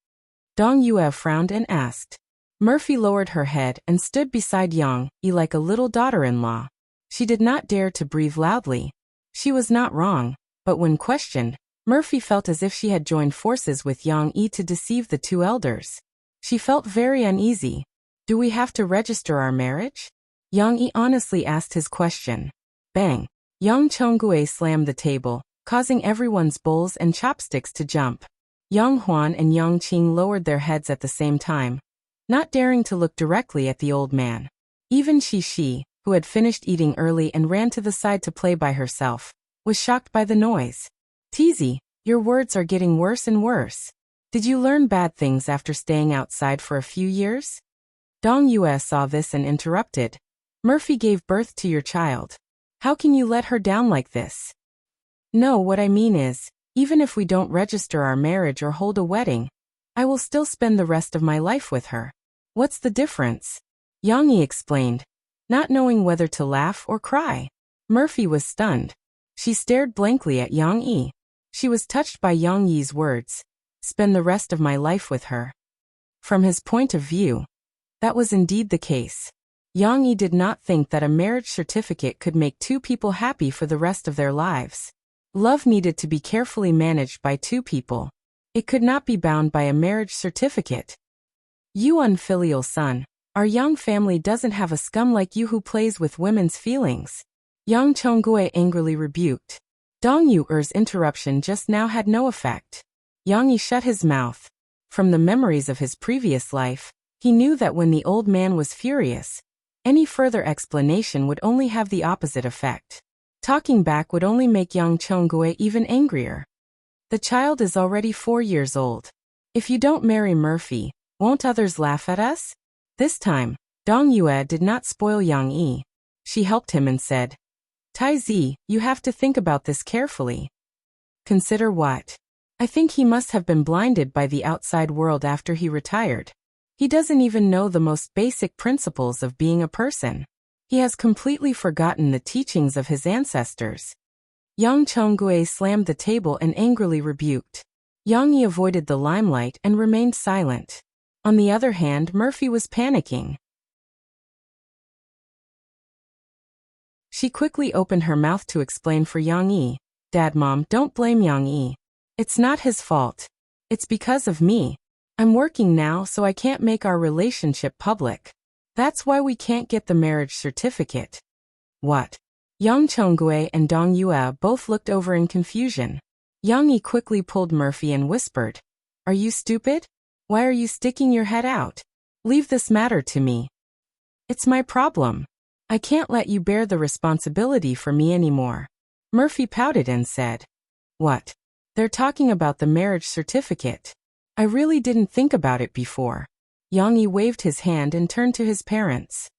Dong Yue frowned and asked. Murphy lowered her head and stood beside Yang Yi like a little daughter-in-law. She did not dare to breathe loudly. She was not wrong, but when questioned, Murphy felt as if she had joined forces with Yang Yi to deceive the two elders. She felt very uneasy. "Do we have to register our marriage?" Yang Yi honestly asked his question. Bang! Yang Chonggui slammed the table, causing everyone's bowls and chopsticks to jump. Yang Huan and Yang Qing lowered their heads at the same time, not daring to look directly at the old man. Even Shi, who had finished eating early and ran to the side to play by herself, was shocked by the noise. "Tizi, your words are getting worse and worse. Did you learn bad things after staying outside for a few years?" Dong Yue saw this and interrupted. "Murphy gave birth to your child. How can you let her down like this?" "No, what I mean is, even if we don't register our marriage or hold a wedding, I will still spend the rest of my life with her. What's the difference?" Yang Yi explained, not knowing whether to laugh or cry. Murphy was stunned. She stared blankly at Yang Yi. She was touched by Yang Yi's words. Spend the rest of my life with her. From his point of view, that was indeed the case. Yang Yi did not think that a marriage certificate could make two people happy for the rest of their lives. Love needed to be carefully managed by two people. It could not be bound by a marriage certificate. "You unfilial son, our Yang family doesn't have a scum like you who plays with women's feelings," Yang Chonggui angrily rebuked. Dong Yuer's interruption just now had no effect. Yang Yi shut his mouth. From the memories of his previous life, he knew that when the old man was furious, any further explanation would only have the opposite effect. Talking back would only make Yang Chonggui even angrier. "The child is already 4 years old. If you don't marry Murphy, won't others laugh at us?" This time, Dong Yue did not spoil Yang Yi. She helped him and said, "Taizi, you have to think about this carefully." "Consider what?" "I think he must have been blinded by the outside world after he retired. He doesn't even know the most basic principles of being a person. He has completely forgotten the teachings of his ancestors." Yang Chonggui slammed the table and angrily rebuked. Yang Yi avoided the limelight and remained silent. On the other hand, Murphy was panicking. She quickly opened her mouth to explain for Yang Yi. "Dad, Mom, don't blame Yang Yi. It's not his fault. It's because of me. I'm working now, so I can't make our relationship public. That's why we can't get the marriage certificate." "What?" Yang Chonggui and Dong Yue both looked over in confusion. Yang Yi quickly pulled Murphy and whispered, "Are you stupid? Why are you sticking your head out? Leave this matter to me. It's my problem. I can't let you bear the responsibility for me anymore." Murphy pouted and said, "What? They're talking about the marriage certificate. I really didn't think about it before." Yang Yi waved his hand and turned to his parents.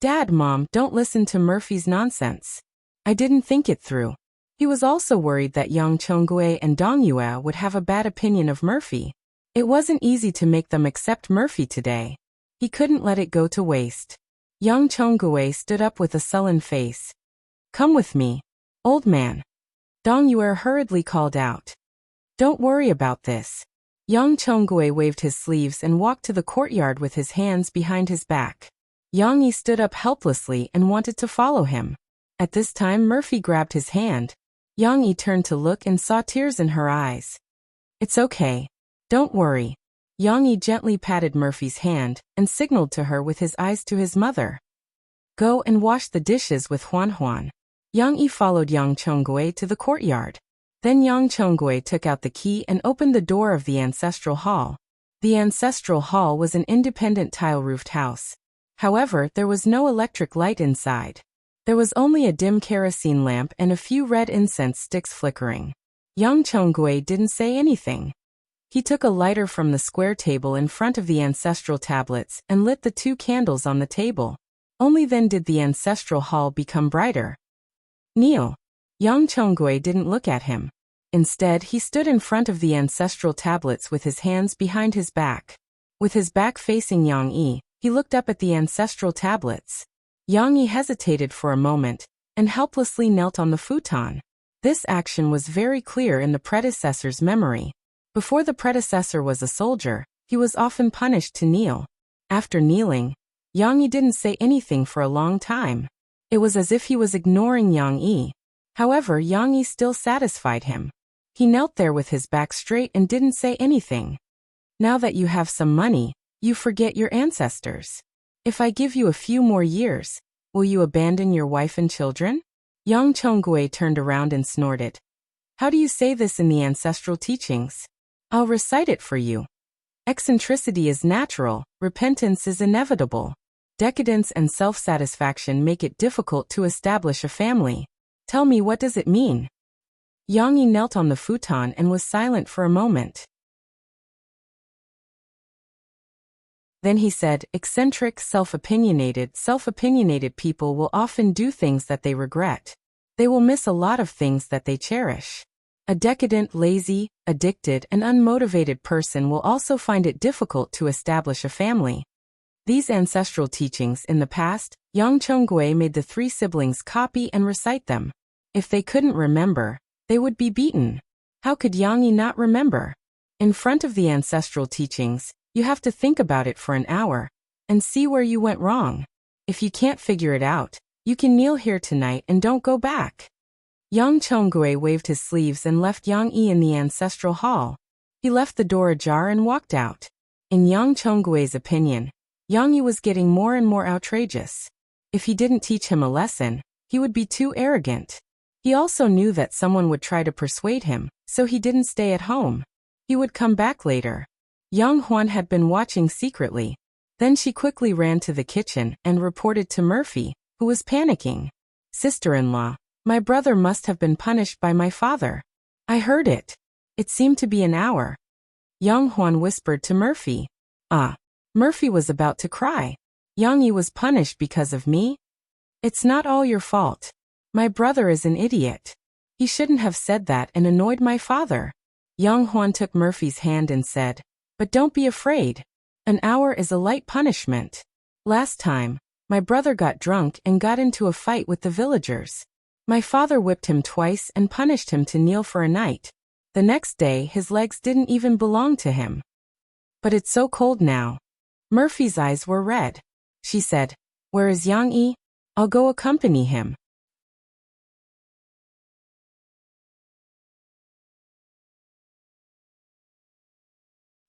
"Dad, Mom, don't listen to Murphy's nonsense. I didn't think it through." He was also worried that Yang Chonggui and Dong Yue would have a bad opinion of Murphy. It wasn't easy to make them accept Murphy today. He couldn't let it go to waste. Yang Chonggui stood up with a sullen face. "Come with me, old man." Dong Yue hurriedly called out. "Don't worry about this." Yang Chongwei waved his sleeves and walked to the courtyard with his hands behind his back. Yang Yi stood up helplessly and wanted to follow him. At this time Murphy grabbed his hand. Yang Yi turned to look and saw tears in her eyes. "It's okay. Don't worry." Yang Yi gently patted Murphy's hand and signaled to her with his eyes to his mother. "Go and wash the dishes with Huan Huan." Yang Yi followed Yang Chongwei to the courtyard. Then Yang Chongwei took out the key and opened the door of the ancestral hall. The ancestral hall was an independent tile-roofed house. However, there was no electric light inside. There was only a dim kerosene lamp and a few red incense sticks flickering. Yang Chongwei didn't say anything. He took a lighter from the square table in front of the ancestral tablets and lit the 2 candles on the table. Only then did the ancestral hall become brighter. "Kneel." Yang Chongwei didn't look at him. Instead, he stood in front of the ancestral tablets with his hands behind his back. With his back facing Yang Yi, he looked up at the ancestral tablets. Yang Yi hesitated for a moment and helplessly knelt on the futon. This action was very clear in the predecessor's memory. Before the predecessor was a soldier, he was often punished to kneel. After kneeling, Yang Yi didn't say anything for a long time. It was as if he was ignoring Yang Yi. However, Yang Yi still satisfied him. He knelt there with his back straight and didn't say anything. "Now that you have some money, you forget your ancestors. If I give you a few more years, will you abandon your wife and children?" Yang Chongwei turned around and snorted. "How do you say this in the ancestral teachings? I'll recite it for you. Eccentricity is natural, repentance is inevitable. Decadence and self-satisfaction make it difficult to establish a family. Tell me, what does it mean?" Yang Yi knelt on the futon and was silent for a moment. Then he said, "Eccentric, self-opinionated people will often do things that they regret. They will miss a lot of things that they cherish. A decadent, lazy, addicted, and unmotivated person will also find it difficult to establish a family." These ancestral teachings in the past, Yang Chongwei made the 3 siblings copy and recite them. If they couldn't remember, they would be beaten. How could Yang Yi not remember? In front of the ancestral teachings, you have to think about it for an hour and see where you went wrong. If you can't figure it out, you can kneel here tonight and don't go back. Yang Chongwei waved his sleeves and left Yang Yi in the ancestral hall. He left the door ajar and walked out. In Yang Chongwei's opinion, Yang Yi was getting more and more outrageous. If he didn't teach him a lesson, he would be too arrogant. He also knew that someone would try to persuade him, so he didn't stay at home. He would come back later. Yang Huan had been watching secretly. Then she quickly ran to the kitchen and reported to Murphy, who was panicking. "Sister-in-law, my brother must have been punished by my father. I heard it. It seemed to be an hour." Yang Huan whispered to Murphy. "Ah." Murphy was about to cry. "Yang Yi was punished because of me? It's not all your fault. My brother is an idiot. He shouldn't have said that and annoyed my father." Yang Huan took Murphy's hand and said, "But don't be afraid. An hour is a light punishment. Last time, my brother got drunk and got into a fight with the villagers. My father whipped him twice and punished him to kneel for a night. The next day, his legs didn't even belong to him. But it's so cold now." Murphy's eyes were red. She said, "Where is Yang Yi? I'll go accompany him."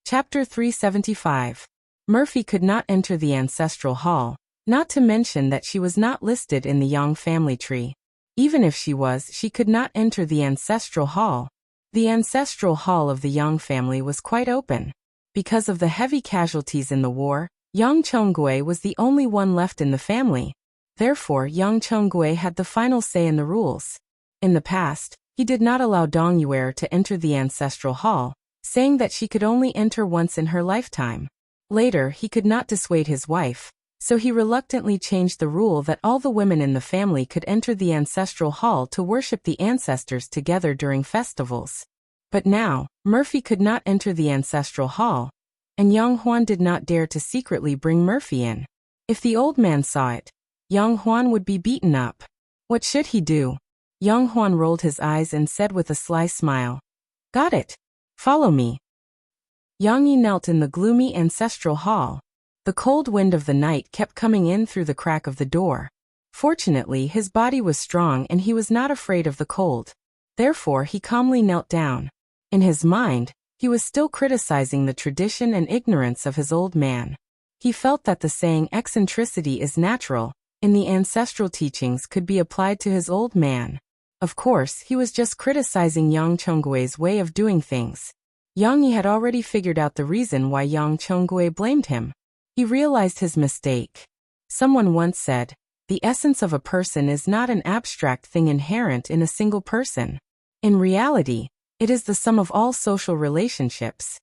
Chapter 375. Murphy could not enter the ancestral hall, not to mention that she was not listed in the Yang family tree. Even if she was, she could not enter the ancestral hall. The ancestral hall of the Yang family was quite open. Because of the heavy casualties in the war, Yang Chongwei was the only one left in the family. Therefore, Yang Chongwei had the final say in the rules. In the past, he did not allow Dong Yuer to enter the ancestral hall, saying that she could only enter once in her lifetime. Later, he could not dissuade his wife, so he reluctantly changed the rule that all the women in the family could enter the ancestral hall to worship the ancestors together during festivals. But now, Murphy could not enter the ancestral hall, and Yang Huan did not dare to secretly bring Murphy in. If the old man saw it, Yang Huan would be beaten up. What should he do? Yang Huan rolled his eyes and said with a sly smile, "Got it. Follow me." Yang Yi knelt in the gloomy ancestral hall. The cold wind of the night kept coming in through the crack of the door. Fortunately, his body was strong and he was not afraid of the cold. Therefore, he calmly knelt down. In his mind, he was still criticizing the tradition and ignorance of his old man. He felt that the saying eccentricity is natural in the ancestral teachings could be applied to his old man. Of course, he was just criticizing Yang Chonggui's way of doing things. Yang Yi had already figured out the reason why Yang Chonggui blamed him. He realized his mistake. Someone once said, "The essence of a person is not an abstract thing inherent in a single person. In reality, it is the sum of all social relationships."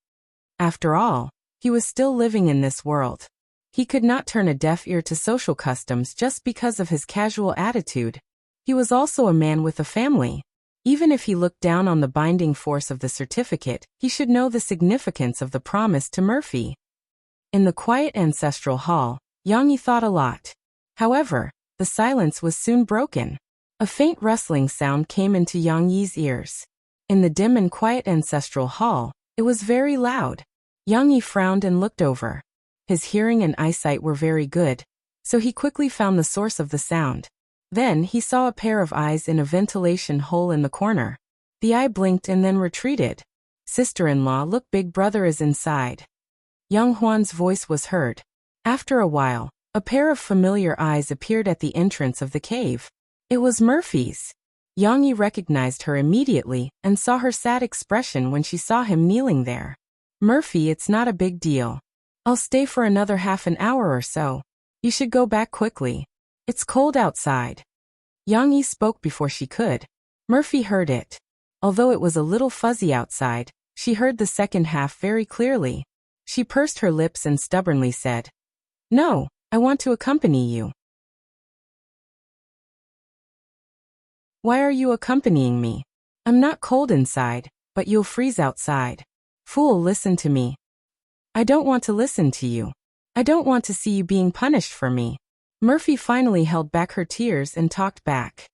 After all, he was still living in this world. He could not turn a deaf ear to social customs just because of his casual attitude. He was also a man with a family. Even if he looked down on the binding force of the certificate, he should know the significance of the promise to Murphy. In the quiet ancestral hall, Yang Yi thought a lot. However, the silence was soon broken. A faint rustling sound came into Yang Yi's ears. In the dim and quiet ancestral hall, it was very loud. Yang Yi frowned and looked over. His hearing and eyesight were very good, so he quickly found the source of the sound. Then he saw a pair of eyes in a ventilation hole in the corner. The eye blinked and then retreated. "Sister-in-law, look, big brother is inside." Young Huan's voice was heard. After a while, a pair of familiar eyes appeared at the entrance of the cave. It was Murphy's. Yang Yi recognized her immediately and saw her sad expression when she saw him kneeling there. "Murphy, it's not a big deal. I'll stay for another half an hour or so. You should go back quickly. It's cold outside." Yang Yi spoke before she could. Murphy heard it. Although it was a little fuzzy outside, she heard the second half very clearly. She pursed her lips and stubbornly said, "No, I want to accompany you." "Why are you accompanying me? I'm not cold inside, but you'll freeze outside." "Fool, listen to me." "I don't want to listen to you. I don't want to see you being punished for me." Murphy finally held back her tears and talked back.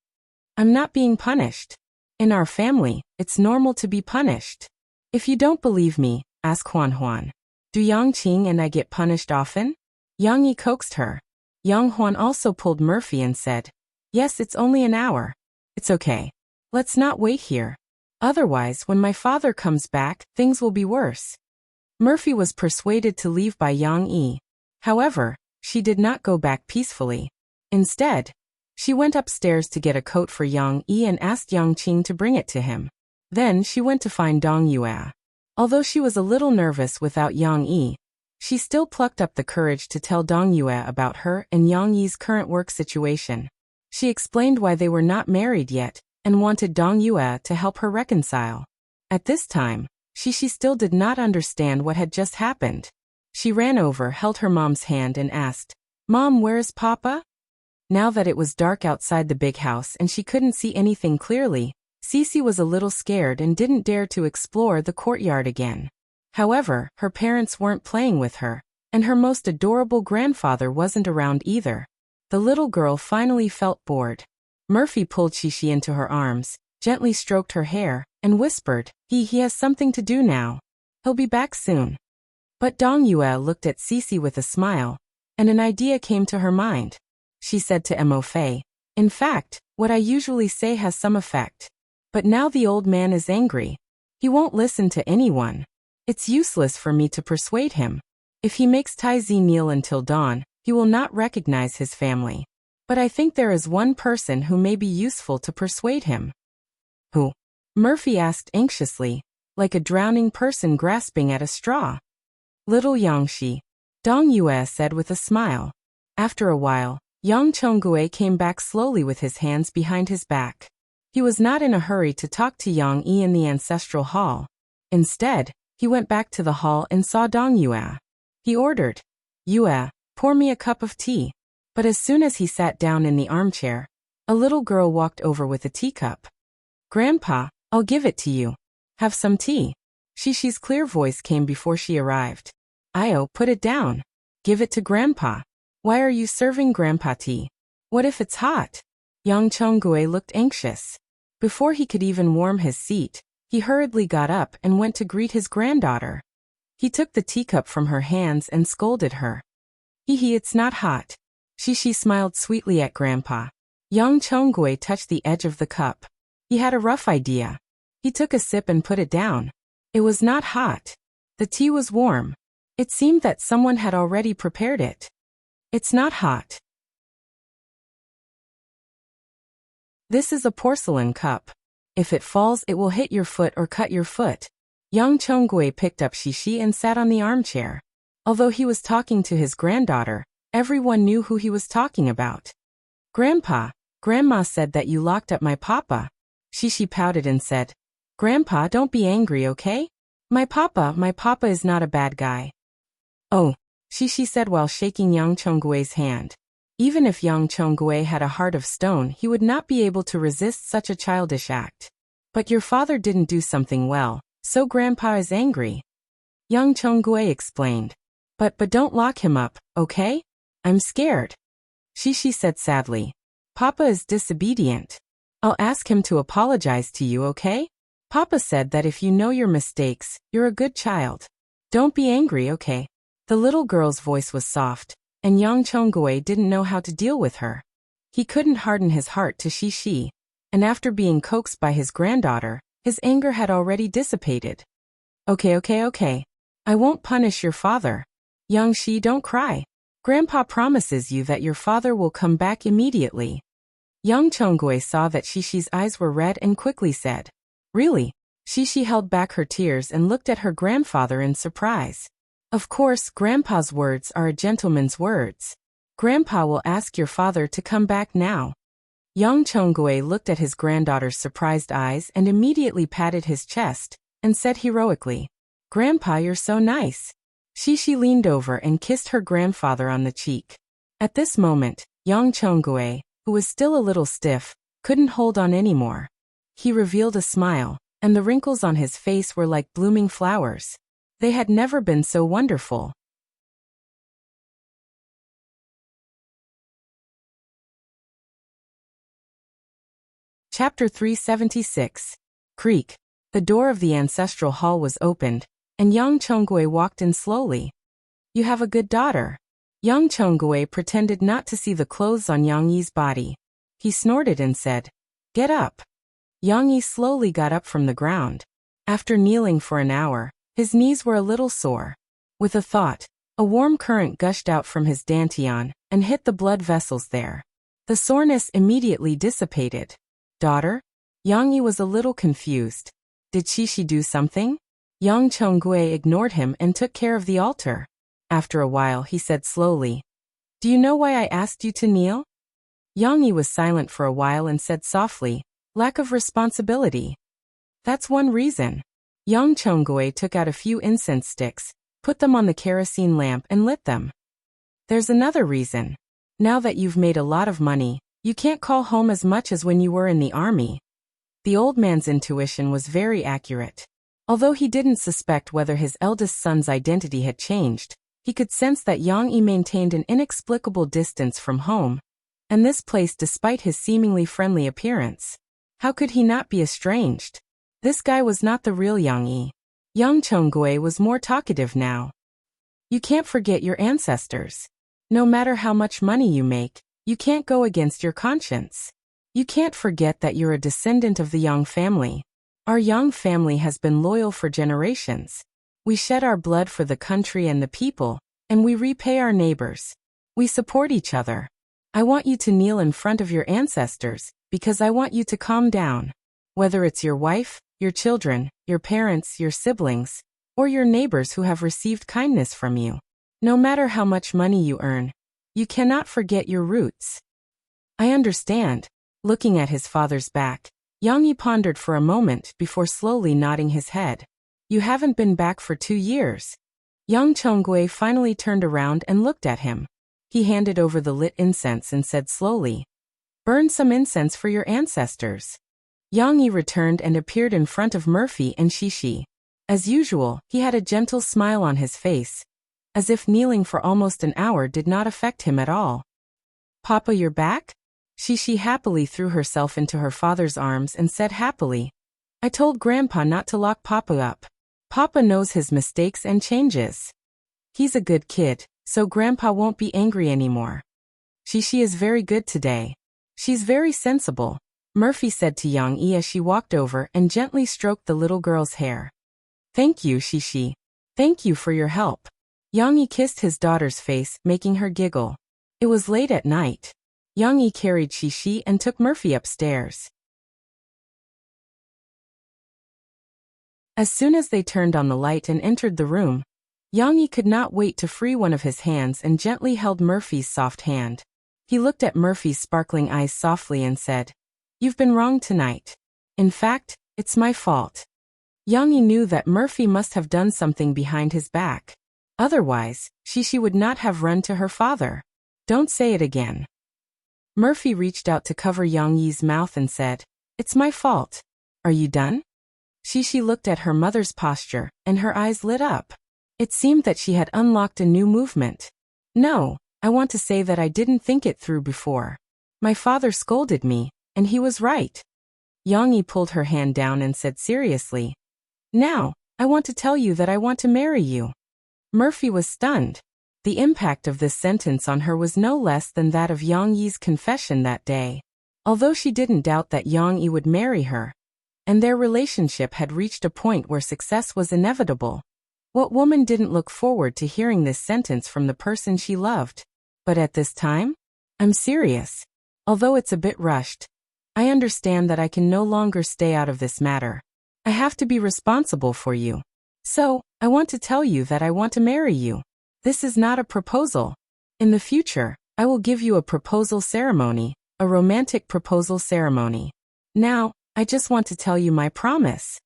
"I'm not being punished. In our family, it's normal to be punished. If you don't believe me, ask Huan Huan. Do Yang Qing and I get punished often?" Yang Yi coaxed her. Yang Huan also pulled Murphy and said, "Yes, it's only an hour. It's okay. Let's not wait here. Otherwise, when my father comes back, things will be worse." Murphy was persuaded to leave by Yang Yi. However, she did not go back peacefully. Instead, she went upstairs to get a coat for Yang Yi and asked Yang Qing to bring it to him. Then she went to find Dong Yue. Although she was a little nervous without Yang Yi, she still plucked up the courage to tell Dong Yue about her and Yang Yi's current work situation. She explained why they were not married yet and wanted Dong Yue to help her reconcile. At this time, she still did not understand what had just happened. She ran over, held her mom's hand and asked, "Mom, where is Papa?" Now that it was dark outside the big house and she couldn't see anything clearly, Cece was a little scared and didn't dare to explore the courtyard again. However, her parents weren't playing with her, and her most adorable grandfather wasn't around either. The little girl finally felt bored. Murphy pulled Shishi into her arms, gently stroked her hair, and whispered, He has something to do now. He'll be back soon." But Dong Yue looked at Cece with a smile, and an idea came to her mind. She said to Mo Fei, "In fact, what I usually say has some effect. But now the old man is angry. He won't listen to anyone. It's useless for me to persuade him. If he makes Tai Zi kneel until dawn, he will not recognize his family. But I think there is one person who may be useful to persuade him." "Who?" Murphy asked anxiously, like a drowning person grasping at a straw. "Little Yangshi," Dong Yue said with a smile. After a while, Yang Chonggui came back slowly with his hands behind his back. He was not in a hurry to talk to Yang Yi in the ancestral hall. Instead, he went back to the hall and saw Dong Yue. He ordered, "Yue, pour me a cup of tea." But as soon as he sat down in the armchair, a little girl walked over with a teacup. "Grandpa, I'll give it to you. Have some tea." Shishi's clear voice came before she arrived. "Io, put it down. Give it to Grandpa. Why are you serving Grandpa tea? What if it's hot?" Yang Chonggui looked anxious. Before he could even warm his seat, he hurriedly got up and went to greet his granddaughter. He took the teacup from her hands and scolded her. Hee, it's not hot. She smiled sweetly at Grandpa. Young Chongwei touched the edge of the cup. He had a rough idea. He took a sip and put it down. It was not hot. The tea was warm. It seemed that someone had already prepared it. It's not hot. This is a porcelain cup. If it falls, it will hit your foot or cut your foot. Young Chongwei picked up Shishi and sat on the armchair. Although he was talking to his granddaughter, everyone knew who he was talking about. Grandpa, Grandma said that you locked up my papa. Shishi pouted and said, Grandpa, don't be angry, okay? My papa is not a bad guy. Oh, Shishi said while shaking Yang Chongwei's hand. Even if Yang Chongwei had a heart of stone, he would not be able to resist such a childish act. But your father didn't do something well, so Grandpa is angry. Yang Chongwei explained. But don't lock him up, okay? I'm scared. Shishi said sadly. Papa is disobedient. I'll ask him to apologize to you, okay? Papa said that if you know your mistakes, you're a good child. Don't be angry, okay? The little girl's voice was soft, and Yang Chongwei didn't know how to deal with her. He couldn't harden his heart to Shishi, and after being coaxed by his granddaughter, his anger had already dissipated. Okay. I won't punish your father. Young Shi, don't cry. Grandpa promises you that your father will come back immediately. Young Chongwei saw that Shishi's eyes were red and quickly said, Really? Shishi held back her tears and looked at her grandfather in surprise. Of course, Grandpa's words are a gentleman's words. Grandpa will ask your father to come back now. Young Chongwei looked at his granddaughter's surprised eyes and immediately patted his chest and said heroically, Grandpa, you're so nice. Shishi leaned over and kissed her grandfather on the cheek. At this moment, Yang Chongwei, who was still a little stiff, couldn't hold on anymore. He revealed a smile, and the wrinkles on his face were like blooming flowers. They had never been so wonderful. Chapter 376. Creak. The door of the ancestral hall was opened, and Yang Chongwei walked in slowly. You have a good daughter. Yang Chongwei pretended not to see the clothes on Yang Yi's body. He snorted and said, Get up. Yang Yi slowly got up from the ground. After kneeling for an hour, his knees were a little sore. With a thought, a warm current gushed out from his dantian and hit the blood vessels there. The soreness immediately dissipated. Daughter? Yang Yi was a little confused. Did Shishi do something? Yang Chongwei ignored him and took care of the altar. After a while he said slowly, Do you know why I asked you to kneel? Yang Yi was silent for a while and said softly, Lack of responsibility. That's one reason. Yang Chongwei took out a few incense sticks, put them on the kerosene lamp and lit them. There's another reason. Now that you've made a lot of money, you can't call home as much as when you were in the army. The old man's intuition was very accurate. Although he didn't suspect whether his eldest son's identity had changed, he could sense that Yang Yi maintained an inexplicable distance from home, and this place despite his seemingly friendly appearance. How could he not be estranged? This guy was not the real Yang Yi. Yang Chongwei was more talkative now. You can't forget your ancestors. No matter how much money you make, you can't go against your conscience. You can't forget that you're a descendant of the Yang family. Our Yang family has been loyal for generations. We shed our blood for the country and the people, and we repay our neighbors. We support each other. I want you to kneel in front of your ancestors, because I want you to calm down. Whether it's your wife, your children, your parents, your siblings, or your neighbors who have received kindness from you. No matter how much money you earn, you cannot forget your roots. I understand. Looking at his father's back, Yang Yi pondered for a moment before slowly nodding his head. You haven't been back for 2 years. Yang Chongwei finally turned around and looked at him. He handed over the lit incense and said slowly, Burn some incense for your ancestors. Yang Yi returned and appeared in front of Murphy and Shishi. As usual, he had a gentle smile on his face, as if kneeling for almost an hour did not affect him at all. Papa, you're back? Shishi happily threw herself into her father's arms and said happily, I told Grandpa not to lock Papa up. Papa knows his mistakes and changes. He's a good kid, so Grandpa won't be angry anymore. She is very good today. She's very sensible, Murphy said to Yang-yi as she walked over and gently stroked the little girl's hair. Thank you, Shishi. Thank you for your help. Yang-yi kissed his daughter's face, making her giggle. It was late at night. Yang-yi carried Shishi and took Murphy upstairs. As soon as they turned on the light and entered the room, Yang-yi could not wait to free one of his hands and gently held Murphy's soft hand. He looked at Murphy's sparkling eyes softly and said, "You've been wrong tonight. In fact, it's my fault." Yang-yi knew that Murphy must have done something behind his back. Otherwise, Shishi would not have run to her father. Don't say it again. Murphy reached out to cover Yang-yi's mouth and said, "It's my fault. Are you done?" Shishi looked at her mother's posture, and her eyes lit up. It seemed that she had unlocked a new movement. "No, I want to say that I didn't think it through before. My father scolded me, and he was right." Yang-yi pulled her hand down and said seriously, "Now, I want to tell you that I want to marry you." Murphy was stunned. The impact of this sentence on her was no less than that of Yang-yi's confession that day. Although she didn't doubt that Yang-yi would marry her, and their relationship had reached a point where success was inevitable, what woman didn't look forward to hearing this sentence from the person she loved? But at this time? I'm serious. Although it's a bit rushed, I understand that I can no longer stay out of this matter. I have to be responsible for you. So, I want to tell you that I want to marry you. This is not a proposal. In the future, I will give you a proposal ceremony, a romantic proposal ceremony. Now, I just want to tell you my promise."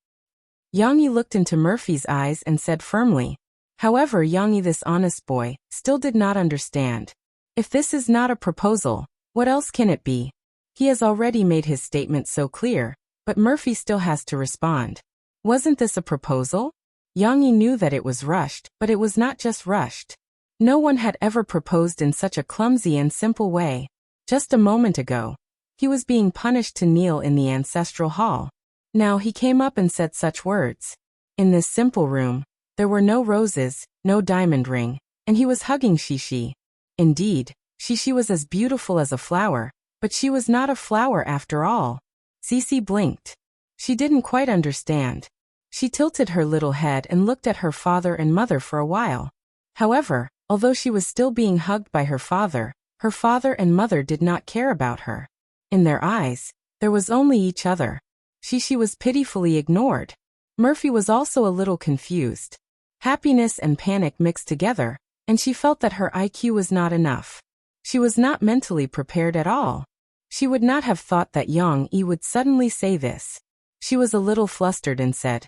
Yang-yi looked into Murphy's eyes and said firmly. However, Yang-yi, this honest boy, still did not understand. If this is not a proposal, what else can it be? He has already made his statement so clear, but Murphy still has to respond. Wasn't this a proposal? Yang-yi knew that it was rushed, but it was not just rushed. No one had ever proposed in such a clumsy and simple way. Just a moment ago, he was being punished to kneel in the ancestral hall. Now he came up and said such words. In this simple room, there were no roses, no diamond ring, and he was hugging Shishi. Indeed, Shishi was as beautiful as a flower, but she was not a flower after all. Cece blinked. She didn't quite understand. She tilted her little head and looked at her father and mother for a while. However, although she was still being hugged by her father and mother did not care about her. In their eyes, there was only each other. Shishi was pitifully ignored. Murphy was also a little confused. Happiness and panic mixed together, and she felt that her IQ was not enough. She was not mentally prepared at all. She would not have thought that Yang-yi would suddenly say this. She was a little flustered and said,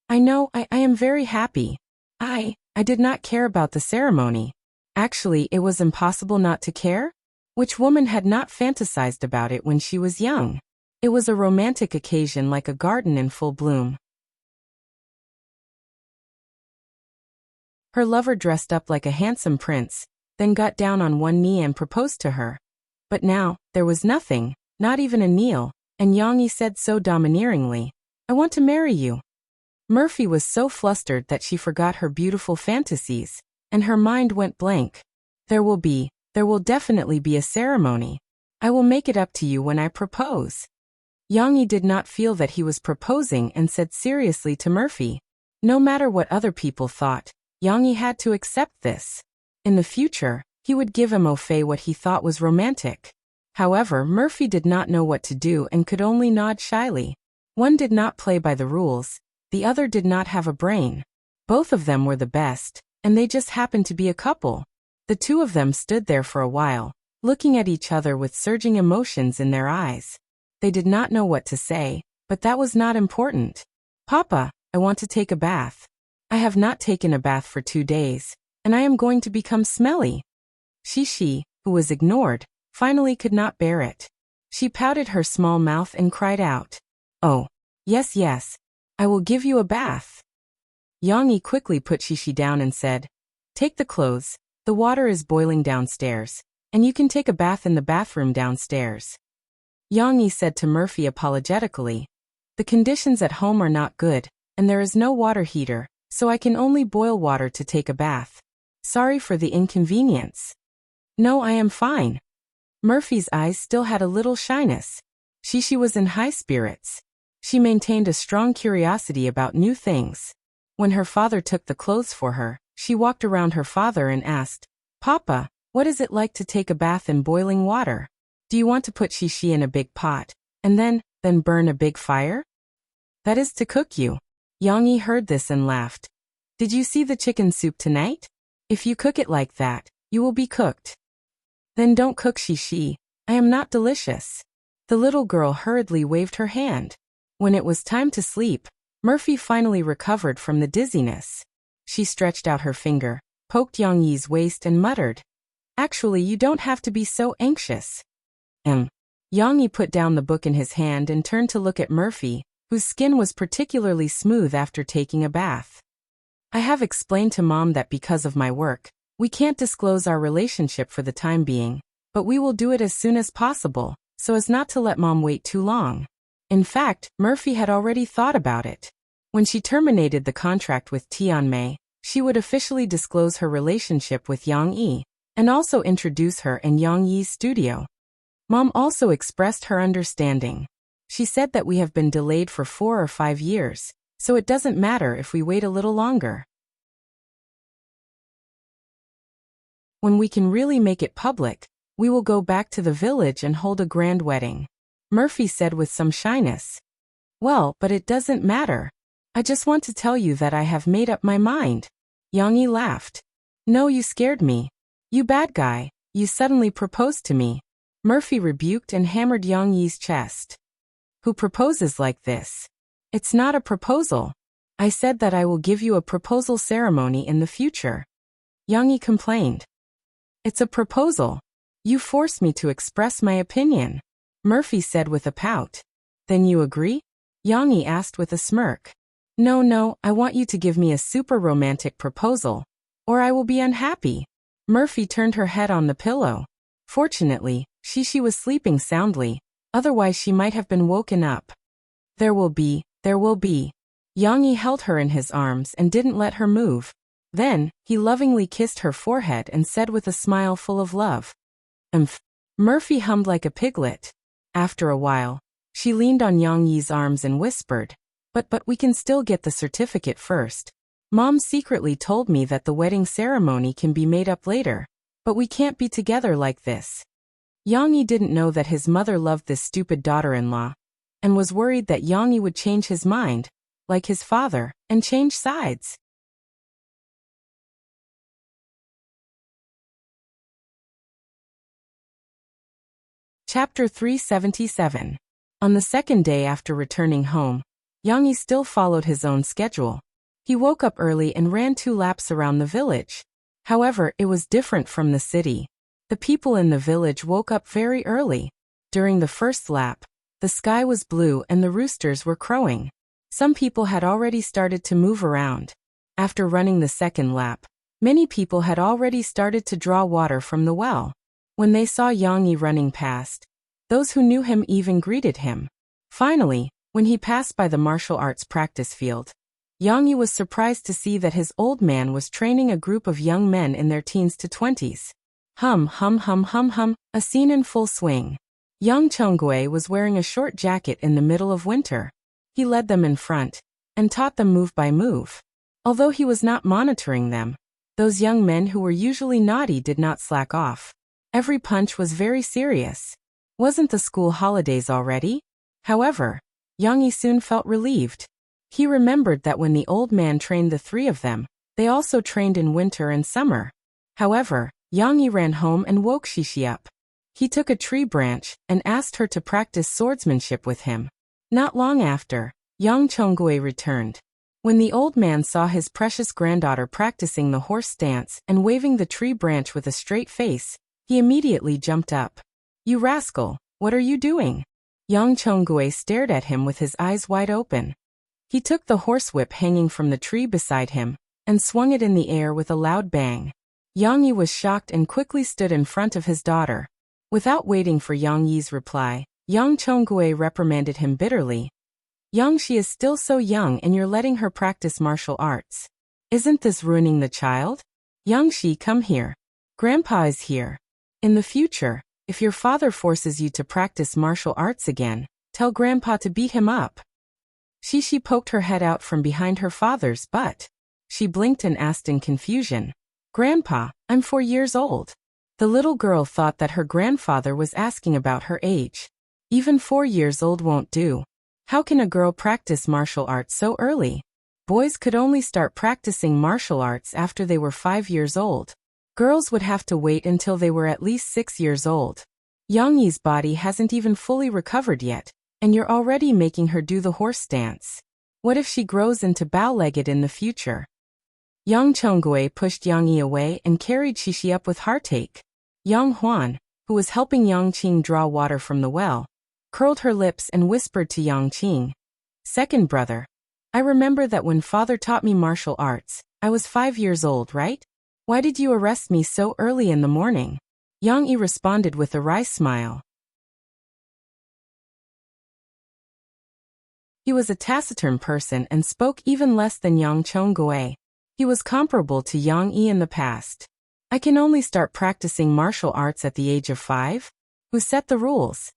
I know, I am very happy. I did not care about the ceremony. Actually, it was impossible not to care? Which woman had not fantasized about it when she was young? It was a romantic occasion like a garden in full bloom. Her lover dressed up like a handsome prince, then got down on one knee and proposed to her. But now, there was nothing, not even a kneel, and Yang-yi said so domineeringly, I want to marry you. Murphy was so flustered that she forgot her beautiful fantasies, and her mind went blank. There will definitely be a ceremony. I will make it up to you when I propose. Yang-yi did not feel that he was proposing and said seriously to Murphy. No matter what other people thought, Yang-yi had to accept this. In the future, he would give Mo-fei what he thought was romantic. However, Murphy did not know what to do and could only nod shyly. One did not play by the rules, the other did not have a brain. Both of them were the best, and they just happened to be a couple. The two of them stood there for a while, looking at each other with surging emotions in their eyes. They did not know what to say, but that was not important. Papa, I want to take a bath. I have not taken a bath for 2 days, and I am going to become smelly. Shishi, who was ignored, finally could not bear it. She pouted her small mouth and cried out, Oh, yes, I will give you a bath. Yang-yi quickly put Shishi down and said, Take the clothes, the water is boiling downstairs, and you can take a bath in the bathroom downstairs. Yang-yi said to Murphy apologetically, The conditions at home are not good, and there is no water heater, so I can only boil water to take a bath. Sorry for the inconvenience. No, I am fine. Murphy's eyes still had a little shyness. She was in high spirits. She maintained a strong curiosity about new things. When her father took the clothes for her, she walked around her father and asked, "Papa, what is it like to take a bath in boiling water? Do you want to put shishi in a big pot, and then burn a big fire?" "That is to cook you." Yang Yi heard this and laughed. "Did you see the chicken soup tonight? If you cook it like that, you will be cooked." "Then don't cook shishi. I am not delicious." The little girl hurriedly waved her hand. When it was time to sleep, Murphy finally recovered from the dizziness. She stretched out her finger, poked Yang Yi's waist and muttered, "Actually, you don't have to be so anxious." Yang Yi put down the book in his hand and turned to look at Murphy, whose skin was particularly smooth after taking a bath. "I have explained to Mom that because of my work, we can't disclose our relationship for the time being, but we will do it as soon as possible, so as not to let Mom wait too long." In fact, Murphy had already thought about it. When she terminated the contract with Tianmei, she would officially disclose her relationship with Yang Yi, and also introduce her in Yang Yi's studio. Mom also expressed her understanding. She said that we have been delayed for 4 or 5 years, so it doesn't matter if we wait a little longer. When we can really make it public, we will go back to the village and hold a grand wedding, Murphy said with some shyness. "Well, but it doesn't matter. I just want to tell you that I have made up my mind." Yang Yi laughed. "No, you scared me. You bad guy, you suddenly proposed to me." Murphy rebuked and hammered Yang Yi's chest. "Who proposes like this? It's not a proposal. I said that I will give you a proposal ceremony in the future." Yang Yi complained. "It's a proposal. You forced me to express my opinion," Murphy said with a pout. "Then you agree?" Yang Yi asked with a smirk. No, I want you to give me a super romantic proposal, or I will be unhappy." Murphy turned her head on the pillow. Fortunately, she was sleeping soundly, otherwise she might have been woken up. There will be. Yang Yi held her in his arms and didn't let her move. Then, he lovingly kissed her forehead and said with a smile full of love, "Umph." Murphy hummed like a piglet. After a while, she leaned on Yang Yi's arms and whispered, But we can still get the certificate first. Mom secretly told me that the wedding ceremony can be made up later, but we can't be together like this." Yang Yi didn't know that his mother loved this stupid daughter-in-law, and was worried that Yang Yi would change his mind, like his father, and change sides. Chapter 377. On the second day after returning home, Yang Yi still followed his own schedule. He woke up early and ran 2 laps around the village. However, it was different from the city. The people in the village woke up very early. During the first lap, the sky was blue and the roosters were crowing. Some people had already started to move around. After running the second lap, many people had already started to draw water from the well. When they saw Yang Yi running past, those who knew him even greeted him. Finally, when he passed by the martial arts practice field, Yang Yi was surprised to see that his old man was training a group of young men in their teens to 20s. Hum, a scene in full swing. Young Chonggui was wearing a short jacket in the middle of winter. He led them in front, and taught them move by move. Although he was not monitoring them, those young men who were usually naughty did not slack off. Every punch was very serious. Wasn't the school holidays already? However, Yang Yi soon felt relieved. He remembered that when the old man trained the 3 of them, they also trained in winter and summer. However, Yang Yi ran home and woke Shishi up. He took a tree branch and asked her to practice swordsmanship with him. Not long after, young Chonggui returned. When the old man saw his precious granddaughter practicing the horse stance and waving the tree branch with a straight face, he immediately jumped up. "You rascal, what are you doing?" Young Chonggui stared at him with his eyes wide open. He took the horsewhip hanging from the tree beside him, and swung it in the air with a loud bang. Yang Yi was shocked and quickly stood in front of his daughter. Without waiting for Yang Yi's reply, young Chonggui reprimanded him bitterly. "Yang, she is still so young and you're letting her practice martial arts. Isn't this ruining the child? Yangshi, come here. Grandpa is here. In the future, if your father forces you to practice martial arts again, tell Grandpa to beat him up. Shishi poked her head out from behind her father's butt. She blinked and asked in confusion, Grandpa, I'm 4 years old. The little girl thought that her grandfather was asking about her age. Even 4 years old won't do. How can a girl practice martial arts so early? Boys could only start practicing martial arts after they were 5 years old. Girls would have to wait until they were at least 6 years old. Yang Yi's body hasn't even fully recovered yet, and you're already making her do the horse stance. What if she grows into bow-legged in the future? Yang Chonggui pushed Yang Yi away and carried Shishi up with heartache. Yang Huan, who was helping Yang Qing draw water from the well, curled her lips and whispered to Yang Qing, Second brother, I remember that when father taught me martial arts, I was 5 years old, right? Why did you arrest me so early in the morning? Yang Yi responded with a wry smile. He was a taciturn person and spoke even less than Yang Chonggui. He was comparable to Yang Yi in the past. I can only start practicing martial arts at the age of 5? Who set the rules?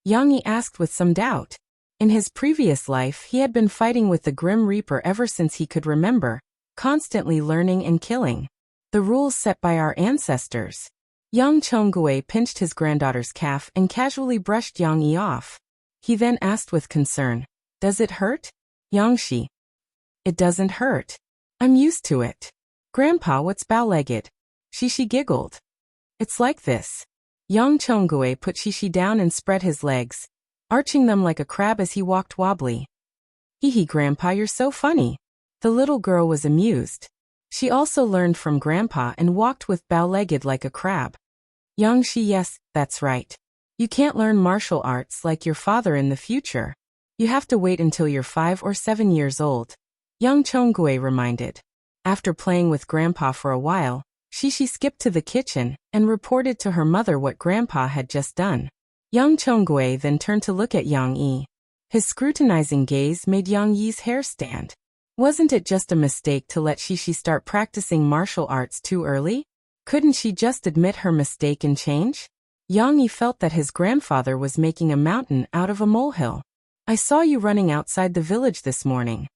Yang Yi asked with some doubt. In his previous life, he had been fighting with the Grim Reaper ever since he could remember, constantly learning and killing. The rules set by our ancestors. Yang Chonggui pinched his granddaughter's calf and casually brushed Yang Yi off. He then asked with concern, Does it hurt? Yangshi. It doesn't hurt. I'm used to it. Grandpa, what's bow-legged? Shishi giggled. It's like this. Yang Chonggui put Shishi down and spread his legs, arching them like a crab as he walked wobbly. Hee Grandpa, you're so funny. The little girl was amused. She also learned from Grandpa and walked with bow-legged like a crab. Yangshi, yes, that's right. You can't learn martial arts like your father in the future. You have to wait until you're 5 or 7 years old. Yang Chonggui reminded. After playing with Grandpa for a while, Shishi skipped to the kitchen and reported to her mother what Grandpa had just done. Yang Chonggui then turned to look at Yang Yi. His scrutinizing gaze made Yang Yi's hair stand. Wasn't it just a mistake to let Shishi start practicing martial arts too early? Couldn't she just admit her mistake and change? Yang Yi felt that his grandfather was making a mountain out of a molehill. I saw you running outside the village this morning.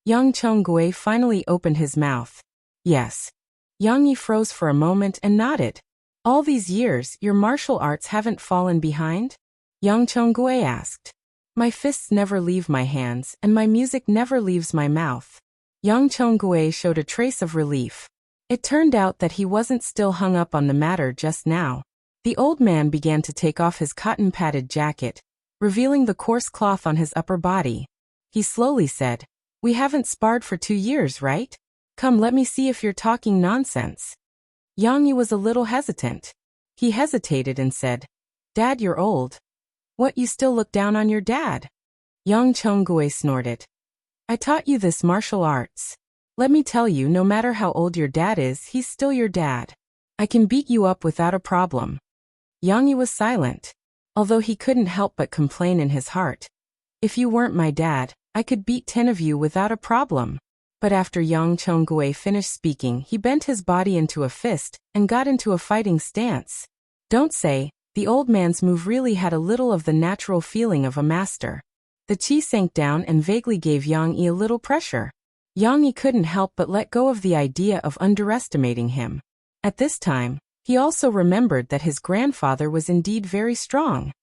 Yang Chonggui finally opened his mouth. Yes. Yang Yi froze for a moment and nodded. All these years, your martial arts haven't fallen behind? Yang Chonggui asked. My fists never leave my hands, and my music never leaves my mouth. Yang Chonggui showed a trace of relief. It turned out that he wasn't still hung up on the matter just now. The old man began to take off his cotton-padded jacket, revealing the coarse cloth on his upper body. He slowly said, We haven't sparred for 2 years, right? Come, let me see if you're talking nonsense. Yang Yi was a little hesitant. He hesitated and said, Dad, you're old. What, you still look down on your dad? Yang Chonggui snorted. I taught you this martial arts. Let me tell you, no matter how old your dad is, he's still your dad. I can beat you up without a problem. Yang Yi was silent, although he couldn't help but complain in his heart. If you weren't my dad, I could beat 10 of you without a problem. But after Yang Chonggui finished speaking, he bent his body into a fist and got into a fighting stance. Don't say, the old man's move really had a little of the natural feeling of a master. The chi sank down and vaguely gave Yang Yi a little pressure. Yang Yi couldn't help but let go of the idea of underestimating him. At this time, he also remembered that his grandfather was indeed very strong.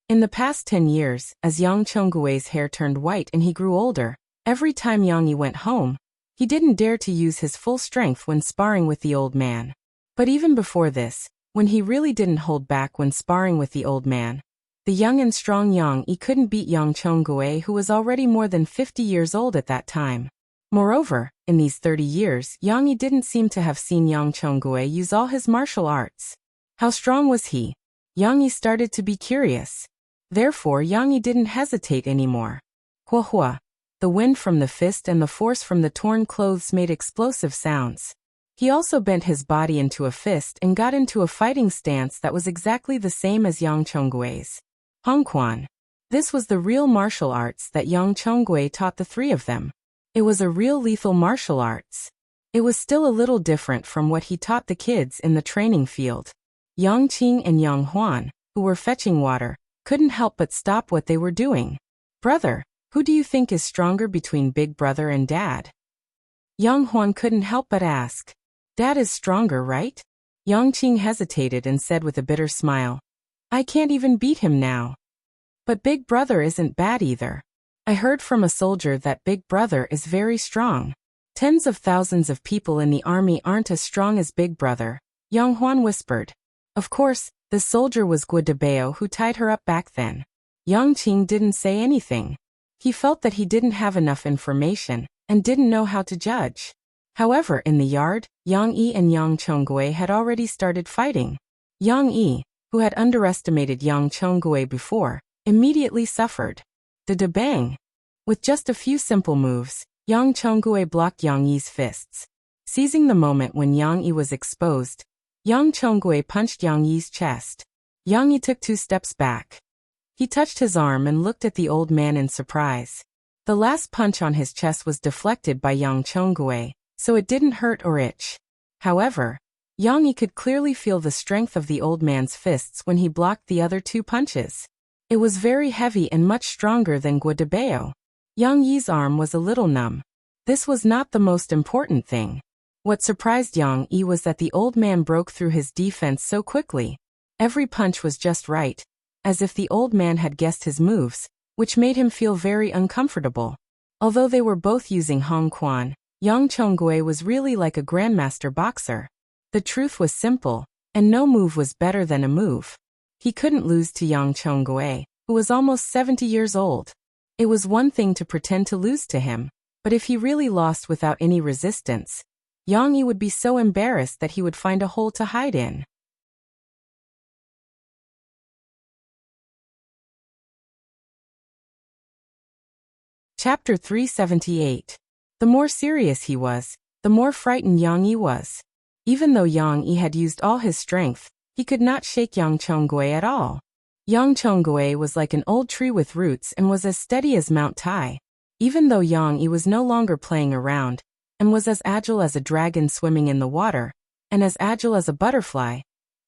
In the past 10 years, as Yang Chonggui's hair turned white and he grew older, every time Yang Yi went home, he didn't dare to use his full strength when sparring with the old man. But even before this, when he really didn't hold back when sparring with the old man, the young and strong Yang Yi couldn't beat Yang Chonggui, who was already more than 50 years old at that time. Moreover, in these 30 years, Yang Yi didn't seem to have seen Yang Chonggui use all his martial arts. How strong was he? Yang Yi started to be curious. Therefore, Yang Yi didn't hesitate anymore. Hua hua. The wind from the fist and the force from the torn clothes made explosive sounds. He also bent his body into a fist and got into a fighting stance that was exactly the same as Yang Chonggui's. Hongquan. This was the real martial arts that Yang Chongwei taught the three of them. It was a real lethal martial arts. It was still a little different from what he taught the kids in the training field. Yang Qing and Yang Huan, who were fetching water, couldn't help but stop what they were doing. Brother, who do you think is stronger between Big Brother and Dad? Yang Huan couldn't help but ask. Dad is stronger, right? Yang Qing hesitated and said with a bitter smile. I can't even beat him now. But Big Brother isn't bad either. I heard from a soldier that Big Brother is very strong. Tens of thousands of people in the army aren't as strong as Big Brother, Yang Huan whispered. Of course, the soldier was Guo Debao who tied her up back then. Yang Qing didn't say anything. He felt that he didn't have enough information and didn't know how to judge. However, in the yard, Yang Yi and Yang Chongwei had already started fighting. Yang Yi, who had underestimated Yang Chongwei before, immediately suffered. Da-da-bang! With just a few simple moves, Yang Chongwei blocked Yang Yi's fists. Seizing the moment when Yang Yi was exposed, Yang Chongwei punched Yang Yi's chest. Yang Yi took 2 steps back. He touched his arm and looked at the old man in surprise. The last punch on his chest was deflected by Yang Chongwei, so it didn't hurt or itch. However, Yang Yi could clearly feel the strength of the old man's fists when he blocked the other 2 punches. It was very heavy and much stronger than Guo Debao. Yang Yi's arm was a little numb. This was not the most important thing. What surprised Yang Yi was that the old man broke through his defense so quickly. Every punch was just right, as if the old man had guessed his moves, which made him feel very uncomfortable. Although they were both using Hong Quan, Yang Chongwei was really like a grandmaster boxer. The truth was simple, and no move was better than a move. He couldn't lose to Yang Chongwei, who was almost 70 years old. It was one thing to pretend to lose to him, but if he really lost without any resistance, Yang Yi would be so embarrassed that he would find a hole to hide in. Chapter 378. The more serious he was, the more frightened Yang Yi was. Even though Yang Yi had used all his strength, he could not shake Yang Chongwei at all. Yang Chongwei was like an old tree with roots and was as steady as Mount Tai. Even though Yang Yi was no longer playing around, and was as agile as a dragon swimming in the water, and as agile as a butterfly,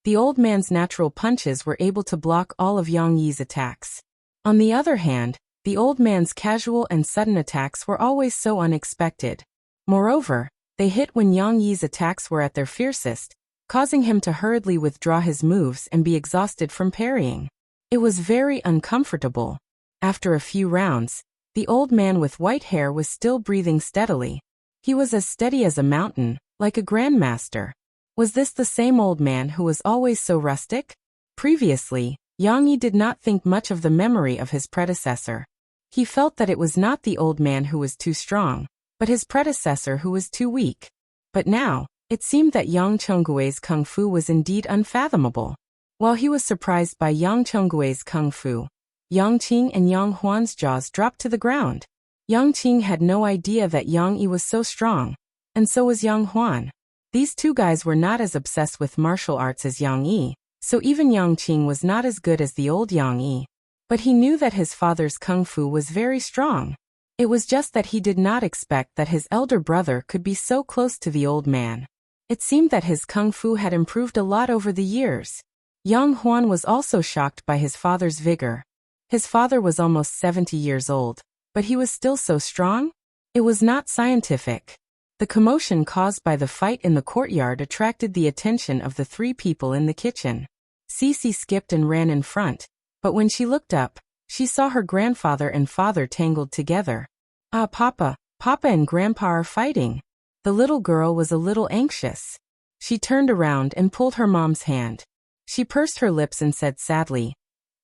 the old man's natural punches were able to block all of Yang Yi's attacks. On the other hand, the old man's casual and sudden attacks were always so unexpected. Moreover, they hit when Yang Yi's attacks were at their fiercest, causing him to hurriedly withdraw his moves and be exhausted from parrying. It was very uncomfortable. After a few rounds, the old man with white hair was still breathing steadily. He was as steady as a mountain, like a grandmaster. Was this the same old man who was always so rustic? Previously, Yang Yi did not think much of the memory of his predecessor. He felt that it was not the old man who was too strong, but his predecessor who was too weak. But now, it seemed that Yang Chongwei's kung fu was indeed unfathomable. While he was surprised by Yang Chongwei's kung fu, Yang Qing and Yang Huan's jaws dropped to the ground. Yang Qing had no idea that Yang Yi was so strong, and so was Yang Huan. These 2 guys were not as obsessed with martial arts as Yang Yi, so even Yang Qing was not as good as the old Yang Yi. But he knew that his father's kung fu was very strong. It was just that he did not expect that his elder brother could be so close to the old man. It seemed that his kung fu had improved a lot over the years. Yang Huan was also shocked by his father's vigor. His father was almost 70 years old, but he was still so strong? It was not scientific. The commotion caused by the fight in the courtyard attracted the attention of the 3 people in the kitchen. Cece skipped and ran in front, but when she looked up, she saw her grandfather and father tangled together. Ah, Papa and Grandpa are fighting. The little girl was a little anxious. She turned around and pulled her mom's hand. She pursed her lips and said sadly,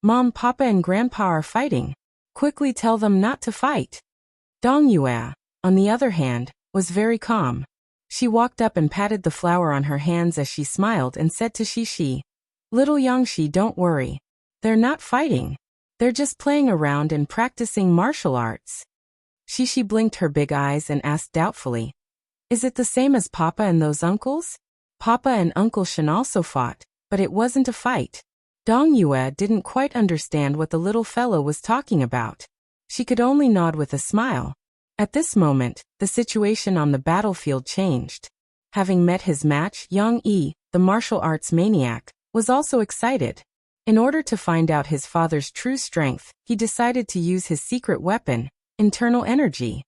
Mom, Papa and Grandpa are fighting. Quickly tell them not to fight. Dong Yue, on the other hand, was very calm. She walked up and patted the flour on her hands as she smiled and said to Shishi, Little Yangshi, don't worry. They're not fighting. They're just playing around and practicing martial arts. Shishi blinked her big eyes and asked doubtfully, Is it the same as Papa and those uncles? Papa and Uncle Shen also fought, but it wasn't a fight. Dong Yue didn't quite understand what the little fellow was talking about. She could only nod with a smile. At this moment, the situation on the battlefield changed. Having met his match, Yang Yi, the martial arts maniac, was also excited. In order to find out his father's true strength, he decided to use his secret weapon, internal energy.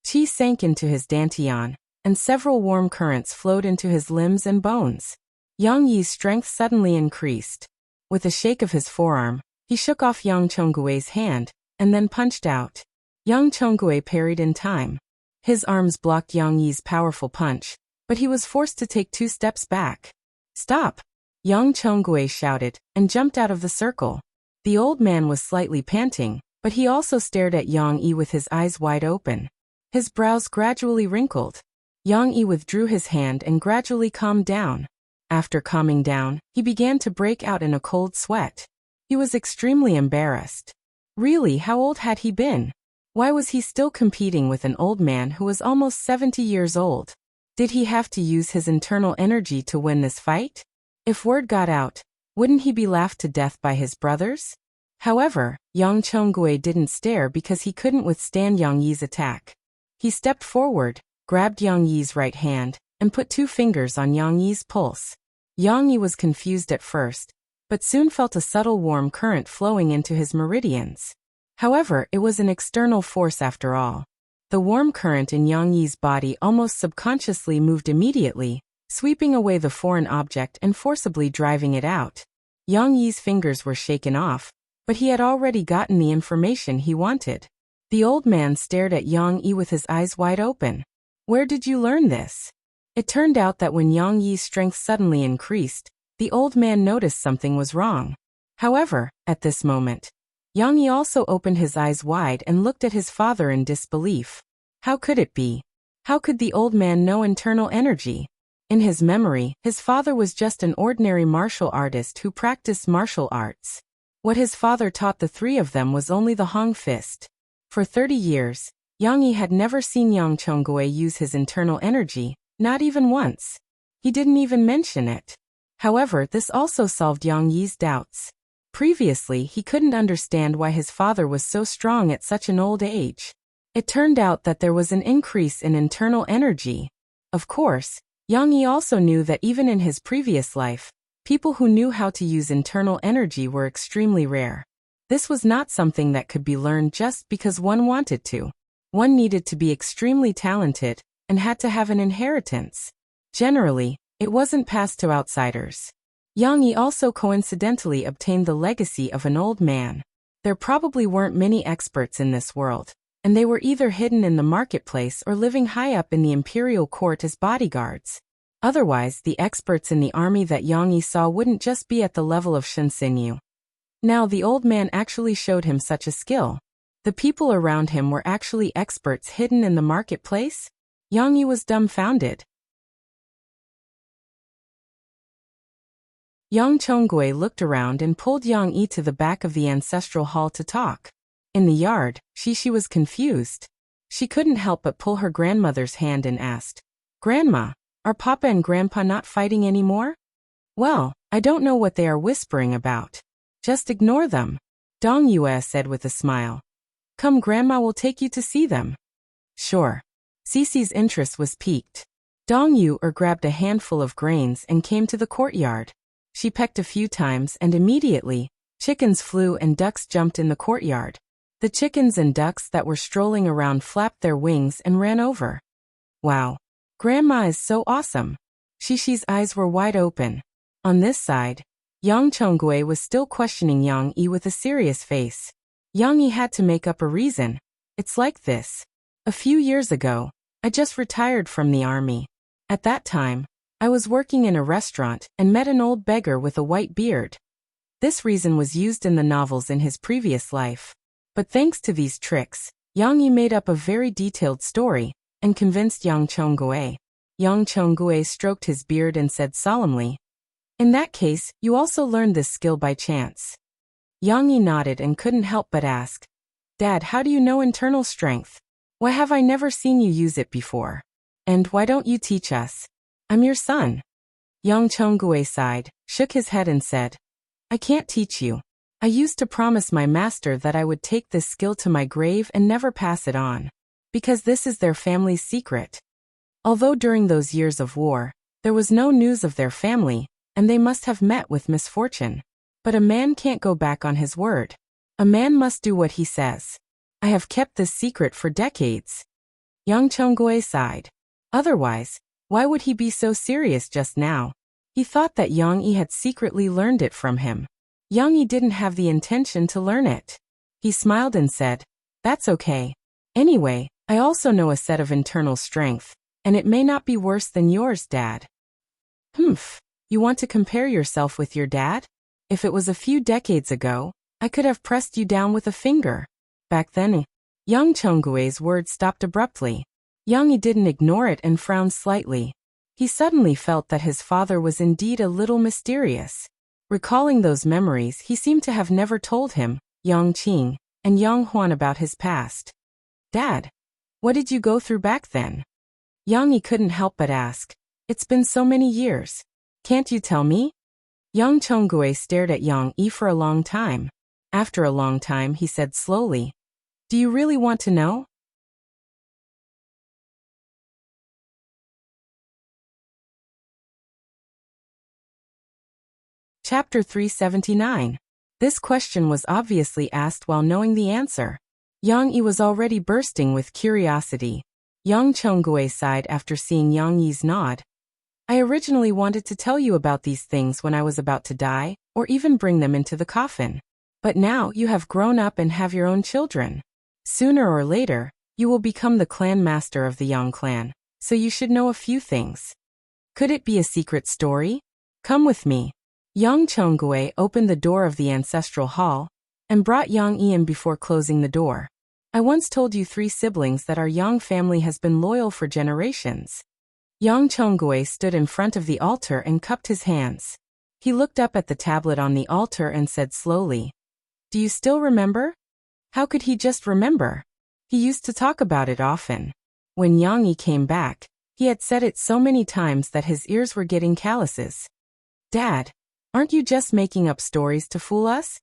Qi sank into his dantian, and several warm currents flowed into his limbs and bones. Yang Yi's strength suddenly increased. With a shake of his forearm, he shook off Yang Chonggui's hand, and then punched out. Yang Chonggui parried in time. His arms blocked Yang Yi's powerful punch, but he was forced to take 2 steps back. "Stop!" Yang Chonggui shouted, and jumped out of the circle. The old man was slightly panting, but he also stared at Yang Yi with his eyes wide open. His brows gradually wrinkled. Yang Yi withdrew his hand and gradually calmed down. After calming down, he began to break out in a cold sweat. He was extremely embarrassed. Really, how old had he been? Why was he still competing with an old man who was almost 70 years old? Did he have to use his internal energy to win this fight? If word got out, wouldn't he be laughed to death by his brothers? However, Yang Chonggui didn't stare because he couldn't withstand Yang Yi's attack. He stepped forward, grabbed Yang Yi's right hand, and put 2 fingers on Yang Yi's pulse. Yang Yi was confused at first, but soon felt a subtle warm current flowing into his meridians. However, it was an external force after all. The warm current in Yang Yi's body almost subconsciously moved immediately, sweeping away the foreign object and forcibly driving it out. Yang Yi's fingers were shaken off, but he had already gotten the information he wanted. The old man stared at Yang Yi with his eyes wide open. "Where did you learn this?" It turned out that when Yang Yi's strength suddenly increased, the old man noticed something was wrong. However, at this moment, Yang Yi also opened his eyes wide and looked at his father in disbelief. How could it be? How could the old man know internal energy? In his memory, his father was just an ordinary martial artist who practiced martial arts. What his father taught the 3 of them was only the Hong Fist. For 30 years, Yang Yi had never seen Yang Chonggui use his internal energy, not even once. He didn't even mention it. However, this also solved Yang Yi's doubts. Previously, he couldn't understand why his father was so strong at such an old age. It turned out that there was an increase in internal energy. Of course, Yang Yi also knew that even in his previous life, people who knew how to use internal energy were extremely rare. This was not something that could be learned just because one wanted to. One needed to be extremely talented and had to have an inheritance. Generally, it wasn't passed to outsiders. Yang Yi also coincidentally obtained the legacy of an old man. There probably weren't many experts in this world, and they were either hidden in the marketplace or living high up in the imperial court as bodyguards. Otherwise, the experts in the army that Yang Yi saw wouldn't just be at the level of Shensinyu. Now the old man actually showed him such a skill. The people around him were actually experts hidden in the marketplace? Yang Yi was dumbfounded. Yang Chonggui looked around and pulled Yang Yi to the back of the ancestral hall to talk. In the yard, Shishi was confused. She couldn't help but pull her grandmother's hand and asked, "Grandma, are Papa and Grandpa not fighting anymore?" "Well, I don't know what they are whispering about. Just ignore them," Dong Yue said with a smile. "Come, Grandma will take you to see them." Sure. Cece's interest was piqued. Dong Yue grabbed a handful of grains and came to the courtyard. She pecked a few times and immediately, chickens flew and ducks jumped in the courtyard. The chickens and ducks that were strolling around flapped their wings and ran over. "Wow. Grandma is so awesome." Shishi's eyes were wide open. On this side, Yang Chonggui was still questioning Yang Yi with a serious face. Yang Yi had to make up a reason. "It's like this. A few years ago, I just retired from the army. At that time, I was working in a restaurant and met an old beggar with a white beard. This reason was used in the novels in his previous life. But thanks to these tricks, Yang Yi made up a very detailed story and convinced Yang Chonggui." Yang Chonggui stroked his beard and said solemnly, "In that case, you also learned this skill by chance." Yang Yi nodded and couldn't help but ask, "Dad, how do you know internal strength? Why have I never seen you use it before? And why don't you teach us? I'm your son." Yang Chonggue sighed, shook his head and said, I can't teach you. I used to promise my master that I would take this skill to my grave and never pass it on. Because this is their family's secret. Although during those years of war, there was no news of their family, and they must have met with misfortune. But a man can't go back on his word. A man must do what he says. I have kept this secret for decades. Yang Chonggue sighed. Otherwise, why would he be so serious just now? He thought that Yang Yi had secretly learned it from him. Yang Yi didn't have the intention to learn it. He smiled and said, That's okay. Anyway, I also know a set of internal strength, and it may not be worse than yours, Dad. Humph, you want to compare yourself with your dad? If it was a few decades ago, I could have pressed you down with a finger. Back then, Yang Chonggue's words stopped abruptly. Yang Yi didn't ignore it and frowned slightly. He suddenly felt that his father was indeed a little mysterious. Recalling those memories, he seemed to have never told him, Yang Qing, and Yang Huan about his past. Dad, what did you go through back then? Yang Yi couldn't help but ask. It's been so many years. Can't you tell me? Yang Chonggue stared at Yang Yi for a long time. After a long time, he said slowly, Do you really want to know? Chapter 379. This question was obviously asked while knowing the answer. Yang Yi was already bursting with curiosity. Yang Chonggue sighed after seeing Yang Yi's nod. I originally wanted to tell you about these things when I was about to die, or even bring them into the coffin. But now you have grown up and have your own children. Sooner or later, you will become the clan master of the Yang clan, so you should know a few things. Could it be a secret story? Come with me. Yang Chonggue opened the door of the ancestral hall and brought Yang Yi in before closing the door. I once told you 3 siblings that our Yang family has been loyal for generations. Yang Chonggue stood in front of the altar and cupped his hands. He looked up at the tablet on the altar and said slowly, Do you still remember? How could he just remember? He used to talk about it often. When Yang Yi came back, he had said it so many times that his ears were getting calluses. Dad, aren't you just making up stories to fool us?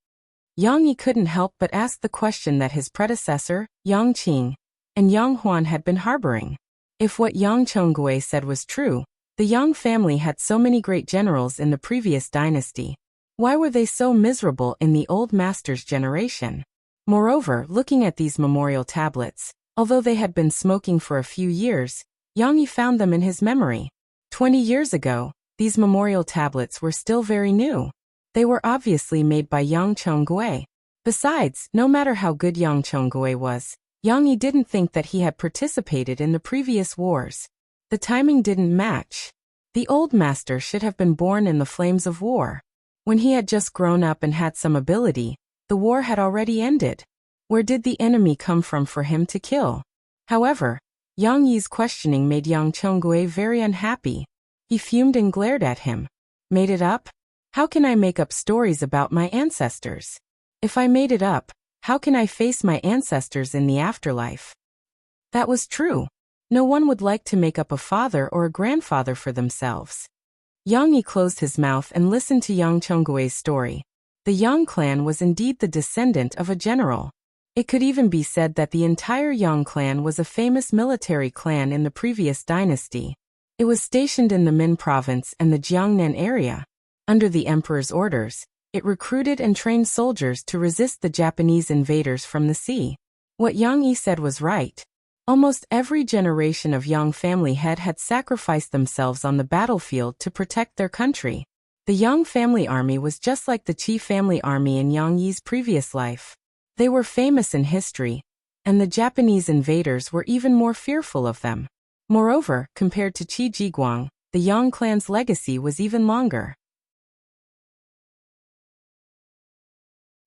Yang Yi couldn't help but ask the question that his predecessor, Yang Qing, and Yang Huan had been harboring. If what Yang Chonggue said was true, the Yang family had so many great generals in the previous dynasty. Why were they so miserable in the old master's generation? Moreover, looking at these memorial tablets, although they had been smoking for a few years, Yang Yi found them in his memory. 20 years ago, these memorial tablets were still very new. They were obviously made by Yang Chonggue. Besides, no matter how good Yang Chonggue was, Yang Yi didn't think that he had participated in the previous wars. The timing didn't match. The old master should have been born in the flames of war. When he had just grown up and had some ability, the war had already ended. Where did the enemy come from for him to kill? However, Yang Yi's questioning made Yang Chonggue very unhappy. He fumed and glared at him. Made it up? How can I make up stories about my ancestors? If I made it up, how can I face my ancestors in the afterlife? That was true. No one would like to make up a father or a grandfather for themselves. Yang Yi closed his mouth and listened to Yang Chonggue's story. The Yang clan was indeed the descendant of a general. It could even be said that the entire Yang clan was a famous military clan in the previous dynasty. It was stationed in the Min province and the Jiangnan area. Under the emperor's orders, it recruited and trained soldiers to resist the Japanese invaders from the sea. What Yang Yi said was right. Almost every generation of Yang family head had sacrificed themselves on the battlefield to protect their country. The Yang family army was just like the Qi family army in Yang Yi's previous life. They were famous in history, and the Japanese invaders were even more fearful of them. Moreover, compared to Qi Jiguang, the Yang clan's legacy was even longer.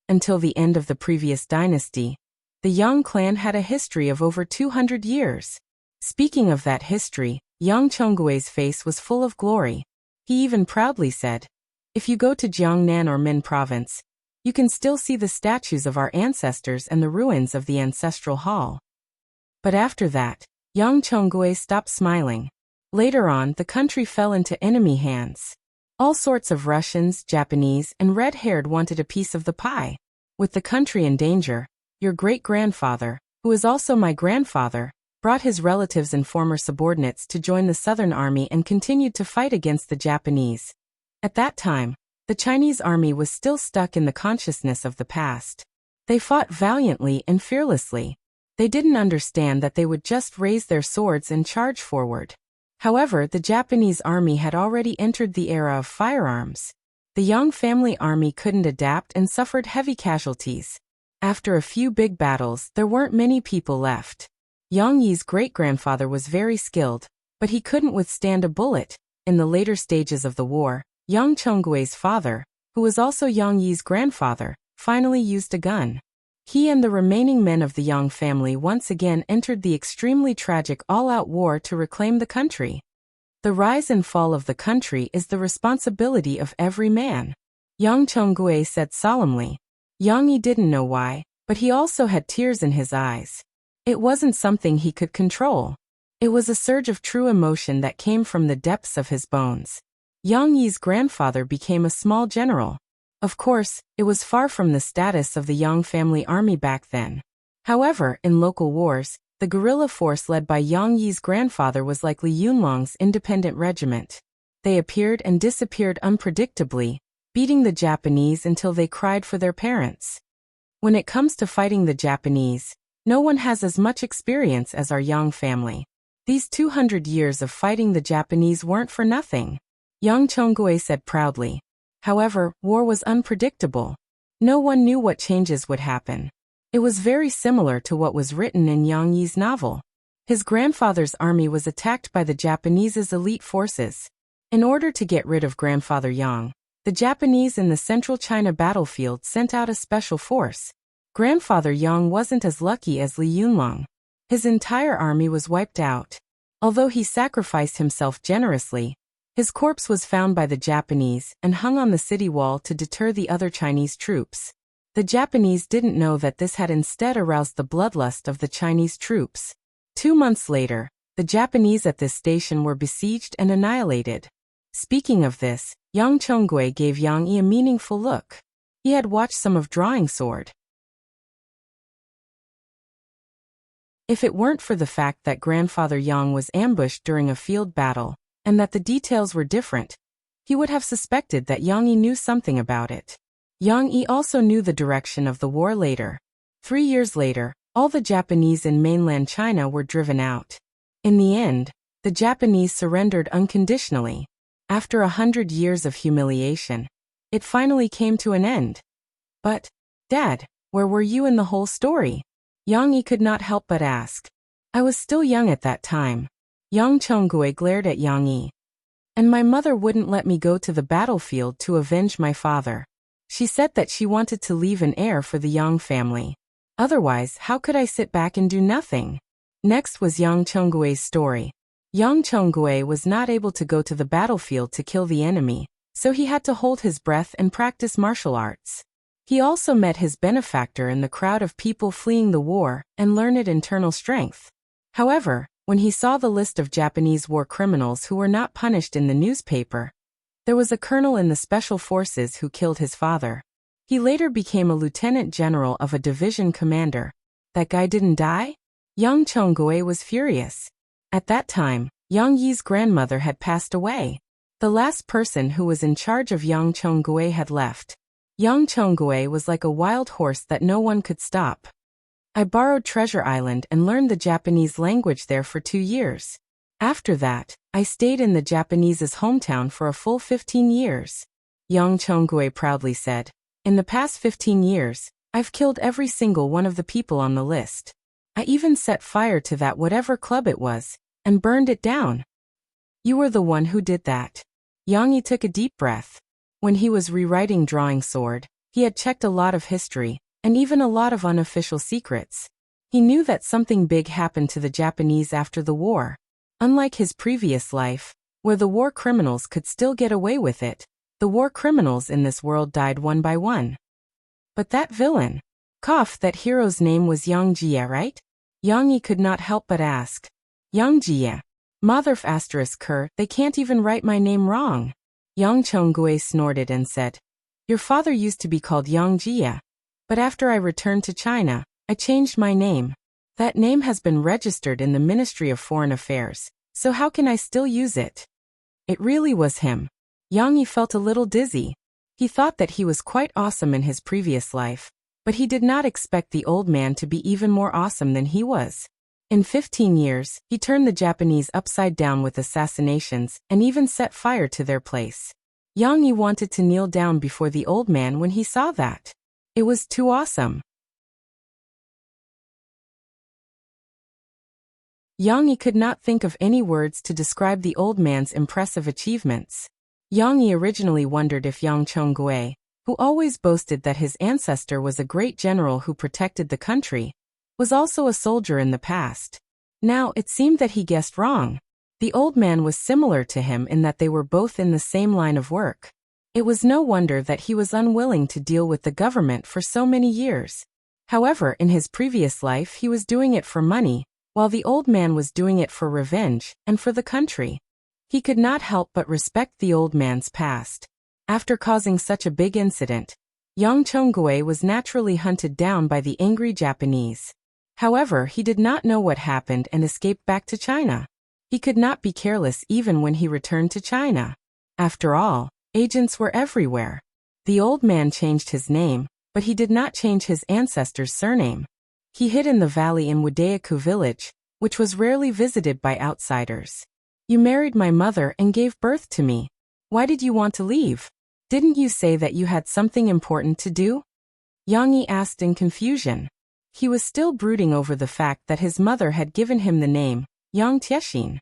Until the end of the previous dynasty, the Yang clan had a history of over 200 years. Speaking of that history, Yang Chonggue's face was full of glory. He even proudly said, If you go to Jiangnan or Min province, you can still see the statues of our ancestors and the ruins of the ancestral hall. But after that, Yang Chonggue stopped smiling. Later on, the country fell into enemy hands. All sorts of Russians, Japanese, and red-haired wanted a piece of the pie. With the country in danger, your great-grandfather, who is also my grandfather, brought his relatives and former subordinates to join the Southern Army and continued to fight against the Japanese. At that time, the Chinese army was still stuck in the consciousness of the past. They fought valiantly and fearlessly. They didn't understand that they would just raise their swords and charge forward. However, the Japanese army had already entered the era of firearms. The Yang family army couldn't adapt and suffered heavy casualties. After a few big battles, there weren't many people left. Yang Yi's great-grandfather was very skilled, but he couldn't withstand a bullet. In the later stages of the war, Yang Chenggui's father, who was also Yang Yi's grandfather, finally used a gun. He and the remaining men of the Yang family once again entered the extremely tragic all-out war to reclaim the country. The rise and fall of the country is the responsibility of every man, Yang Chenggui said solemnly. Yang Yi didn't know why, but he also had tears in his eyes. It wasn't something he could control. It was a surge of true emotion that came from the depths of his bones. Yang Yi's grandfather became a small general. Of course, it was far from the status of the Yang family army back then. However, in local wars, the guerrilla force led by Yang Yi's grandfather was like Li Yunlong's independent regiment. They appeared and disappeared unpredictably, beating the Japanese until they cried for their parents. When it comes to fighting the Japanese, no one has as much experience as our Yang family. These 200 years of fighting the Japanese weren't for nothing, Yang Chenggui said proudly. However, war was unpredictable. No one knew what changes would happen. It was very similar to what was written in Yang Yi's novel. His grandfather's army was attacked by the Japanese's elite forces. In order to get rid of Grandfather Yang, the Japanese in the central China battlefield sent out a special force. Grandfather Yang wasn't as lucky as Li Yunlong. His entire army was wiped out. Although he sacrificed himself generously, his corpse was found by the Japanese and hung on the city wall to deter the other Chinese troops. The Japanese didn't know that this had instead aroused the bloodlust of the Chinese troops. 2 months later, the Japanese at this station were besieged and annihilated. Speaking of this, Yang Chenggui gave Yang Yi a meaningful look. He had watched some of Drawing Sword. If it weren't for the fact that Grandfather Yang was ambushed during a field battle, and that the details were different, he would have suspected that Yang Yi knew something about it. Yang Yi also knew the direction of the war later. 3 years later, all the Japanese in mainland China were driven out. In the end, the Japanese surrendered unconditionally. After 100 years of humiliation, it finally came to an end. But, Dad, where were you in the whole story? Yang Yi could not help but ask. I was still young at that time. Yang Chenggui glared at Yang Yi. And my mother wouldn't let me go to the battlefield to avenge my father. She said that she wanted to leave an heir for the Yang family. Otherwise, how could I sit back and do nothing? Next was Yang Chenggui's story. Yang Chenggui was not able to go to the battlefield to kill the enemy, so he had to hold his breath and practice martial arts. He also met his benefactor in the crowd of people fleeing the war and learned internal strength. However, when he saw the list of Japanese war criminals who were not punished in the newspaper, there was a colonel in the special forces who killed his father. He later became a lieutenant general of a division commander. That guy didn't die? Yang Chenggui was furious. At that time, Yang Yi's grandmother had passed away. The last person who was in charge of Yang Chenggui had left. Yang Chenggui was like a wild horse that no one could stop. I borrowed Treasure Island and learned the Japanese language there for 2 years. After that, I stayed in the Japanese's hometown for a full 15 years. Yang Chenggui proudly said. In the past 15 years, I've killed every single one of the people on the list. I even set fire to that whatever club it was, and burned it down. You were the one who did that. Yang Yi took a deep breath. When he was rewriting Drawing Sword, he had checked a lot of history, and even a lot of unofficial secrets. He knew that something big happened to the Japanese after the war. Unlike his previous life, where the war criminals could still get away with it, the war criminals in this world died one by one. But that villain, that hero's name was Yang Jie, right? Yang Yi could not help but ask. Yang Jie. Motherf***, they can't even write my name wrong. Yang Chonggue snorted and said, "Your father used to be called Yang Jia. But after I returned to China, I changed my name. That name has been registered in the Ministry of Foreign Affairs, so how can I still use it?" It really was him. Yang Yi felt a little dizzy. He thought that he was quite awesome in his previous life, but he did not expect the old man to be even more awesome than he was. In 15 years, he turned the Japanese upside down with assassinations and even set fire to their place. Yang Yi wanted to kneel down before the old man when he saw that. It was too awesome. Yang Yi could not think of any words to describe the old man's impressive achievements. Yang Yi originally wondered if Yang Chonggue, who always boasted that his ancestor was a great general who protected the country, was also a soldier in the past. Now it seemed that he guessed wrong. The old man was similar to him in that they were both in the same line of work. It was no wonder that he was unwilling to deal with the government for so many years. However, in his previous life he was doing it for money, while the old man was doing it for revenge and for the country. He could not help but respect the old man's past. After causing such a big incident, Yang Chonggue was naturally hunted down by the angry Japanese. However, he did not know what happened and escaped back to China. He could not be careless even when he returned to China. After all, agents were everywhere. The old man changed his name, but he did not change his ancestor's surname. He hid in the valley in Wadayaku village, which was rarely visited by outsiders. "You married my mother and gave birth to me. Why did you want to leave? Didn't you say that you had something important to do?" Yang Yi asked in confusion. He was still brooding over the fact that his mother had given him the name, Yang Tiexin.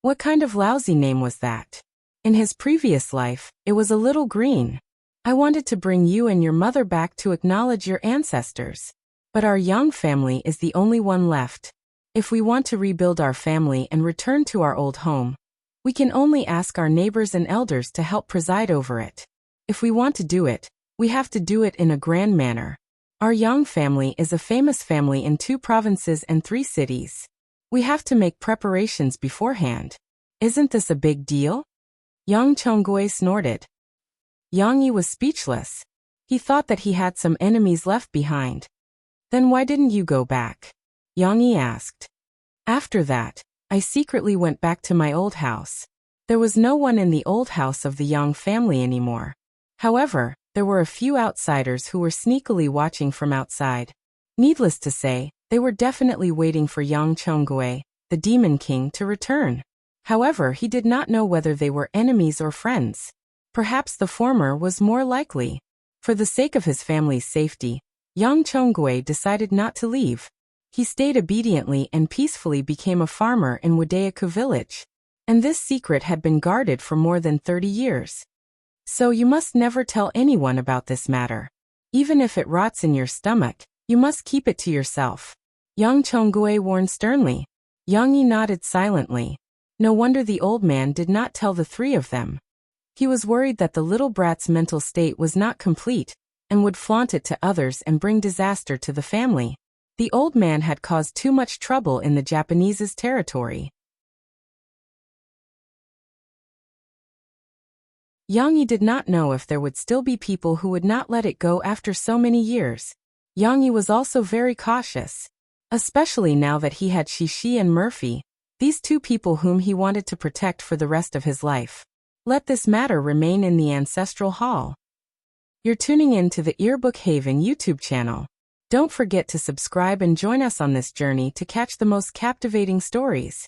What kind of lousy name was that? In his previous life, it was a little green. "I wanted to bring you and your mother back to acknowledge your ancestors. But our Yang family is the only one left. If we want to rebuild our family and return to our old home, we can only ask our neighbors and elders to help preside over it. If we want to do it, we have to do it in a grand manner. Our Yang family is a famous family in 2 provinces and 3 cities. We have to make preparations beforehand. Isn't this a big deal?" Yang Chonggue snorted. Yang Yi was speechless. He thought that he had some enemies left behind. "Then why didn't you go back?" Yang Yi asked. "After that, I secretly went back to my old house. There was no one in the old house of the Yang family anymore. However, there were a few outsiders who were sneakily watching from outside. Needless to say, they were definitely waiting for Yang Chonggue, the Demon King, to return. However, he did not know whether they were enemies or friends. Perhaps the former was more likely. For the sake of his family's safety, Yang Chonggue decided not to leave. He stayed obediently and peacefully became a farmer in Wadayaku village. And this secret had been guarded for more than 30 years. So you must never tell anyone about this matter. Even if it rots in your stomach, you must keep it to yourself," Yang Chonggue warned sternly. Yang Yi nodded silently. No wonder the old man did not tell the 3 of them. He was worried that the little brat's mental state was not complete, and would flaunt it to others and bring disaster to the family. The old man had caused too much trouble in the Japanese's territory. Yang Yi did not know if there would still be people who would not let it go after so many years. Yang Yi was also very cautious. Especially now that he had Shishi and Murphy, these 2 people whom he wanted to protect for the rest of his life. Let this matter remain in the ancestral hall. You're tuning in to the Earbook Haven YouTube channel. Don't forget to subscribe and join us on this journey to catch the most captivating stories.